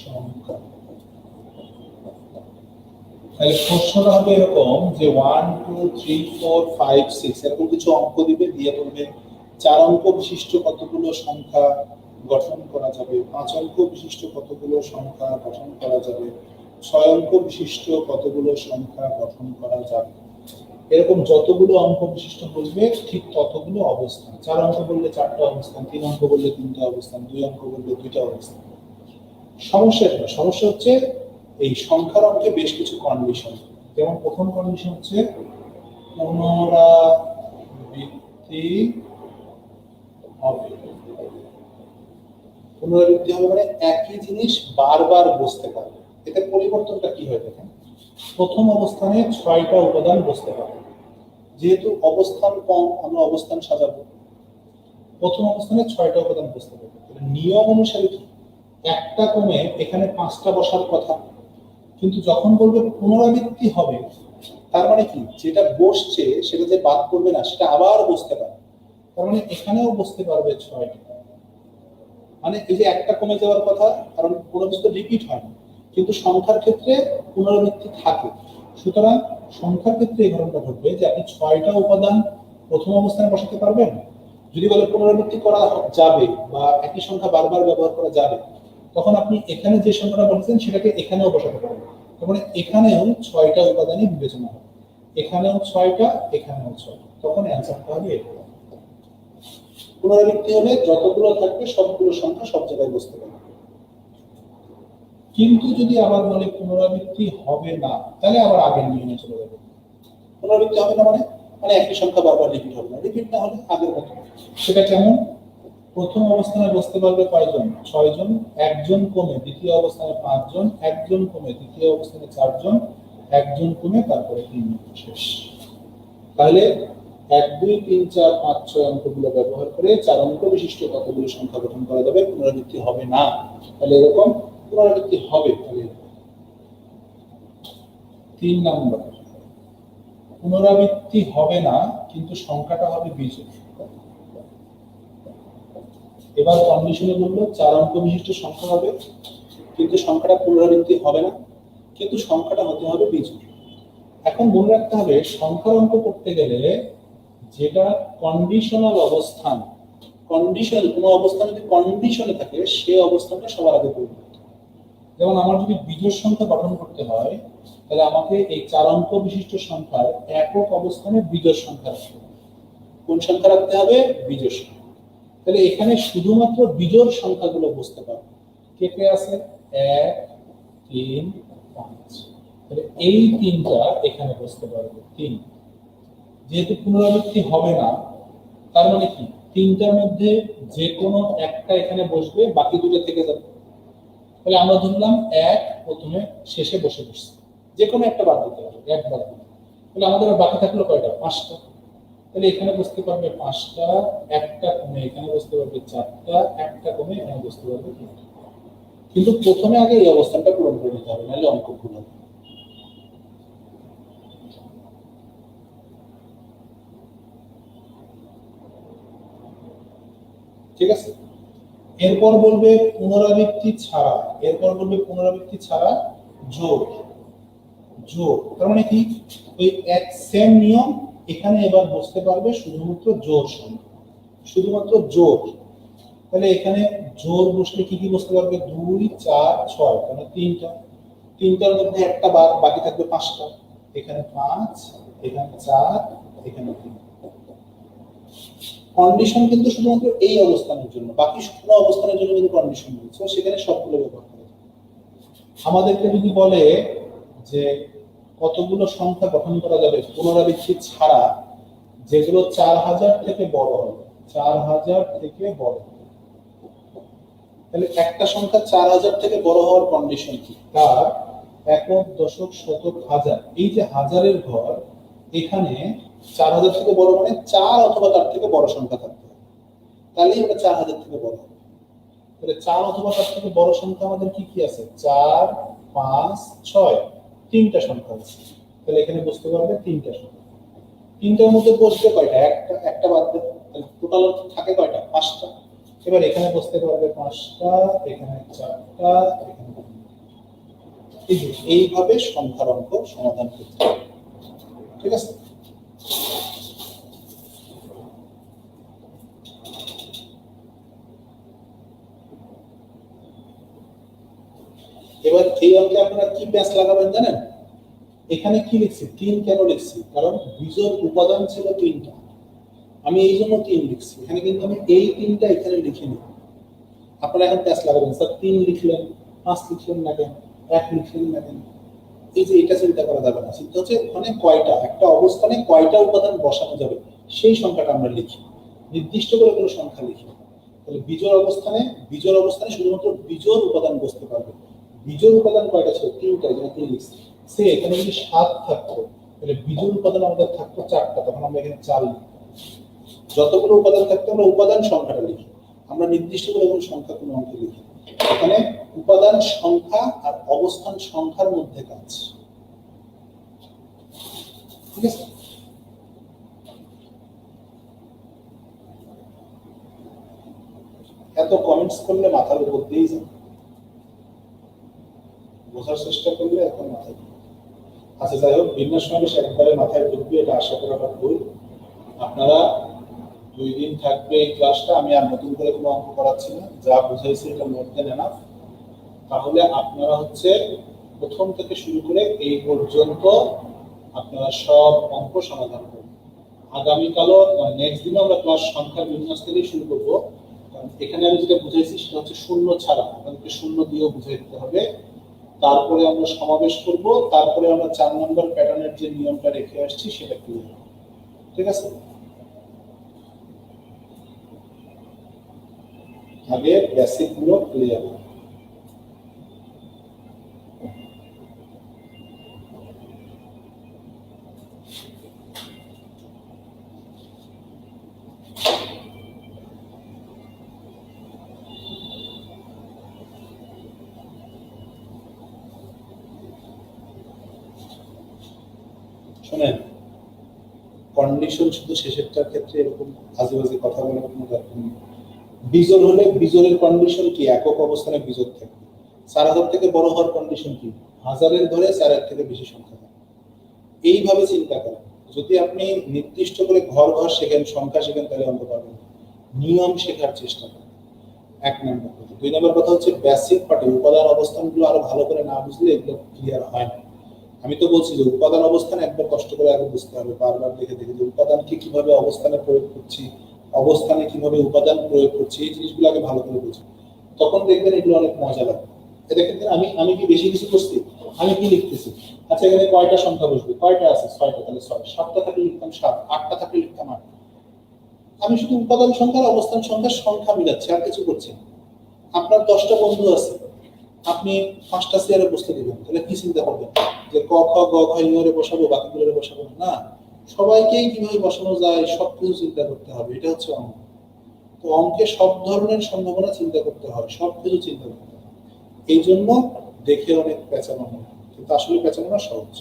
সংখ্যা। তাহলে প্রশ্নটা হবে এরকম যে 1 2 3 4 5 6 এরকম কিছু অঙ্ক দিবে, দিয়ে বলবে 4 অঙ্ক বিশিষ্ট কতগুলো সংখ্যা গঠন করা যাবে, 5 অঙ্ক বিশিষ্ট কতগুলো সংখ্যা গঠন করা যাবে, 6 অঙ্ক বিশিষ্ট কতগুলো সংখ্যা গঠন করা যাবে। এরকম যতগুলো অঙ্ক বিশিষ্ট বলবে ঠিক ততগুলো অবস্থান। 4 অঙ্ক বললে 4টা অবস্থান, 3 অঙ্ক বললে 3টা অবস্থান, 2 অঙ্ক বললে 2টা অবস্থান। সমস্যা হচ্ছে এই সংখ্যার অঙ্কে বেশ কিছু কন্ডিশন। যেমন প্রথম কন্ডিশন হচ্ছে পুনরাবৃত্তি হবে। পুনরাবৃত্তি হবে মানে একই জিনিস বারবার বসতে পারবে। এতে পরিবর্তনটা কি হয় দেখেন, প্রথম অবস্থানে 6টা উপাদান বসতে পারে, যেহেতু অবস্থান কম আমরা অবস্থান সাজাবো, প্রথম অবস্থানে 6টা উপাদান বসতে পারে। নিয়ম অনুসারে কি, একটা কমে এখানে 5টা বসার কথা, কিন্তু যখন বলবে পুনরাবৃত্তি হবে তার মানে কি, যেটা বসছে সেটা যে বাদ করবে না সেটা আবার বসতে পারে, তার মানে এখানেও বসতে পারবে 6টা। মানে এই যে একটা কমে যাওয়ার কথা, কারণ কোনো কিছু রিপিট হয় না, কিন্তু সংখ্যার ক্ষেত্রে পুনরাবৃত্তি থাকে। সুতরাং সংখ্যার ক্ষেত্রে এই ঘটনাটা ঘটবে যে আপনি 6টা উপাদান প্রথম অবস্থানে বসাতে পারবেন। যদি বলে পুনরাবৃত্তি করা যাবে বা একই সংখ্যা বারবার ব্যবহার করা যাবে, তখন আপনি এখানে যে সংখ্যাটা বলেছেন সেটাকে এখানেও বসাতে পারবেন। তখন এখানেও 6টা উপাদানই বিবেচনা হবে, এখানেও 6টা, এখানেও 6টা, তখন অ্যান্সারটা হবে এরকম। পুনরাবৃত্তি হলে যতগুলো থাকবে সবগুলো সংখ্যা সব জায়গায় বসতে পারবে। কিন্তু যদি আবার বলে পুনরাবৃত্তি হবে না, তাহলে আবার আগের নিয়মে চলে যাবে। পুনরাবৃত্তি হবে না মানে মানে একই সংখ্যা বারবার রিপিট হবে না, রিপিট না হলে আগের মতো। সেটা কেমন? প্রথম অবস্থানে বসতে পারবে কয়জন? 6 জন। একজন কমে দ্বিতীয় অবস্থানে 5 জন, একজন কমে তৃতীয় অবস্থানে 4 জন, একজন কমে তারপরে 3 জন, শেষ। তাহলে 1 2 3 4 5 6 অঙ্কগুলো ব্যবহার করে 4 অঙ্ক বিশিষ্ট কতগুলো সংখ্যা গঠন করা যাবে? পুনরাবৃত্তি হবে না। তাহলে এরকম পুনরাবৃত্তি হবে। তাহলে 3 নম্বর, পুনরাবৃত্তি হবে না কিন্তু সংখ্যাটা হবে বিজোড়। এবার কন্ডিশনে বললো 4 অঙ্ক বিশিষ্ট সংখ্যা হবে কিন্তু সংখ্যাটা পুনরাবৃত্তি হবে না, কিন্তু সংখ্যাটা হতে হবে বিজোড়। এখন মনে রাখতে হবে সংখ্যার অঙ্ক করতে গেলে যেটা কন্ডিশনাল অবস্থান, কন্ডিশনাল কোনো অবস্থান যদি কন্ডিশনে থাকে সেই অবস্থানটা সবার আগে করতে হবে। যেমন আমার যদি বিজোড় সংখ্যা গঠন করতে হয় তাহলে আমাকে এই 4 অঙ্ক বিশিষ্ট সংখ্যার একক অবস্থানে বিজোড় সংখ্যা রাখতে হবে। কোন সংখ্যা রাখতে হবে? বিজোড় সংখ্যা। তাহলে এখানে শুধুমাত্র বিজোড় সংখ্যাগুলো বুঝতে পারবে। কে কে আছে? 1 3 5। তাহলে এই তিনটা এখানে বুঝতে পারবে। 3 যেহেতু পুনরাবৃত্তি হবে না তার মানে কি তিনটার মধ্যে যে কোনো একটা এখানে বসবে, বাকি দুটো থেকে যাবে। তাহলে আমরা ধরলাম 1 প্রথমে শেষে বসে বসছে, যে কোনো একটা বাদ দিতে হবে, 1 বাদ দিতে। তাহলে আমাদের বাকি থাকলো কয়টা? 5টা। তাহলে এখানে বসতে পারবে 5টা, একটা কমে এখানে বসতে পারবে 4টা, একটা কমে এখানে বসতে পারবে 3টা। কিন্তু প্রথমে আগে এই অবস্থানটা পূরণ করে নিতে হবে, নাহলে অঙ্ক ভুল হবে। ঠিক আছে? এরপর বলবে পুনরাবৃত্তি ছাড়া, এরপর বলবে পুনরাবৃত্তি ছাড়া যোগ। যোগ তার মানে কি? ওই এক সেম নিয়ম এখানে এবার বুঝতে পারবে শুধুমাত্র জোড় সংখ্যা, শুধুমাত্র জোড়। তাহলে এখানে জোড় বসলে কি কি বুঝতে পারবে? 2 4 6, মানে তিনটা, তিনটার মধ্যে একটা বাদ, বাকি থাকবে 5টা। এখানে 5, এখানে 4, এখানে 3। কন্ডিশন কিন্তু শুধুমাত্র এই অবস্থানের জন্য, বাকি কোনো অবস্থানের জন্য কিন্তু কন্ডিশন নেই, সো সেখানে সবগুলো ব্যবহার করা যায়। আমাদেরকে যদি বলে যে কতগুলো সংখ্যা গঠন করা যাবে পুনরাবৃত্তি ছাড়া, যেগুলো 4000 থেকে বড় হবে, 4000 থেকে বড়, তাহলে একটা সংখ্যা 4000 থেকে বড় হওয়ার কন্ডিশন কি? তার একক, দশক, শতক, হাজার, এই যে হাজারের ঘর, এখানে 4000 থেকে বড় মানে 4 অথবা তার থেকে বড় সংখ্যা থাকতে হবে, তাহলেই ওটা 4000 থেকে বড় হবে। তাহলে 4 অথবা তার থেকে বড় সংখ্যা আমাদের কি কি আছে? 4 5 6, তিনটা সংখ্যা আছে। তাহলে এখানে বুঝতে পারবে তিনটা সংখ্যা। তিনটার মধ্যে বসবে কয়টা? একটা, একটা বাদ দেবে, তাহলে টোটাল থাকে কয়টা? 5টা। এবার এখানে বসতে পারবে 5টা, এখানে 4টা, এখানে 3টা। এইভাবে সংখ্যার অঙ্ক সমাধান করতে হবে। ঠিক আছে? এবার এই অঙ্কে আপনারা কি প্যাচ লাগাবেন জানেন? এখানে কি লিখছি? 3 কেন লিখছি? কারণ বিজোড় উপাদান ছিল 3টা, আমি এই জন্য 3 লিখছি। এখানে কিন্তু আমি এই 3টা এখানে লিখিনি। আপনারা এখন প্যাচ লাগাবেন, স্যার 3 লিখলেন, 5 লিখলেন না কেন, 1 লিখলেন না কেন? এই যে এটা চিন্তা করা যাবে না, চিন্তা হচ্ছে ওখানে কয়টা, একটা অবস্থানে কয়টা উপাদান বসানো যাবে সেই সংখ্যাটা আমরা লিখি, নির্দিষ্ট করে কোনো সংখ্যা লিখি। তাহলে বিজোড় অবস্থানে, বিজোড় অবস্থানে শুধুমাত্র বিজোড় উপাদান বসতে পারবে। বিজোড় উপাদান কয়টা ছিল? 3টা, যেটা 3 লিখছি। সে এখানে যদি 7 থাকতো তাহলে বিজোড় উপাদান আমাদের থাকতো 4টা, তখন আমরা এখানে 4 লিখি। যতগুলো উপাদান থাকতো আমরা উপাদান সংখ্যাটা লিখি, আমরা নির্দিষ্ট করে কোনো সংখ্যা কোনো অঙ্কে লিখি। এখানে উপাদান সংখ্যা আর অবস্থান সংখ্যার মধ্যে কাজ। ঠিক আছে? এত কমেন্টস করলে মাথার উপর দিয়েই যাবে, বোঝার চেষ্টা করলে এখন মাথায়। আচ্ছা যাই হোক, বিন্যাস সমাবেশ একবারে মাথায় ঢুকবে এটা আশা করাটা ভুল। আপনারা 2 দিন থাকবে এই ক্লাসটা, আমি আর নতুন করে কোনো অঙ্ক করাচ্ছি না, যা বুঝাইছি এটা মোর দেন এনাফ। তাহলে আপনারা হচ্ছে প্রথম থেকে শুরু করে এই পর্যন্ত আপনারা সব অঙ্ক সমাধান করবেন। আগামীকালও নেক্সট দিনও আমরা ক্লাস সংখ্যার বিন্যাস থেকেই শুরু করবো। এখানে আমি যেটা বুঝাইছি সেটা হচ্ছে শূন্য ছাড়া, আপনাদেরকে শূন্য দিয়েও বুঝাই দিতে হবে। তারপরে আমরা সমাবেশ করব, তারপরে আমরা 4 নম্বর প্যাটার্নের যে নিয়মটা রেখে আসছি সেটা ক্লিয়ার। ঠিক আছে, আগে বেসিক গুলো ক্লিয়ার। শোনেন, কন্ডিশন শুধু শেষেরটার ক্ষেত্রে এরকম আজে বাজে কথা বলার কোনো দরকার নেই। বিজোড় হলে বিজোড়ের কন্ডিশন কি? একক অবস্থানে বিজোড় থাকে। 4000 থেকে বড় হওয়ার কন্ডিশন কি? 1000-এর ধরে 4-এর থেকে বেশি সংখ্যা থাকে। এইভাবে চিন্তা করেন। যদি আপনি নির্দিষ্ট করে ঘর শেখেন, সংখ্যা শেখেন, তাহলে অঙ্ক পারবেন। নিয়ম শেখার চেষ্টা করেন, 1 নম্বর কথা। 2 নম্বর কথা হচ্ছে বেসিক পার্টে উপাদান অবস্থানগুলো আরো ভালো করে না বুঝলে এগুলো ক্লিয়ার হয় না। আমি তো বলছি যে উপাদান অবস্থান একবার কষ্ট করে আগে বুঝতে হবে, বারবার দেখে দেখে যে উপাদানকে কিভাবে অবস্থানে প্রয়োগ করছি, অবস্থানে কিভাবে উপাদান প্রয়োগ করছি, এই জিনিসগুলো আগে ভালো করে বুঝি, তখন দেখবেন এগুলো অনেক মজা লাগে। দেখেন আমি আমি কি বেশি কিছু করছি? আমি কি লিখতেছি? আচ্ছা, এখানে কয়টা সংখ্যা বসবে? কয়টা আছে? 6টা, তাহলে 6। 7টা থাকলে লিখতাম 7, 8টা থাকলে লিখতাম 8। আমি শুধু উপাদান সংখ্যার অবস্থান সংখ্যার সংখ্যা মিলাচ্ছি, আর কিছু করছি না। আপনার 10টা বন্ধু আছে, আপনি 5টা চেয়ারে বসতে দিবেন, তাহলে কি চিন্তা করবেন যে ক খ গ ঘ ইংরে বসাবো, বাকিগুলোরে বসাবো না? সবাইকেই কিভাবে বসানো যায় সবকিছু চিন্তা করতে হবে। এটা হচ্ছে অঙ্ক। তো অঙ্কে সব ধরনের সম্ভাবনা চিন্তা করতে হয়, সবকিছু চিন্তা করতে হয়। এই জন্য দেখে অনেক পেঁচানো হয়, কিন্তু আসলে পেঁচানো না সহজ।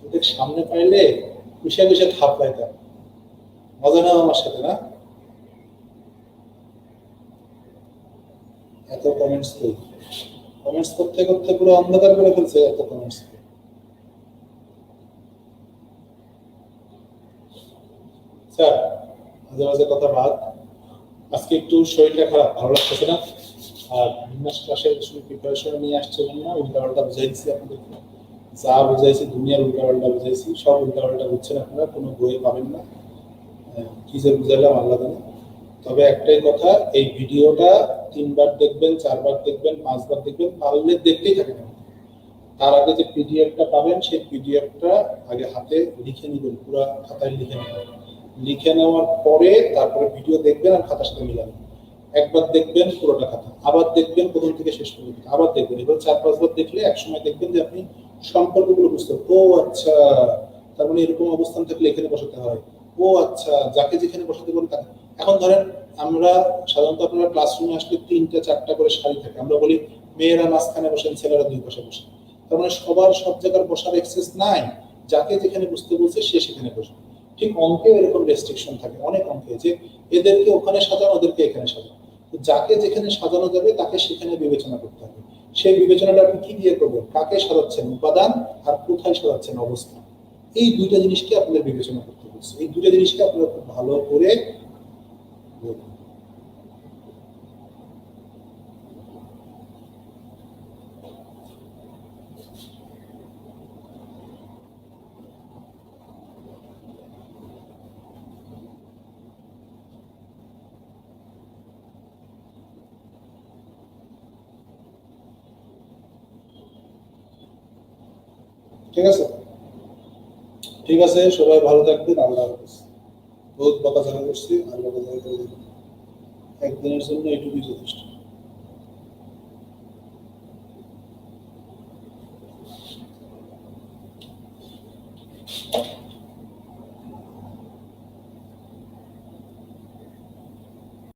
তোদের সামনে পাইলে কুশা কুশা থাপ পাইতাম। মজা না আমার সাথে না? এত কমেন্টস করি, কমেন্টস করতে করতে পুরো অন্ধকার করে ফেলছে এত কমেন্টস। স্যার, মাঝে মাঝে কথা বাদ। আজকে একটু শরীরটা খারাপ, ভালো লাগতেছে না। আর বিন্যাস ক্লাসের প্রিপারেশন নিয়ে আসছে জন্য উল্টাপাল্টা বুঝাই দিচ্ছি আপনাদেরকে। যা বুঝাইছি দুনিয়ার উল্টাপাল্টা বুঝাইছি, সব উল্টাপাল্টা বুঝছেন আপনারা, কোনো বইয়ে পাবেন না। কি যে বুঝাইলাম আল্লাহ জানে। তবে একটাই কথা, এই ভিডিওটা 3বার দেখবেন, 4বার দেখবেন, 5বার দেখবেন, পারলে দেখতেই থাকেন। তার আগে যে পিডিএফটা পাবেন, সেই পিডিএফটা আগে হাতে লিখে নেবেন, পুরো খাতায় লিখে নেবেন। লিখে নেওয়ার পরে তারপরে ভিডিও দেখবেন আর খাতার সাথে মিলাবেন। একবার দেখবেন পুরোটা খাতা, আবার দেখবেন প্রথম থেকে শেষ পর্যন্ত, আবার দেখবেন। এবার 4-5বার দেখলে একসময় দেখবেন যে আপনি সম্পর্কগুলো বুঝতে, ও আচ্ছা, তার মানে এরকম অবস্থান থাকলে এখানে বসাতে হয়। ও আচ্ছা, যাকে যেখানে বসাতে বলে তাকে। এখন ধরেন আমরা সাধারণত আপনারা ক্লাসরুমে আসলে 3টা-4টা করে সারি থাকে, আমরা বলি মেয়েরা মাঝখানে বসেন, ছেলেরা দুই পাশে বসেন। তার মানে সবার সব জায়গার বসার এক্সেস নাই, যাকে যেখানে বুঝতে বলছে সে সেখানে বসে। ঠিক অঙ্কে এরকম রেস্ট্রিকশন থাকে অনেক অঙ্কে, যে এদেরকে ওখানে সাজানো, ওদেরকে এখানে সাজানো। যাকে যেখানে সাজানো যাবে তাকে সেখানে বিবেচনা করতে হবে। সেই বিবেচনাটা আপনি কি দিয়ে করবেন? কাকে সাজাচ্ছেন উপাদান, আর কোথায় সাজাচ্ছেন অবস্থা। এই দুইটা জিনিসকে আপনাদের বিবেচনা করতে হচ্ছে। এই দুইটা জিনিসকে আপনারা খুব ভালো করে বলবেন। ঠিক আছে, ঠিক আছে, সবাই ভালো থাকবেন। আল্লাহ হাফেজ। বহুত বকাঝকা করছি, আর বকাঝকা করে দিন। একদিনের জন্য এটুকুই যথেষ্ট।